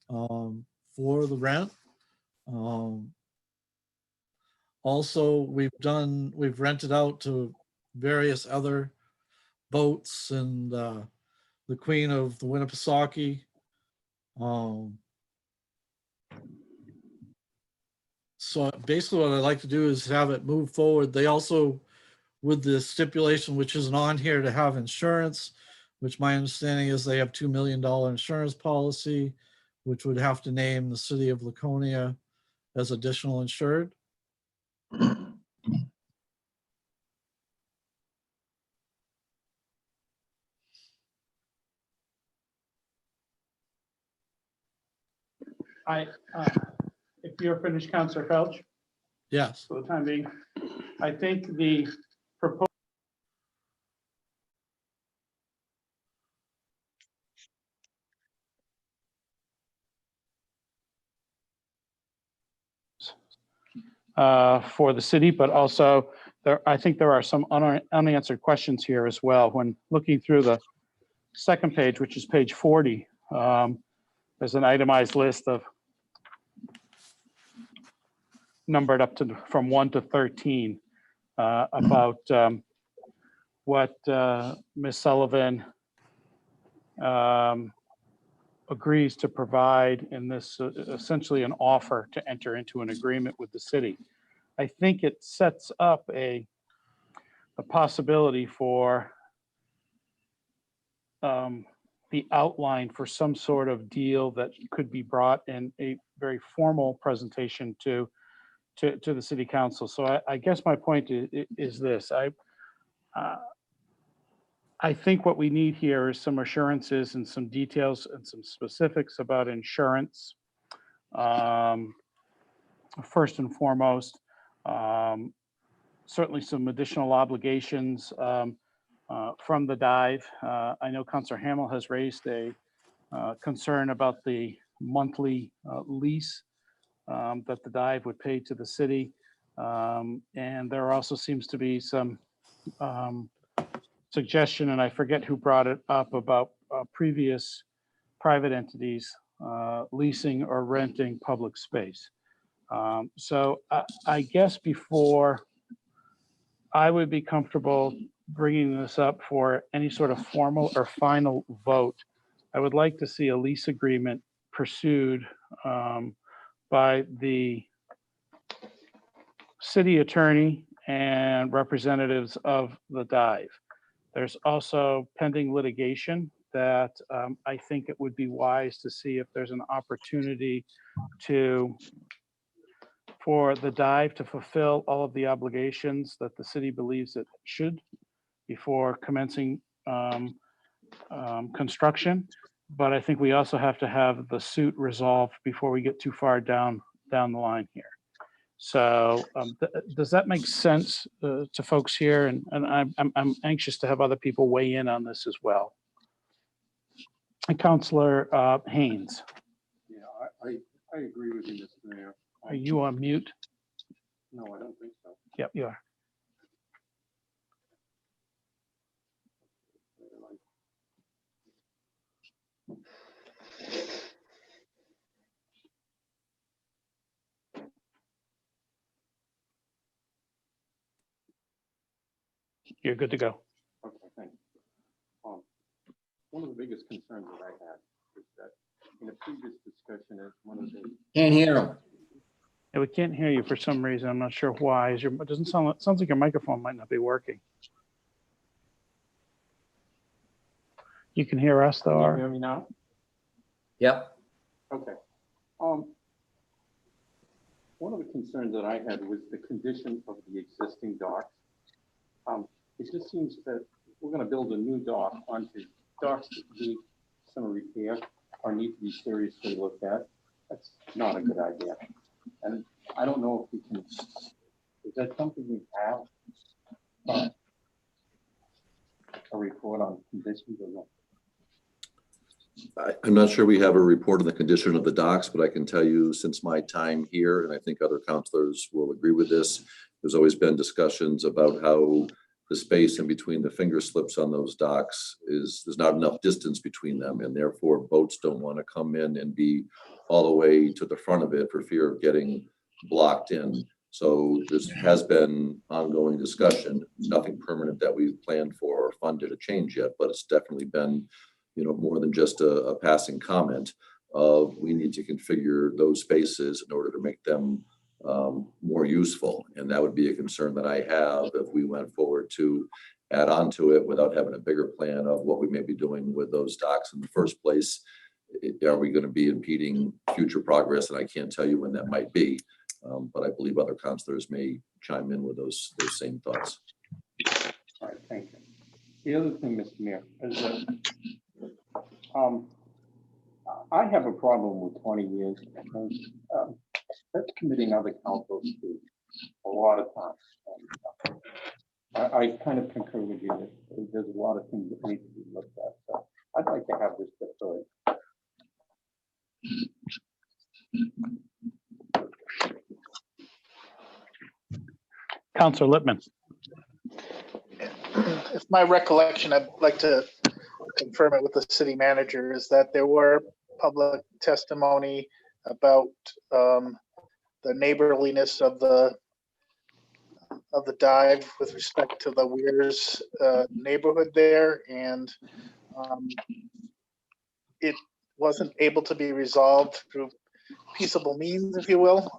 Speaker 10: for the rent. Also, we've rented out to various other boats and the Queen of the Winnipesaukee. So basically what I'd like to do is have it move forward. They also, with the stipulation, which isn't on here, to have insurance, which my understanding is they have $2 million insurance policy, which would have to name the city of Laconia as additional insured.
Speaker 1: If you're finished, Councilor Felch,
Speaker 10: Yes.
Speaker 1: for the time being, I think the proposed for the city, but also I think there are some unanswered questions here as well. When looking through the second page, which is page 40, there's an itemized list of numbered up to from 1 to 13 about what Ms. Sullivan agrees to provide in this essentially an offer to enter into an agreement with the city. I think it sets up a possibility for the outline for some sort of deal that could be brought in a very formal presentation to the city council. So I guess my point is this. I think what we need here is some assurances and some details and some specifics about insurance. First and foremost, certainly some additional obligations from the dive. I know Councilor Hamel has raised a concern about the monthly lease that the dive would pay to the city. And there also seems to be some suggestion, and I forget who brought it up, about previous private entities leasing or renting public space. So I guess before I would be comfortable bringing this up for any sort of formal or final vote, I would like to see a lease agreement pursued by the city attorney and representatives of the dive. There's also pending litigation that I think it would be wise to see if there's an opportunity for the dive to fulfill all of the obligations that the city believes it should before commencing construction. But I think we also have to have the suit resolved before we get too far down the line here. So does that make sense to folks here? And I'm anxious to have other people weigh in on this as well. And Councilor Haynes.
Speaker 6: Yeah, I agree with you, Mr. Mayor.
Speaker 1: Are you on mute?
Speaker 6: No, I don't think so.
Speaker 1: Yep, you are. You're good to go.
Speaker 6: Okay, thank you. One of the biggest concerns that I had is that in a previous discussion, as one of the
Speaker 11: Can't hear him.
Speaker 1: Yeah, we can't hear you for some reason. I'm not sure why. It doesn't sound like your microphone might not be working. You can hear us though.
Speaker 6: Can you hear me now?
Speaker 11: Yep.
Speaker 6: Okay. One of the concerns that I had was the condition of the existing docks. It just seems that we're going to build a new dock onto docks that need some repair or need to be seriously looked at. That's not a good idea. And I don't know if we can, is that something we have? A report on conditions or not?
Speaker 9: I'm not sure we have a report on the condition of the docks, but I can tell you since my time here, and I think other councilors will agree with this, there's always been discussions about how the space in between the finger slips on those docks there's not enough distance between them, and therefore boats don't want to come in and be all the way to the front of it for fear of getting blocked in. So there has been ongoing discussion, nothing permanent that we've planned for or funded a change yet, but it's definitely been, more than just a passing comment of we need to configure those spaces in order to make them more useful. And that would be a concern that I have if we went forward to add on to it without having a bigger plan of what we may be doing with those docks in the first place. Are we going to be impeding future progress? And I can't tell you when that might be, but I believe other councilors may chime in with those same thoughts.
Speaker 6: All right, thank you. The other thing, Mr. Mayor, is that I have a problem with 20 years because that's committing other councils to a lot of time. I kind of concur with you that there's a lot of things that need to be looked at. So I'd like to have this deferred.
Speaker 1: Councilor Lippman.
Speaker 2: If my recollection, I'd like to confirm it with the city manager, is that there were public testimony about the neighborliness of the dive with respect to the Weirs neighborhood there, and it wasn't able to be resolved through peaceable means, if you will.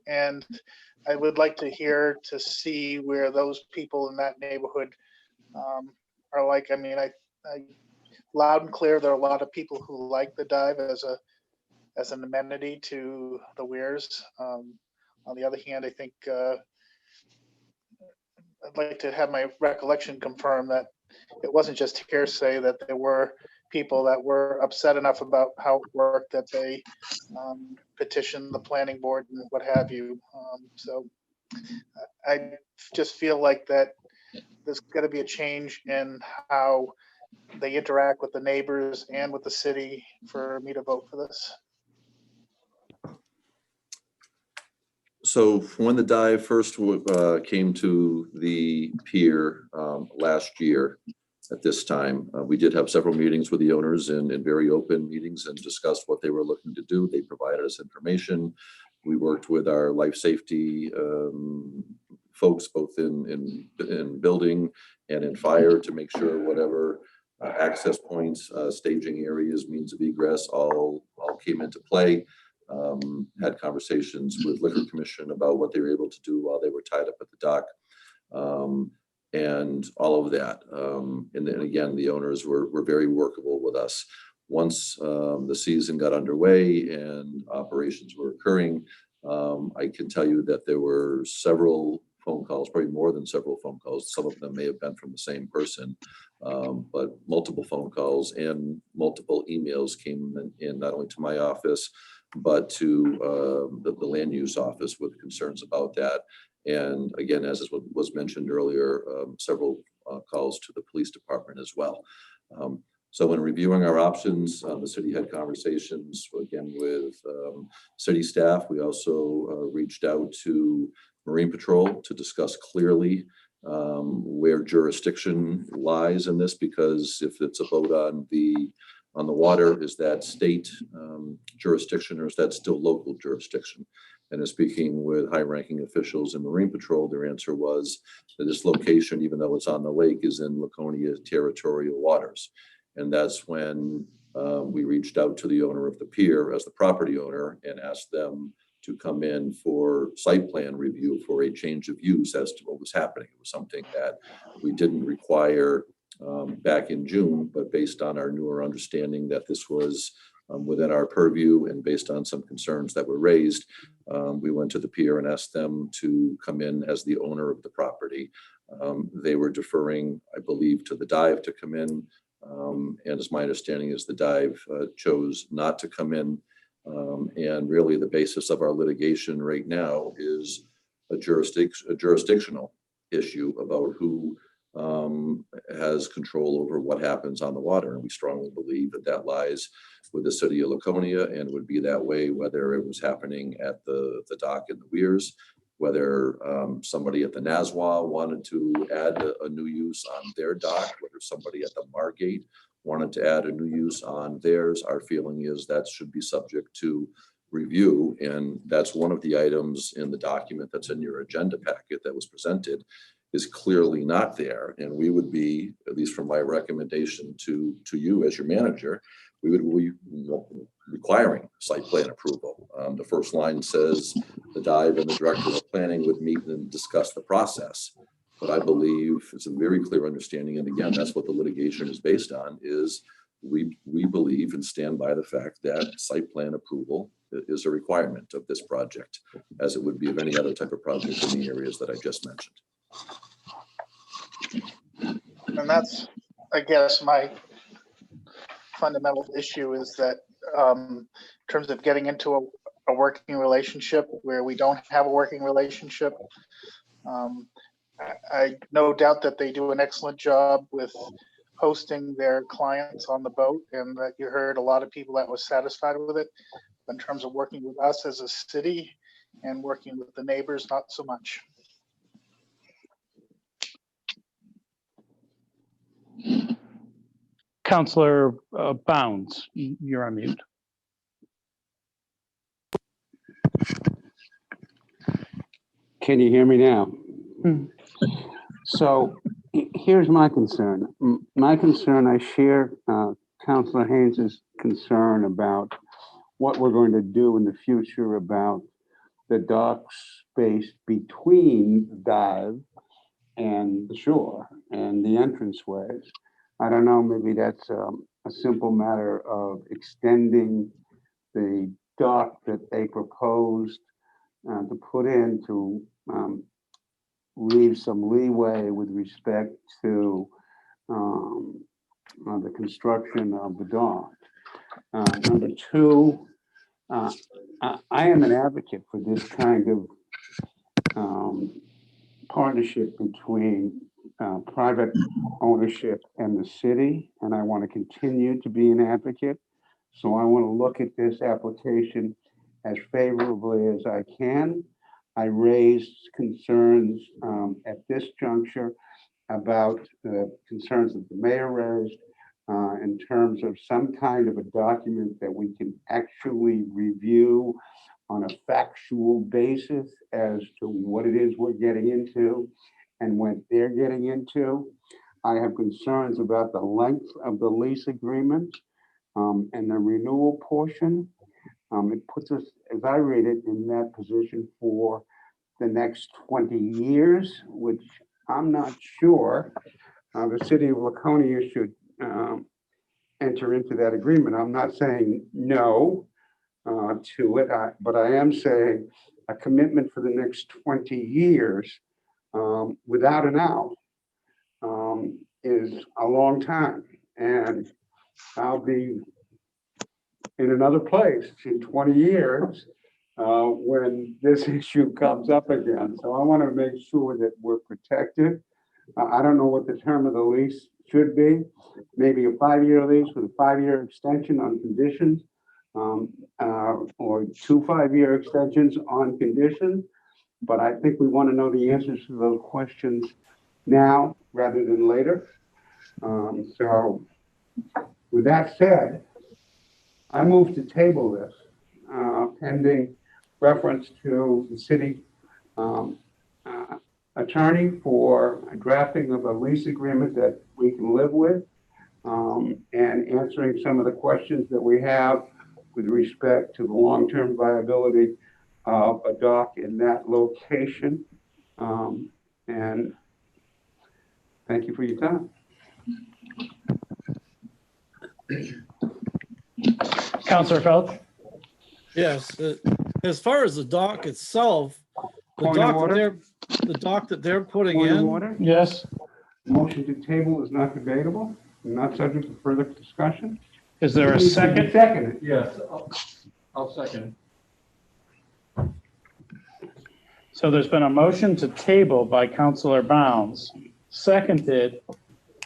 Speaker 2: And I would like to hear, to see where those people in that neighborhood are like. I mean, I loud and clear, there are a lot of people who like the dive as an amenity to the Weirs. On the other hand, I think I'd like to have my recollection confirm that it wasn't just hearsay, that there were people that were upset enough about how it worked that they petitioned the planning board and what have you. So I just feel like that there's got to be a change in how they interact with the neighbors and with the city for me to vote for this.
Speaker 9: So when the dive first came to the pier last year at this time, we did have several meetings with the owners and very open meetings and discussed what they were looking to do. They provided us information. We worked with our life safety folks, both in building and in fire, to make sure whatever access points, staging areas, means of egress all came into play. Had conversations with Liquor Commission about what they were able to do while they were tied up at the dock, and all of that. And then again, the owners were very workable with us. Once the season got underway and operations were occurring, I can tell you that there were several phone calls, probably more than several phone calls. Some of them may have been from the same person, but multiple phone calls and multiple emails came in not only to my office, but to the land use office with concerns about that. And again, as was mentioned earlier, several calls to the police department as well. So when reviewing our options, the city had conversations again with city staff. We also reached out to Marine Patrol to discuss clearly where jurisdiction lies in this, because if it's a boat on the water, is that state jurisdiction or is that still local jurisdiction? And in speaking with high-ranking officials in Marine Patrol, their answer was that this location, even though it's on the lake, is in Laconia territorial waters. And that's when we reached out to the owner of the pier as the property owner and asked them to come in for site plan review for a change of use as to what was happening. It was something that we didn't require back in June, but based on our newer understanding that this was within our purview and based on some concerns that were raised, we went to the pier and asked them to come in as the owner of the property. They were deferring, I believe, to the dive to come in. And as my understanding is, the dive chose not to come in. And really the basis of our litigation right now is a jurisdictional issue about who has control over what happens on the water. And we strongly believe that that lies with the city of Laconia and would be that way whether it was happening at the dock in the Weirs, whether somebody at the Nassau wanted to add a new use on their dock, whether somebody at the Margate wanted to add a new use on theirs. Our feeling is that should be subject to review. And that's one of the items in the document that's in your agenda packet that was presented is clearly not there. And we would be, at least from my recommendation to you as your manager, we would be requiring site plan approval. The first line says the dive and the director of planning would meet and discuss the process. But I believe it's a very clear understanding, and again, that's what the litigation is based on, is we believe and stand by the fact that site plan approval is a requirement of this project, as it would be of any other type of project in the areas that I just mentioned.
Speaker 2: And that's, I guess, my fundamental issue is that in terms of getting into a working relationship where we don't have a working relationship, I no doubt that they do an excellent job with hosting their clients on the boat, and that you heard a lot of people that was satisfied with it. In terms of working with us as a city and working with the neighbors, not so much.
Speaker 1: Counselor Bounds, you're on mute.
Speaker 12: Can you hear me now? So here's my concern. My concern, I share Councilor Haynes's concern about what we're going to do in the future about the docks space between the dive and the shore and the entranceways. I don't know, maybe that's a simple matter of extending the dock that they proposed to put in to leave some leeway with respect to the construction of the dock. Number two, I am an advocate for this kind of partnership between private ownership and the city, and I want to continue to be an advocate. So I want to look at this application as favorably as I can. I raised concerns at this juncture about the concerns that the mayor raised in terms of some kind of a document that we can actually review on a factual basis as to what it is we're getting into and what they're getting into. I have concerns about the length of the lease agreement and the renewal portion. It puts us, as I read it, in that position for the next 20 years, which I'm not sure the city of Laconia should enter into that agreement. I'm not saying no to it, but I am saying a commitment for the next 20 years without an out is a long time. And I'll be in another place in 20 years when this issue comes up again. So I want to make sure that we're protected. I don't know what the term of the lease should be. Maybe a 5-year lease with a 5-year extension on conditions, or 2 5-year extensions on conditions. But I think we want to know the answers to those questions now rather than later. So with that said, I move to table this pending reference to the city attorney for a drafting of a lease agreement that we can live with, and answering some of the questions that we have with respect to the long-term viability of a dock in that location. And thank you for your time.
Speaker 1: Councilor Felch?
Speaker 10: Yes, as far as the dock itself, the
Speaker 1: Point of
Speaker 10: dock
Speaker 1: order?
Speaker 10: the dock that they're putting
Speaker 1: Point of
Speaker 10: in.
Speaker 1: order? Yes.
Speaker 12: Motion to table is not debatable, not subject to further discussion.
Speaker 1: Is there a second?
Speaker 12: Second.
Speaker 1: Yes, I'll second. So there's been a motion to table by Councilor Bounds, seconded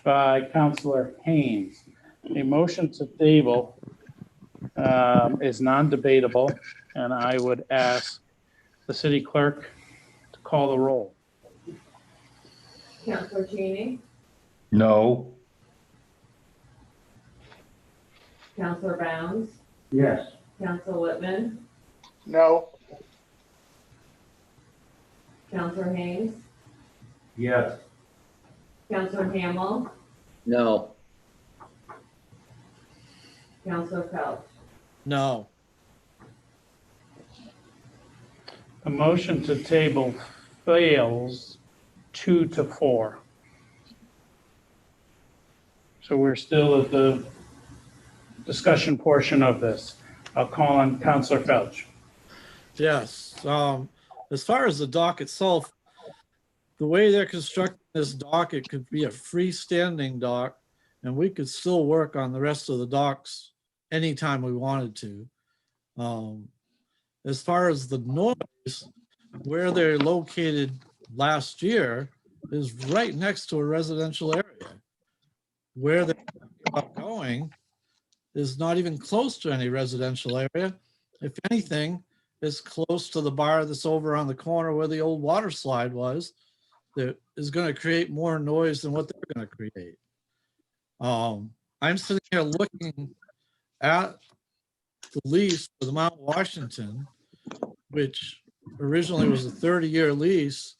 Speaker 1: by Councilor Haynes. A motion to table is non-debatable, and I would ask the city clerk to call the roll.
Speaker 3: Counselor Cheney,
Speaker 13: No.
Speaker 3: Counselor Bounds,
Speaker 12: Yes.
Speaker 3: Counselor Whitman,
Speaker 2: No.
Speaker 3: Counselor Haynes,
Speaker 13: Yes.
Speaker 3: Counselor Hamel,
Speaker 11: No.
Speaker 3: Counselor Felch.
Speaker 10: No,
Speaker 1: The motion to table fails 2-4. So we're still at the discussion portion of this. I'll call on Councilor Felch.
Speaker 10: yes. As far as the dock itself, the way they're constructing this dock, it could be a freestanding dock, and we could still work on the rest of the docks anytime we wanted to. As far as the noise, where they're located last year is right next to a residential area. Where they're going is not even close to any residential area. If anything, it's close to the bar that's over on the corner where the old water slide was, that is going to create more noise than what they're going to create. I'm sitting here looking at the lease for the Mount Washington, which originally was a 30-year lease,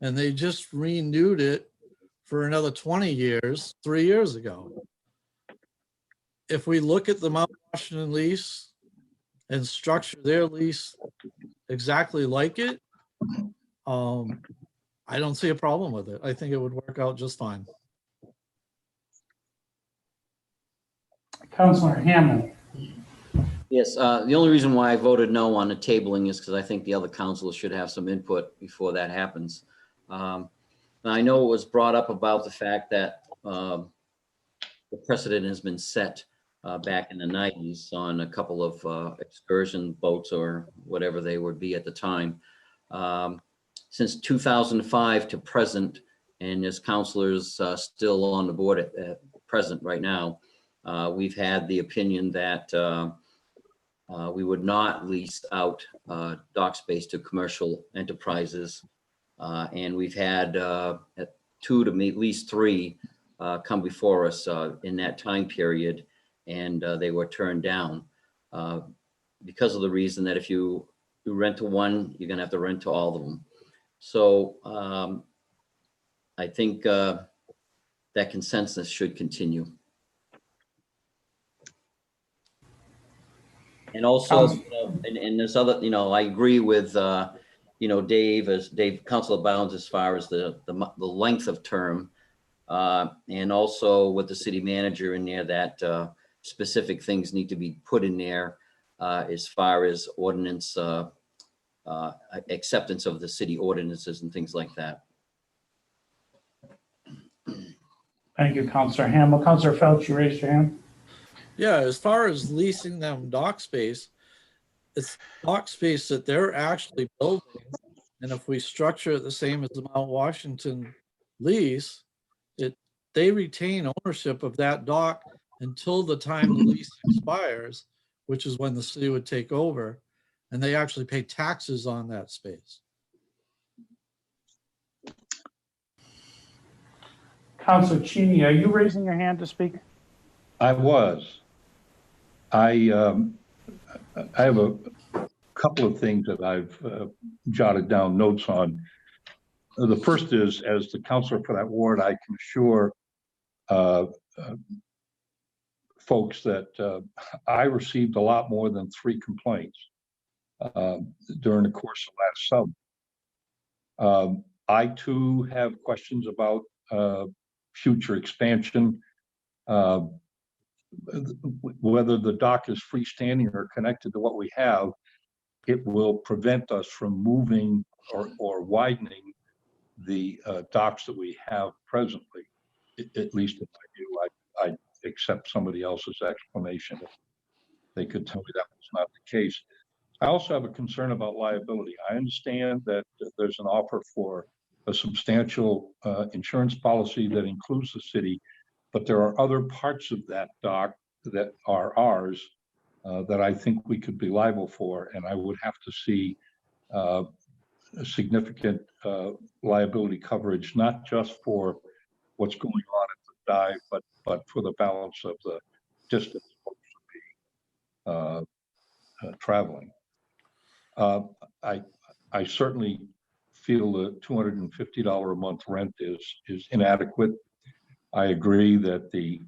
Speaker 10: and they just renewed it for another 20 years, 3 years ago. If we look at the Mount Washington lease and structure their lease exactly like it, I don't see a problem with it. I think it would work out just fine.
Speaker 1: Counselor Hamel.
Speaker 5: Yes, the only reason why I voted no on the tabling is because I think the other councilors should have some input before that happens. And I know it was brought up about the fact that the precedent has been set back in the 90s on a couple of excursion boats or whatever they would be at the time. Since 2005 to present, and as counselors still on the board at present right now, we've had the opinion that we would not lease out dock space to commercial enterprises. And we've had 2 to at least 3 come before us in that time period, and they were turned down because of the reason that if you rent to one, you're gonna have to rent to all of them. So I think that consensus should continue. And also, and there's other, I agree with, Dave, Councilor Bounds, as far as the length of term. And also with the city manager in there, that specific things need to be put in there as far as ordinance, acceptance of the city ordinances and things like that.
Speaker 1: Thank you, Counselor Hamel. Counselor Phelps, you raised your hand.
Speaker 10: Yeah, as far as leasing them dock space, it's dock space that they're actually building. And if we structure it the same as the Mount Washington lease, they retain ownership of that dock until the time the lease expires, which is when the city would take over, and they actually pay taxes on that space.
Speaker 1: Counselor Cheney, are you raising your hand to speak?
Speaker 13: I was. I have a couple of things that I've jotted down notes on. The first is, as the counselor for that ward, I can assure folks that I received a lot more than 3 complaints during the course of last summer. I too have questions about future expansion, whether the dock is freestanding or connected to what we have. It will prevent us from moving or widening the docks that we have presently. At least in my view, I accept somebody else's explanation if they could tell me that was not the case. I also have a concern about liability. I understand that there's an offer for a substantial insurance policy that includes the city, but there are other parts of that dock that are ours that I think we could be liable for, and I would have to see a significant liability coverage, not just for what's going on at the dive, but for the balance of the distance folks would be traveling. I certainly feel the $250 a month rent is inadequate. I agree that the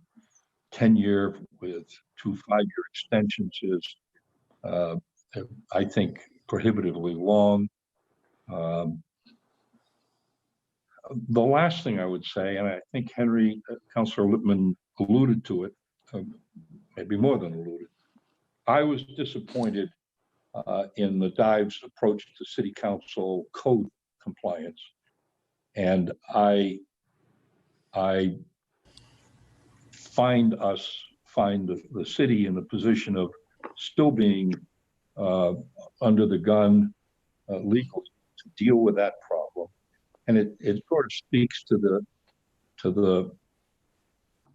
Speaker 13: 10-year with 2 5-year extensions is, I think, prohibitively long. The last thing I would say, and I think Henry, Councilor Lippman alluded to it, maybe more than alluded, I was disappointed in the dive's approach to city council code compliance. And I find the city in the position of still being under the gun legally to deal with that problem. And it sort of speaks to the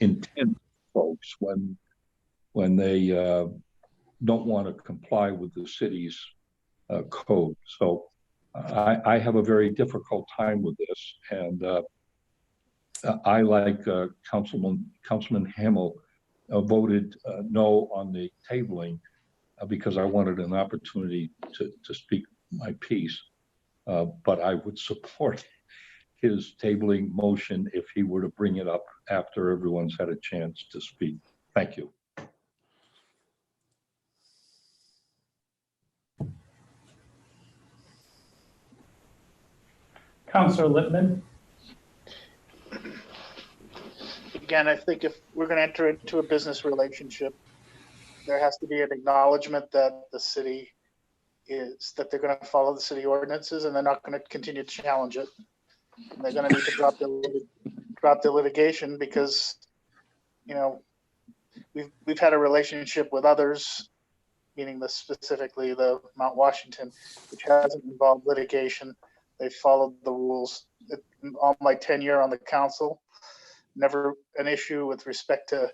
Speaker 13: intent of folks when they don't want to comply with the city's code. So I have a very difficult time with this, and I, like Councilman Hamel, voted no on the tabling because I wanted an opportunity to speak my piece. But I would support his tabling motion if he were to bring it up after everyone's had a chance to speak. Thank you.
Speaker 1: Counselor Lippman?
Speaker 2: Again, I think if we're going to enter into a business relationship, there has to be an acknowledgement that the city that they're going to follow the city ordinances, and they're not going to continue to challenge it. And they're going to need to drop the litigation because, you know, we've had a relationship with others, meaning specifically the Mount Washington, which hasn't involved litigation. They followed the rules. All my tenure on the council, never an issue with respect to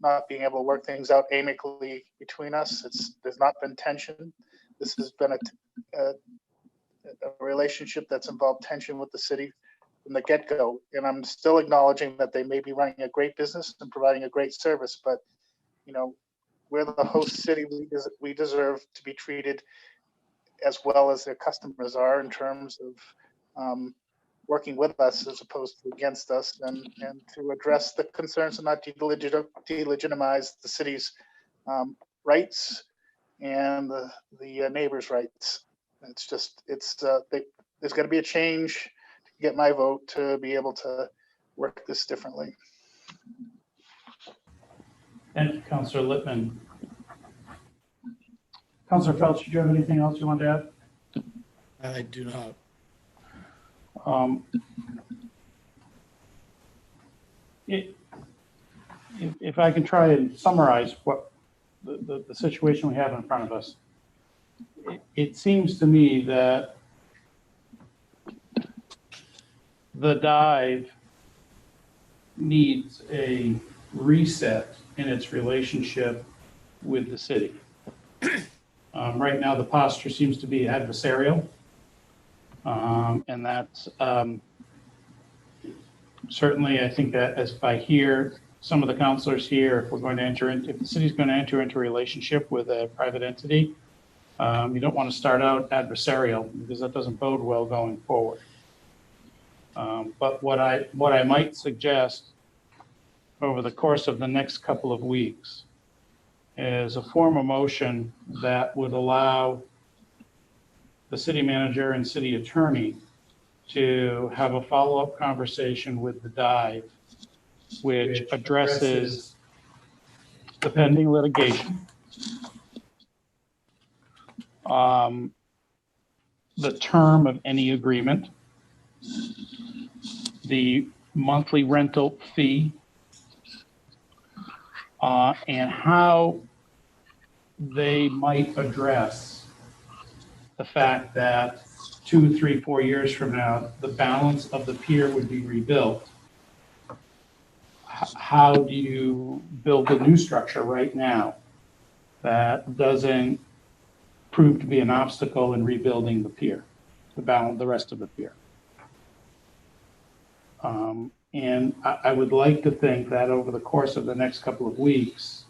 Speaker 2: not being able to work things out amicably between us. There's not been tension. This has been a relationship that's involved tension with the city from the get-go. And I'm still acknowledging that they may be running a great business and providing a great service, but you know, we're the host city. We deserve to be treated as well as their customers are in terms of working with us as opposed to against us, and to address the concerns and not delegitimize the city's rights and the neighbors' rights. It's just, there's going to be a change to get my vote to be able to work this differently.
Speaker 1: Thank you, Counselor Lippman. Counselor Phelps, did you have anything else you want to add?
Speaker 10: I do not.
Speaker 1: If I can try and summarize what the situation we have in front of us, it seems to me that the dive needs a reset in its relationship with the city. Right now, the posture seems to be adversarial. And that's certainly, I think that as I hear some of the counselors here, if the city's going to enter into a relationship with a private entity, you don't want to start out adversarial because that doesn't bode well going forward. But what I might suggest over the course of the next couple of weeks is a form of motion that would allow the city manager and city attorney to have a follow-up conversation with the dive, which addresses the pending litigation, the term of any agreement, the monthly rental fee, and how they might address the fact that 2, 3, 4 years from now, the balance of the pier would be rebuilt. How do you build a new structure right now that doesn't prove to be an obstacle in rebuilding the pier, the rest of the pier? And I would like to think that over the course of the next couple of weeks,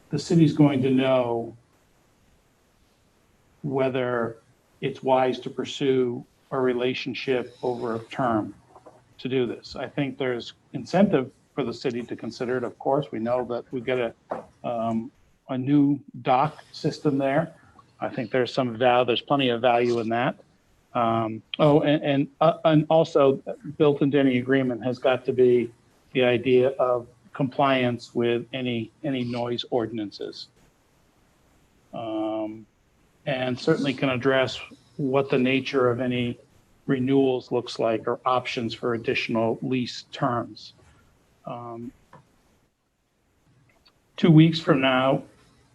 Speaker 1: the city's going to know whether it's wise to pursue a relationship over a term to do this. I think there's incentive for the city to consider it. Of course, we know that we've got a new dock system there. I think there's plenty of value in that. And also built into any agreement has got to be the idea of compliance with any noise ordinances. And certainly can address what the nature of any renewals looks like or options for additional lease terms. 2 weeks from now,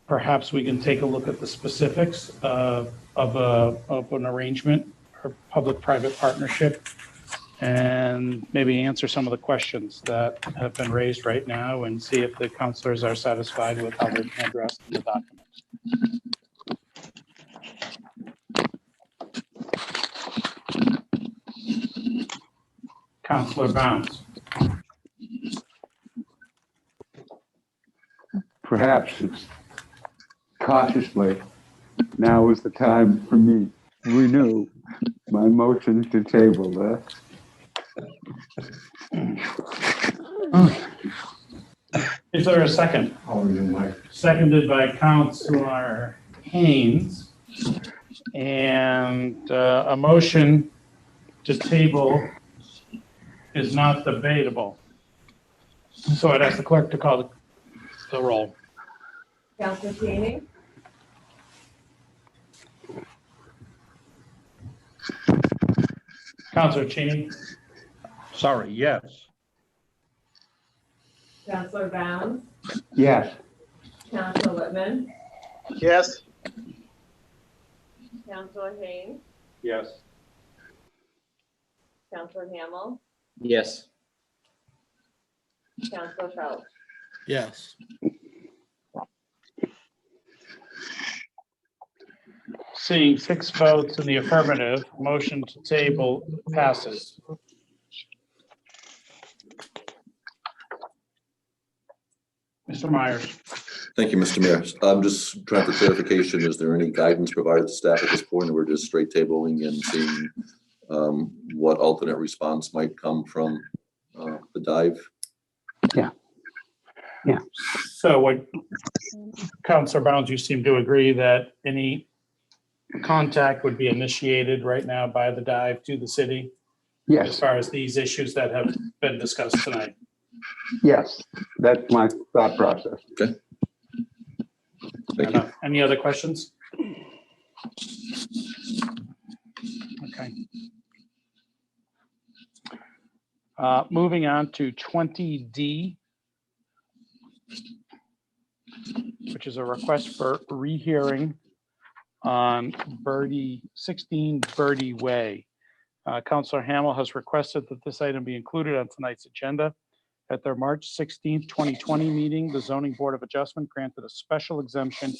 Speaker 1: perhaps we can take a look at the specifics of an arrangement or public-private partnership and maybe answer some of the questions that have been raised right now and see if the counselors are satisfied with how they're addressed in the document. Councilor Bounds.
Speaker 12: Perhaps it's cautiously, now is the time for me to renew my motion to table this.
Speaker 1: Is there a second? Seconded by Councilor Haynes. And a motion to table is not debatable. So I'd ask the clerk to call the roll.
Speaker 3: Counselor Cheney,
Speaker 1: Counselor Cheney,
Speaker 13: Sorry, yes.
Speaker 3: Counselor Bounds,
Speaker 12: Yes.
Speaker 3: Counselor Whitman,
Speaker 2: Yes.
Speaker 3: Counselor Haynes,
Speaker 6: Yes.
Speaker 3: Counselor Hamel,
Speaker 11: Yes.
Speaker 3: Counselor Phelps.
Speaker 10: Yes.
Speaker 1: seeing 6 votes in the affirmative, motion to table passes. Mr. Myers.
Speaker 9: Thank you, Mr. Mayor. I'm just trying for clarification. Is there any guidance provided to staff at this point, or we're just straight tabling and seeing what alternate response might come from the dive?
Speaker 12: Yeah. Yeah.
Speaker 1: So what, Councilor Bounds, you seem to agree that any contact would be initiated right now by the dive to the city?
Speaker 12: Yes.
Speaker 1: As far as these issues that have been discussed tonight?
Speaker 12: Yes, that's my thought process.
Speaker 9: Okay. Thank you.
Speaker 1: Any other questions? Okay. Moving on to 20D, which is a request for rehearing on 16 Birdie Way. Councilor Hamel has requested that this item be included on tonight's agenda. At their March 16th, 2020 meeting, the Zoning Board of Adjustment granted a special exemption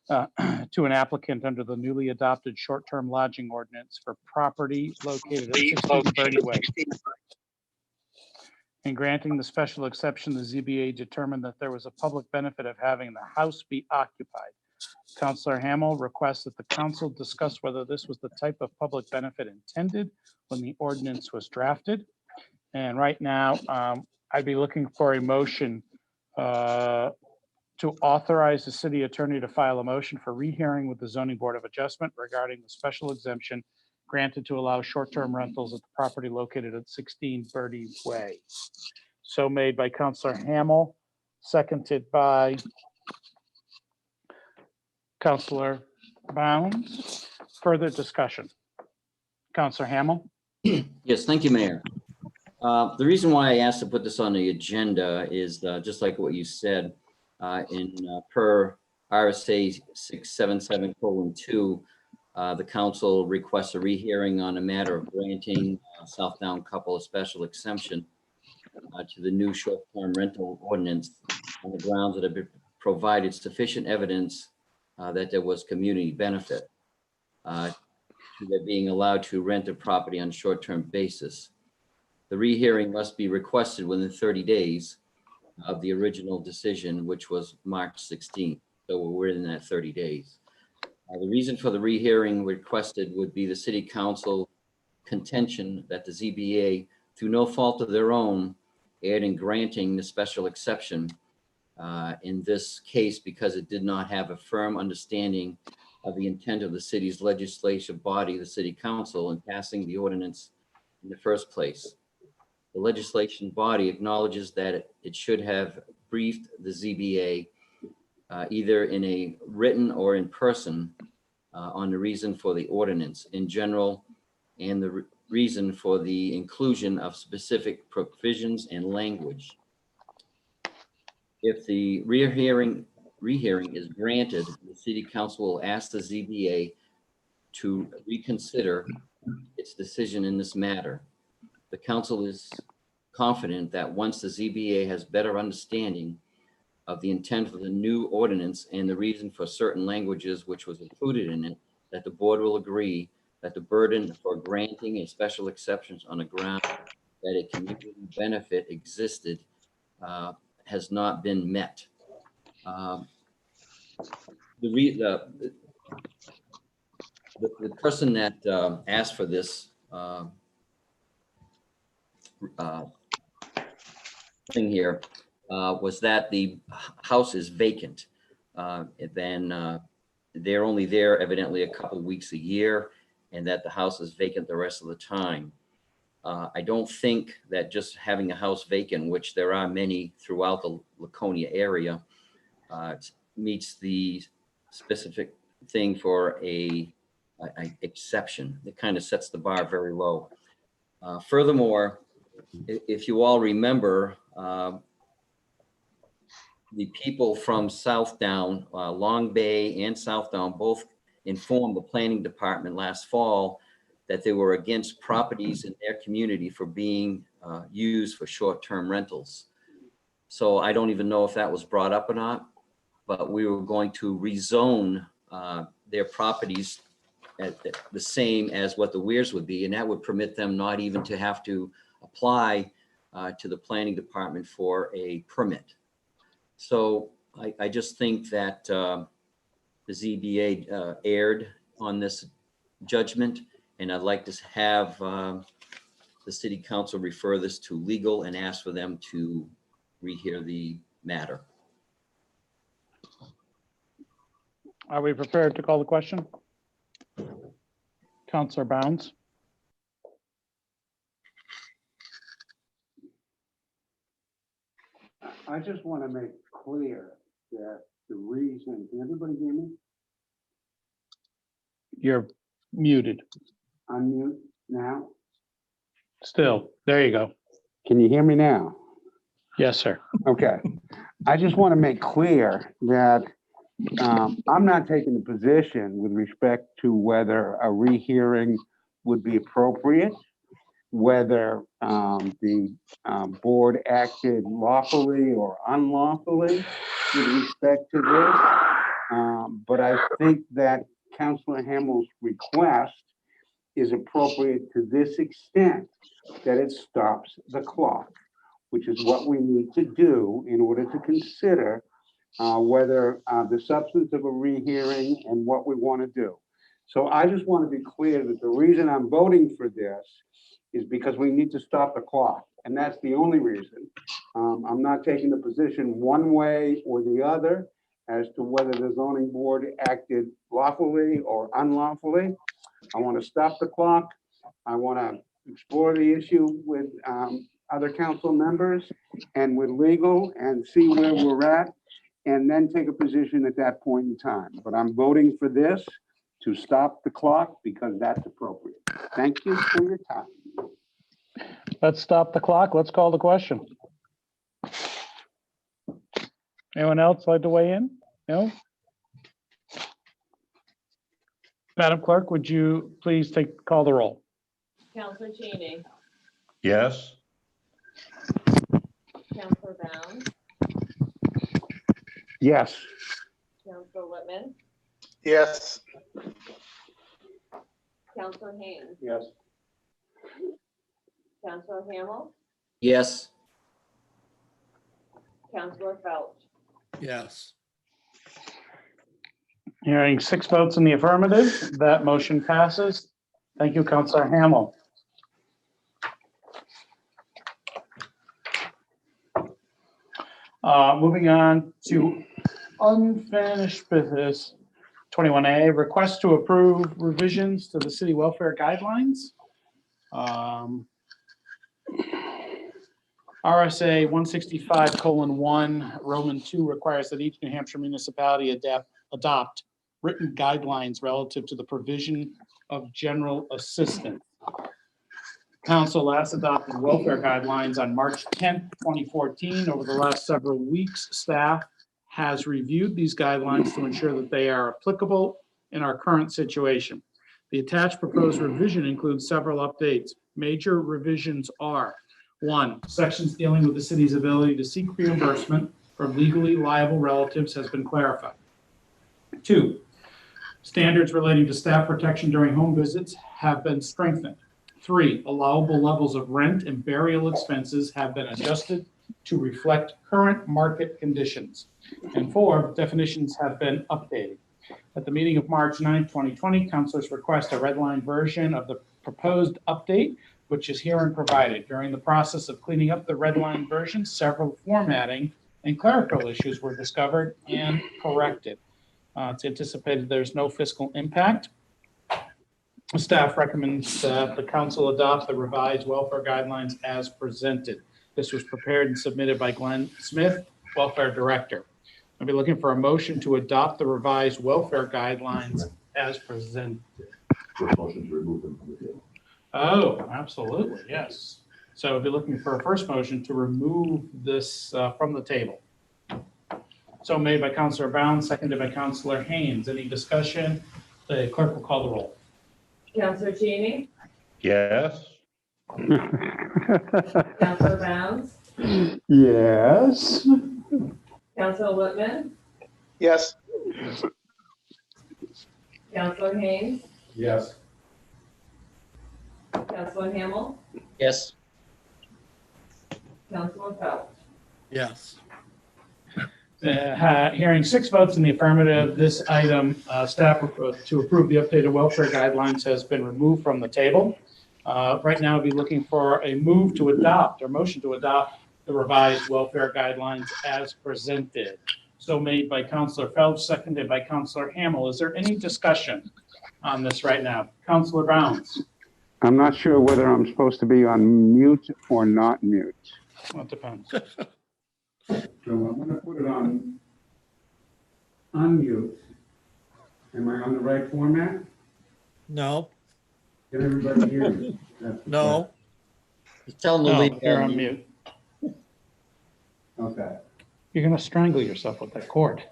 Speaker 1: to an applicant under the newly adopted short-term lodging ordinance for property located at 16 Birdie Way. In granting the special exception, the ZBA determined that there was a public benefit of having the house be occupied. Councilor Hamel requests that the council discuss whether this was the type of public benefit intended when the ordinance was drafted. And right now, I'd be looking for a motion to authorize the city attorney to file a motion for rehearing with the Zoning Board of Adjustment regarding the special exemption granted to allow short-term rentals at the property located at 16 Birdie Way. So made by Councilor Hamel, seconded by Councilor Bounds. Further discussion. Councilor Hamel?
Speaker 11: Yes, thank you, Mayor. The reason why I asked to put this on the agenda is just like what you said per RSA 677:2, the council requests a rehearing on a matter of granting Southdown couple a special exemption to the new short-term rental ordinance on the grounds that have been provided sufficient evidence that there was community benefit to their being allowed to rent a property on a short-term basis. The rehearing must be requested within 30 days of the original decision, which was March 16th. So we're in that 30 days. The reason for the rehearing requested would be the city council contention that the ZBA, through no fault of their own, erred in granting the special exception in this case because it did not have a firm understanding of the intent of the city's legislative body, the city council, in passing the ordinance in the first place. The legislation body acknowledges that it should have briefed the ZBA either in a written or in person on the reason for the ordinance in general and the reason for the inclusion of specific provisions and language. If the rehearing is granted, the city council will ask the ZBA to reconsider its decision in this matter. The council is confident that once the ZBA has better understanding of the intent of the new ordinance and the reason for certain languages which was included in it, that the board will agree that the burden for granting a special exceptions on the ground that a community benefit existed has not been met. The person that asked for this thing here was that the house is vacant. Then
Speaker 5: they're only there evidently a couple weeks a year, and that the house is vacant the rest of the time. I don't think that just having a house vacant, which there are many throughout the Laconia area, meets the specific thing for a exception. It kind of sets the bar very low. Furthermore, if you all remember, the people from Southdown, Long Bay and Southdown both informed the planning department last fall that they were against properties in their community for being used for short-term rentals. So I don't even know if that was brought up or not, but we were going to rezone their properties at the same as what the Weirs would be, and that would permit them not even to have to apply to the planning department for a permit. So I just think that the ZBA erred on this judgment, and I'd like to have the city council refer this to legal and ask for them to rehear the matter.
Speaker 1: Are we prepared to call the question? Counselor Bounds?
Speaker 12: I just want to make clear that the reason, can everybody hear me?
Speaker 1: You're muted.
Speaker 12: Unmute now?
Speaker 1: Still, there you go.
Speaker 12: Can you hear me now?
Speaker 1: Yes, sir.
Speaker 12: Okay. I just want to make clear that I'm not taking the position with respect to whether a rehearing would be appropriate, whether the board acted lawfully or unlawfully with respect to this. But I think that Councilor Hamill's request is appropriate to this extent, that it stops the clock, which is what we need to do in order to consider whether the substance of a rehearing and what we want to do. So I just want to be clear that the reason I'm voting for this is because we need to stop the clock. And that's the only reason. I'm not taking the position one way or the other as to whether the zoning board acted lawfully or unlawfully. I want to stop the clock. I want to explore the issue with other council members and with legal and see where we're at, and then take a position at that point in time. But I'm voting for this to stop the clock because that's appropriate. Thank you for your time.
Speaker 1: Let's stop the clock. Let's call the question. Anyone else like to weigh in? No? Madam Clerk, would you please call the roll?
Speaker 3: Counselor Cheney,
Speaker 13: Yes.
Speaker 3: Counselor Bounds,
Speaker 12: Yes.
Speaker 3: Counselor Whitman,
Speaker 2: Yes.
Speaker 3: Counselor Haynes,
Speaker 12: Yes.
Speaker 3: Counselor Hamel,
Speaker 5: Yes.
Speaker 3: Counselor Felch.
Speaker 10: Yes.
Speaker 1: Hearing 6 votes in the affirmative, that motion passes. Thank you, Counselor Hamel. Moving on to unfinished business, 21A, request to approve revisions to the city welfare guidelines. RSA 165:1, Roman 2 requires that each New Hampshire municipality adopt written guidelines relative to the provision of general assistance. Council last adopted welfare guidelines on March 10th, 2014. Over the last several weeks, staff has reviewed these guidelines to ensure that they are applicable in our current situation. The attached proposed revision includes several updates. Major revisions are: 1, sections dealing with the city's ability to seek reimbursement from legally liable relatives has been clarified. 2, standards relating to staff protection during home visits have been strengthened. 3, allowable levels of rent and burial expenses have been adjusted to reflect current market conditions. And 4, definitions have been updated. At the meeting of March 9th, 2020, councilors request a redline version of the proposed update, which is here and provided. During the process of cleaning up the redline version, several formatting and clerical issues were discovered and corrected. It's anticipated there's no fiscal impact. Staff recommends that the council adopt the revised welfare guidelines as presented. This was prepared and submitted by Glenn Smith, Welfare Director. I'll be looking for a motion to adopt the revised welfare guidelines as presented.
Speaker 9: First motion to remove them from the table.
Speaker 1: Oh, absolutely, yes. So I'll be looking for a first motion to remove this from the table. So made by Councilor Bounds, seconded by Councilor Haynes. Any discussion? The clerk will call the roll.
Speaker 3: Counselor Cheney,
Speaker 13: Yes.
Speaker 3: Counselor Bounds,
Speaker 12: Yes.
Speaker 3: Counselor Whitman,
Speaker 2: Yes.
Speaker 3: Counselor Haynes,
Speaker 13: Yes.
Speaker 3: Counselor Hamel,
Speaker 20: Yes.
Speaker 3: Counselor Phelps.
Speaker 10: Yes.
Speaker 1: Hearing 6 votes in the affirmative, this item, staff to approve the updated welfare guidelines has been removed from the table. Right now, I'll be looking for a move to adopt or motion to adopt the revised welfare guidelines as presented. So made by Councilor Phelps, seconded by Councilor Hamel. Is there any discussion on this right now? Councilor Bounds?
Speaker 12: I'm not sure whether I'm supposed to be on mute or not mute.
Speaker 1: Well, it depends.
Speaker 12: So I'm going to put it on unmute. Am I on the right format?
Speaker 10: No,
Speaker 12: Can everybody hear me?
Speaker 10: no.
Speaker 5: Just tell them to
Speaker 1: No,
Speaker 5: leave.
Speaker 1: you're on mute.
Speaker 12: Okay.
Speaker 1: You're going to strangle yourself with that cord.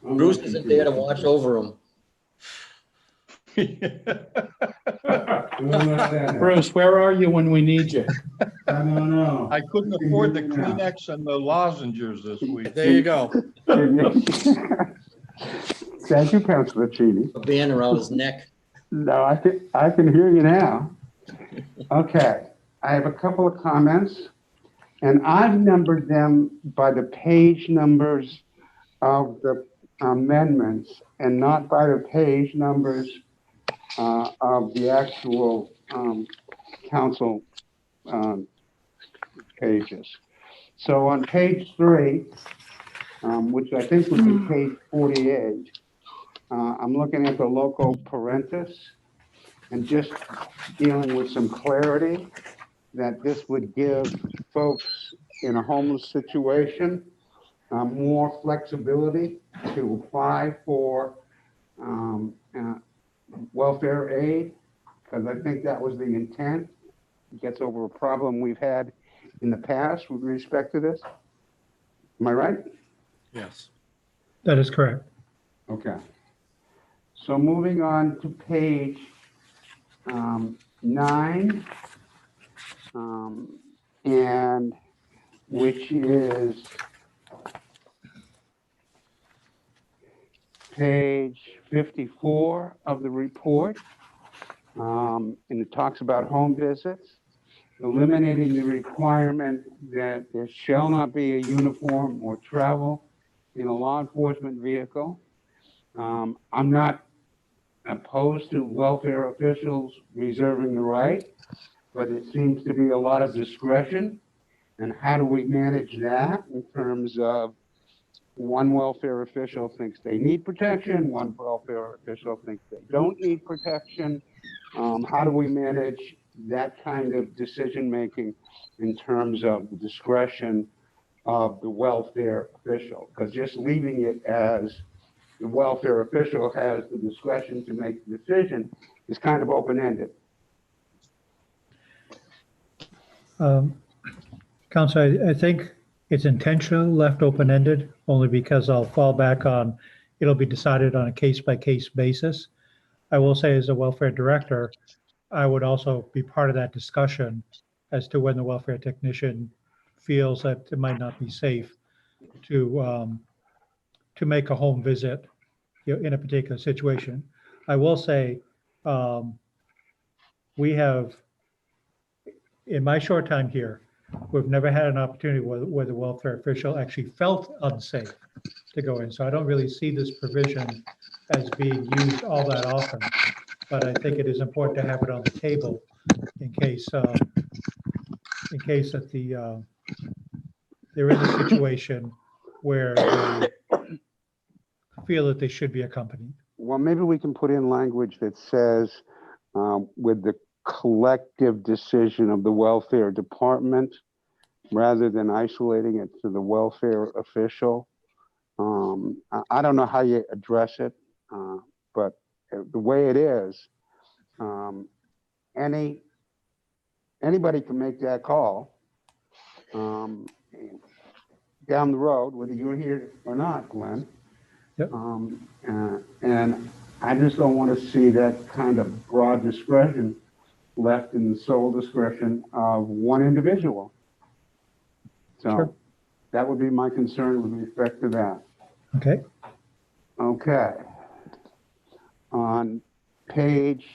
Speaker 5: Bruce isn't there to watch over him.
Speaker 1: Bruce, where are you when we need you?
Speaker 12: I don't know.
Speaker 13: I couldn't afford the Kleenex and the lozenges this week.
Speaker 10: There you go.
Speaker 12: Thank you, Councilor Cheney.
Speaker 5: A band around his neck.
Speaker 12: No, I can hear you now. Okay, I have a couple of comments, and I've numbered them by the page numbers of the amendments and not by the page numbers of the actual council pages. So on page 3, which I think would be page 48, I'm looking at the local parentis and just dealing with some clarity that this would give folks in a homeless situation more flexibility to apply for welfare aid, because I think that was the intent. It gets over a problem we've had in the past with respect to this. Am I right?
Speaker 10: Yes.
Speaker 7: That is correct.
Speaker 12: Okay. So moving on to page 9, and which is page 54 of the report, and it talks about home visits, eliminating the requirement that there shall not be a uniform or travel in a law enforcement vehicle. I'm not opposed to welfare officials reserving the right, but it seems to be a lot of discretion. And how do we manage that in terms of one welfare official thinks they need protection, one welfare official thinks they don't need protection? How do we manage that kind of decision-making in terms of the discretion of the welfare official? Because just leaving it as the welfare official has the discretion to make the decision is kind of open-ended.
Speaker 7: Council, I think it's intentionally left open-ended only because I'll fall back on, it'll be decided on a case-by-case basis. I will say as a welfare director, I would also be part of that discussion as to when the welfare technician feels that it might not be safe to make a home visit, in a particular situation. I will say, we have, in my short time here, we've never had an opportunity where the welfare official actually felt unsafe to go in. So I don't really see this provision as being used all that often, but I think it is important to have it on the table in case that there is a situation where they feel that they should be accompanied.
Speaker 12: Well, maybe we can put in language that says, with the collective decision of the welfare department, rather than isolating it to the welfare official. I don't know how you address it, but the way it is, anybody can make that call down the road, whether you're here or not, Glenn.
Speaker 7: Yep.
Speaker 12: And I just don't want to see that kind of broad discretion left in the sole discretion of one individual. So
Speaker 7: Sure.
Speaker 12: that would be my concern with respect to that.
Speaker 7: Okay.
Speaker 12: Okay. On page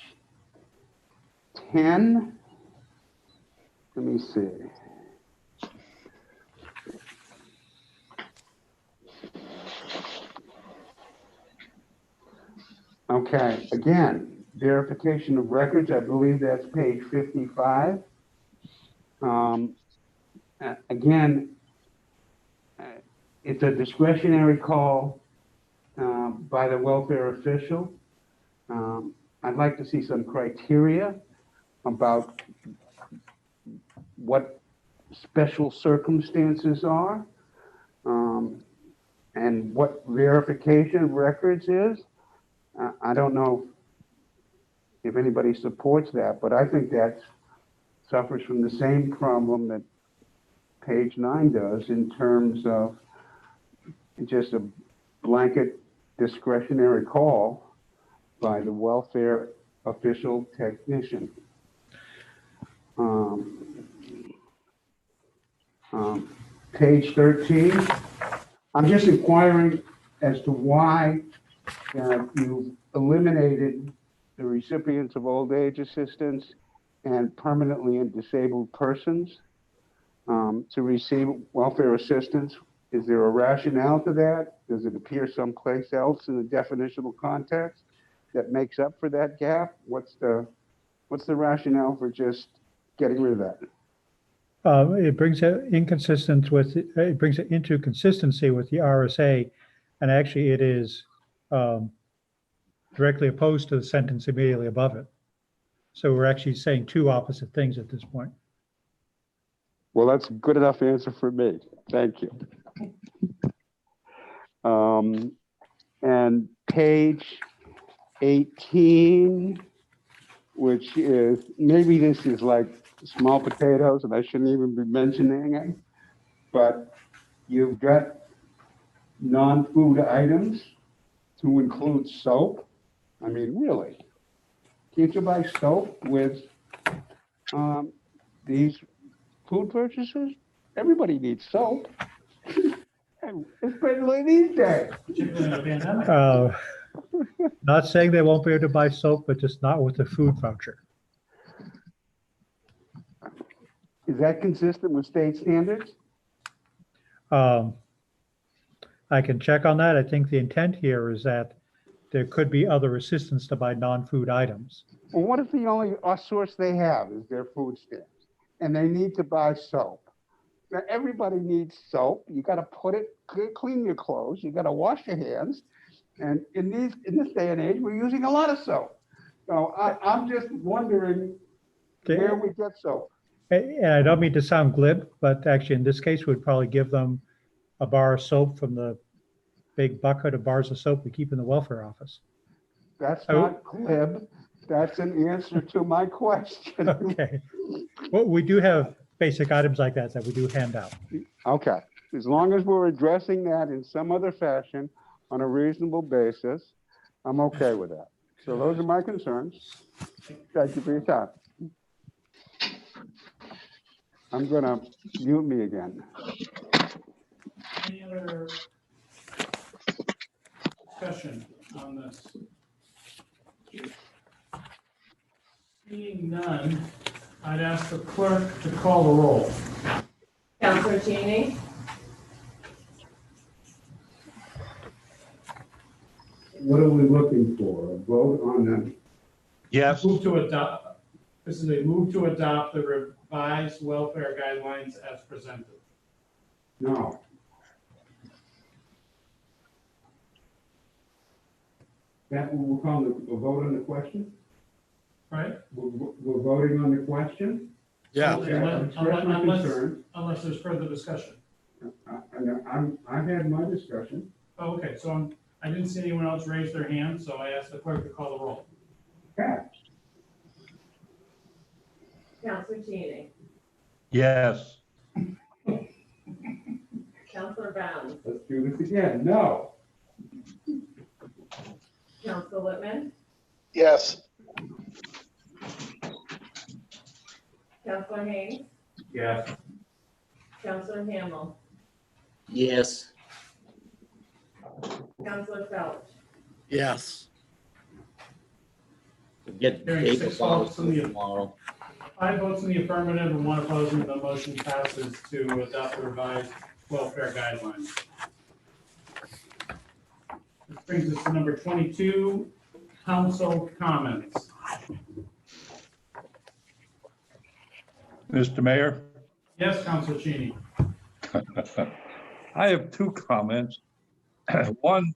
Speaker 12: 10, let me see. Okay, again, verification of records, I believe that's page 55. Again, it's a discretionary call by the welfare official. I'd like to see some criteria about what special circumstances are and what verification of records is. I don't know if anybody supports that, but I think that suffers from the same problem that page 9 does in terms of just a blanket discretionary call by the welfare official technician. Page 13, I'm just inquiring as to why you've eliminated the recipients of old age assistance and permanently disabled persons to receive welfare assistance. Is there a rationale to that? Does it appear someplace else in the definitional context that makes up for that gap? What's the rationale for just getting rid of that?
Speaker 7: It brings it it brings it into consistency with the RSA, and actually it is directly opposed to the sentence immediately above it. So we're actually saying two opposite things at this point.
Speaker 12: Well, that's a good enough answer for me. Thank you. And page 18, which is, maybe this is like small potatoes and I shouldn't even be mentioning it, but you've got non-food items to include soap. I mean, really? Can't you buy soap with these food purchases? Everybody needs soap, especially these days.
Speaker 7: Not saying they won't be able to buy soap, but just not with the food voucher.
Speaker 12: Is that consistent with state standards?
Speaker 7: I can check on that. I think the intent here is that there could be other assistance to buy non-food items.
Speaker 12: Well, what if the only source they have is their food stamps and they need to buy soap? Now, everybody needs soap. You got to put it, clean your clothes. You got to wash your hands. And in this day and age, we're using a lot of soap. So I'm just wondering where we get soap.
Speaker 7: And I don't mean to sound glib, but actually in this case, we'd probably give them a bar of soap from the big bucket of bars of soap we keep in the welfare office.
Speaker 12: That's not glib. That's an answer to my question.
Speaker 7: Okay. Well, we do have basic items like that we do hand out.
Speaker 12: Okay. As long as we're addressing that in some other fashion on a reasonable basis, I'm okay with that. So those are my concerns. Thank you for your time. I'm gonna mute me again.
Speaker 1: Any other discussion on this? Seeing none, I'd ask the clerk to call the roll.
Speaker 3: Counselor Cheney,
Speaker 12: What are we looking for? A vote on the?
Speaker 13: Yes.
Speaker 1: Move to adopt. This is a move to adopt the revised welfare guidelines as presented.
Speaker 12: No. That what we'll call a vote on the question?
Speaker 1: Right?
Speaker 12: We're voting on the question?
Speaker 10: Yeah.
Speaker 12: Okay, I've expressed my concerns.
Speaker 1: Unless there's further discussion.
Speaker 12: I've had my discussion.
Speaker 1: Oh, okay, so I didn't see anyone else raise their hand, so I asked the clerk to call the roll.
Speaker 12: Pat?
Speaker 3: Counselor Cheney,
Speaker 13: Yes.
Speaker 3: Counselor Bounds,
Speaker 12: Let's do this again. No.
Speaker 3: Counselor Whitman,
Speaker 2: Yes.
Speaker 3: Counselor Haynes,
Speaker 1: Yes.
Speaker 3: Counselor Hamel,
Speaker 5: Yes.
Speaker 3: Counselor Felch,
Speaker 10: Yes.
Speaker 5: Get
Speaker 1: Hearing
Speaker 5: paper
Speaker 1: 6
Speaker 5: bottles
Speaker 1: votes in the
Speaker 5: tomorrow.
Speaker 1: 5 votes in the affirmative and 1 opposing, the motion passes to adopt the revised welfare guidelines. This brings us to number 22, council comments.
Speaker 13: Mr. Mayor,
Speaker 1: Yes, Councilor Cheney.
Speaker 13: I have 2 comments. One,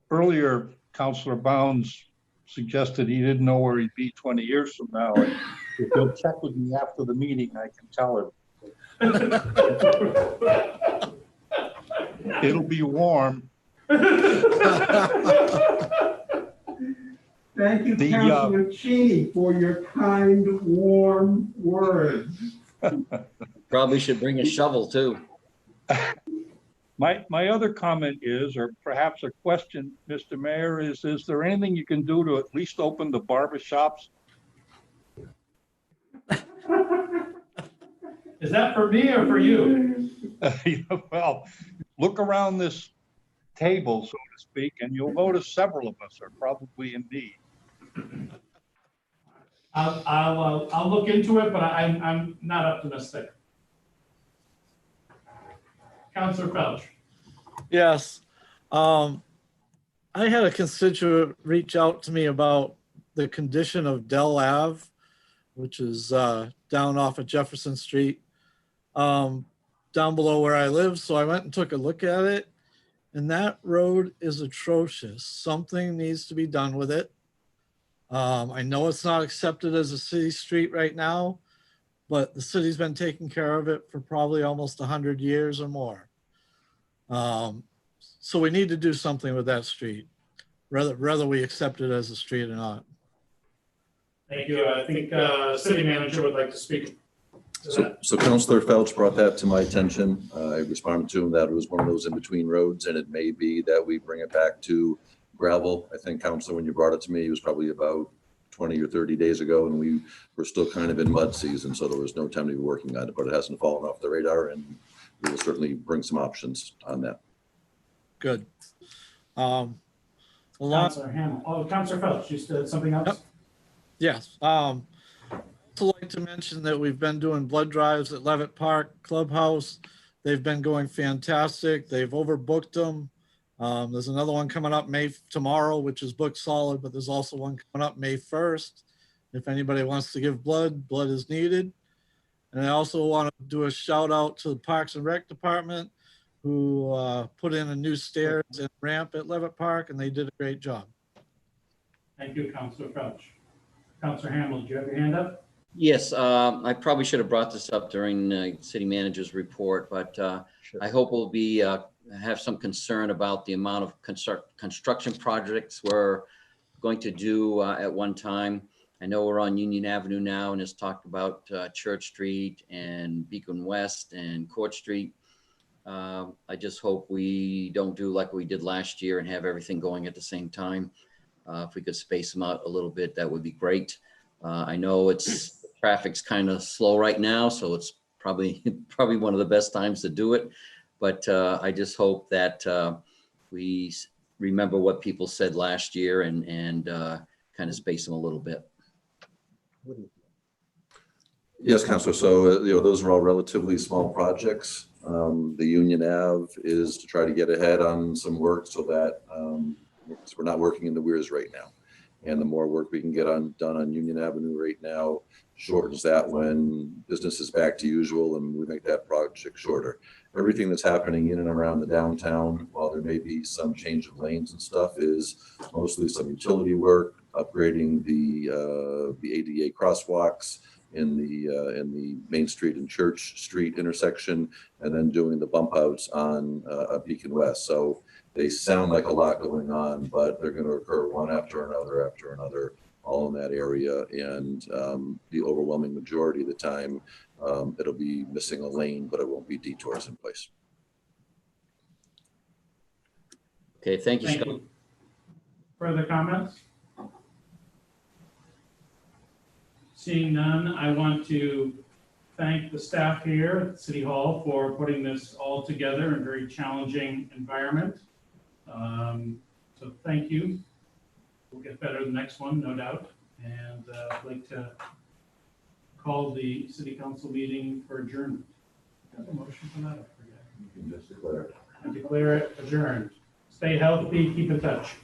Speaker 13: earlier, Councilor Bounds suggested he didn't know where he'd be 20 years from now. And if he'll check with me after the meeting, I can tell him. It'll be warm.
Speaker 12: Thank you, Councilman Cheney, for your kind, warm words.
Speaker 5: Probably should bring a shovel too.
Speaker 13: My other comment is, or perhaps a question, Mr. Mayor, is there anything you can do to at least open the barber shops?
Speaker 1: Is that for me or for you?
Speaker 13: Well, look around this table, so to speak, and you'll notice several of us are probably in need.
Speaker 1: I'll look into it, but I'm not optimistic. Councilor Felch.
Speaker 10: Yes. I had a constituent reach out to me about the condition of Dell Ave, which is down off of Jefferson Street, down below where I live. So I went and took a look at it, and that road is atrocious. Something needs to be done with it. I know it's not accepted as a city street right now, but the city's been taking care of it for probably almost 100 years or more. So we need to do something with that street, whether we accept it as a street or not.
Speaker 1: Thank you. I think city manager would like to speak.
Speaker 9: So Councilor Felch brought that to my attention. I responded to him that it was one of those in-between roads, and it may be that we bring it back to gravel. I think, Councilor, when you brought it to me, it was probably about 20 or 30 days ago, and we were still kind of in mud season, so there was no time to be working on it, but it hasn't fallen off the radar, and we will certainly bring some options on that.
Speaker 10: Good.
Speaker 1: Councilor Hamel. Oh, Councilor Felch, you said something else?
Speaker 10: Yep. Yes. Also like to mention that we've been doing blood drives at Levitt Park Clubhouse. They've been going fantastic. They've overbooked them. There's another one coming up tomorrow, which is booked solid, but there's also one coming up May 1st. If anybody wants to give blood, blood is needed. And I also want to do a shout out to the Parks and Rec Department, who put in a new stairs and ramp at Levitt Park, and they did a great job.
Speaker 1: Thank you, Councilor Felch. Councilor Hamel, do you have your hand up?
Speaker 5: Yes, I probably should have brought this up during city manager's report, but I hope we'll be have some concern about the amount of construction projects we're going to do at one time. I know we're on Union Avenue now, and it's talked about Church Street and Beacon West and Court Street. I just hope we don't do like we did last year and have everything going at the same time. If we could space them out a little bit, that would be great. I know traffic's kind of slow right now, so it's probably one of the best times to do it. But I just hope that we remember what people said last year and kind of space them a little bit.
Speaker 9: Yes, Councilor. So, those are all relatively small projects. The Union Ave is to try to get ahead on some work so that we're not working in the weirs right now. And the more work we can get done on Union Avenue right now shortens that when business is back to usual, and we make that project shorter. everything that's happening in and around the downtown, while there may be some change of lanes and stuff, is mostly some utility work, upgrading the ADA crosswalks in the Main Street and Church Street intersection, and then doing the bump outs on Beacon West. So they sound like a lot going on, but they're going to occur one after another, all in that area. And the overwhelming majority of the time, it'll be missing a lane, but it won't be detours in place.
Speaker 11: Okay, thank you,
Speaker 1: Thank
Speaker 11: Scott.
Speaker 1: you. Further comments? Seeing none, I want to thank the staff here at City Hall for putting this all together in a very challenging environment. So thank you. We'll get better the next one, no doubt. And I'd like to call the city council meeting for adjournment. Got a motion for that? I forget.
Speaker 9: You can just declare it.
Speaker 1: I declare it adjourned. Stay healthy, keep in touch.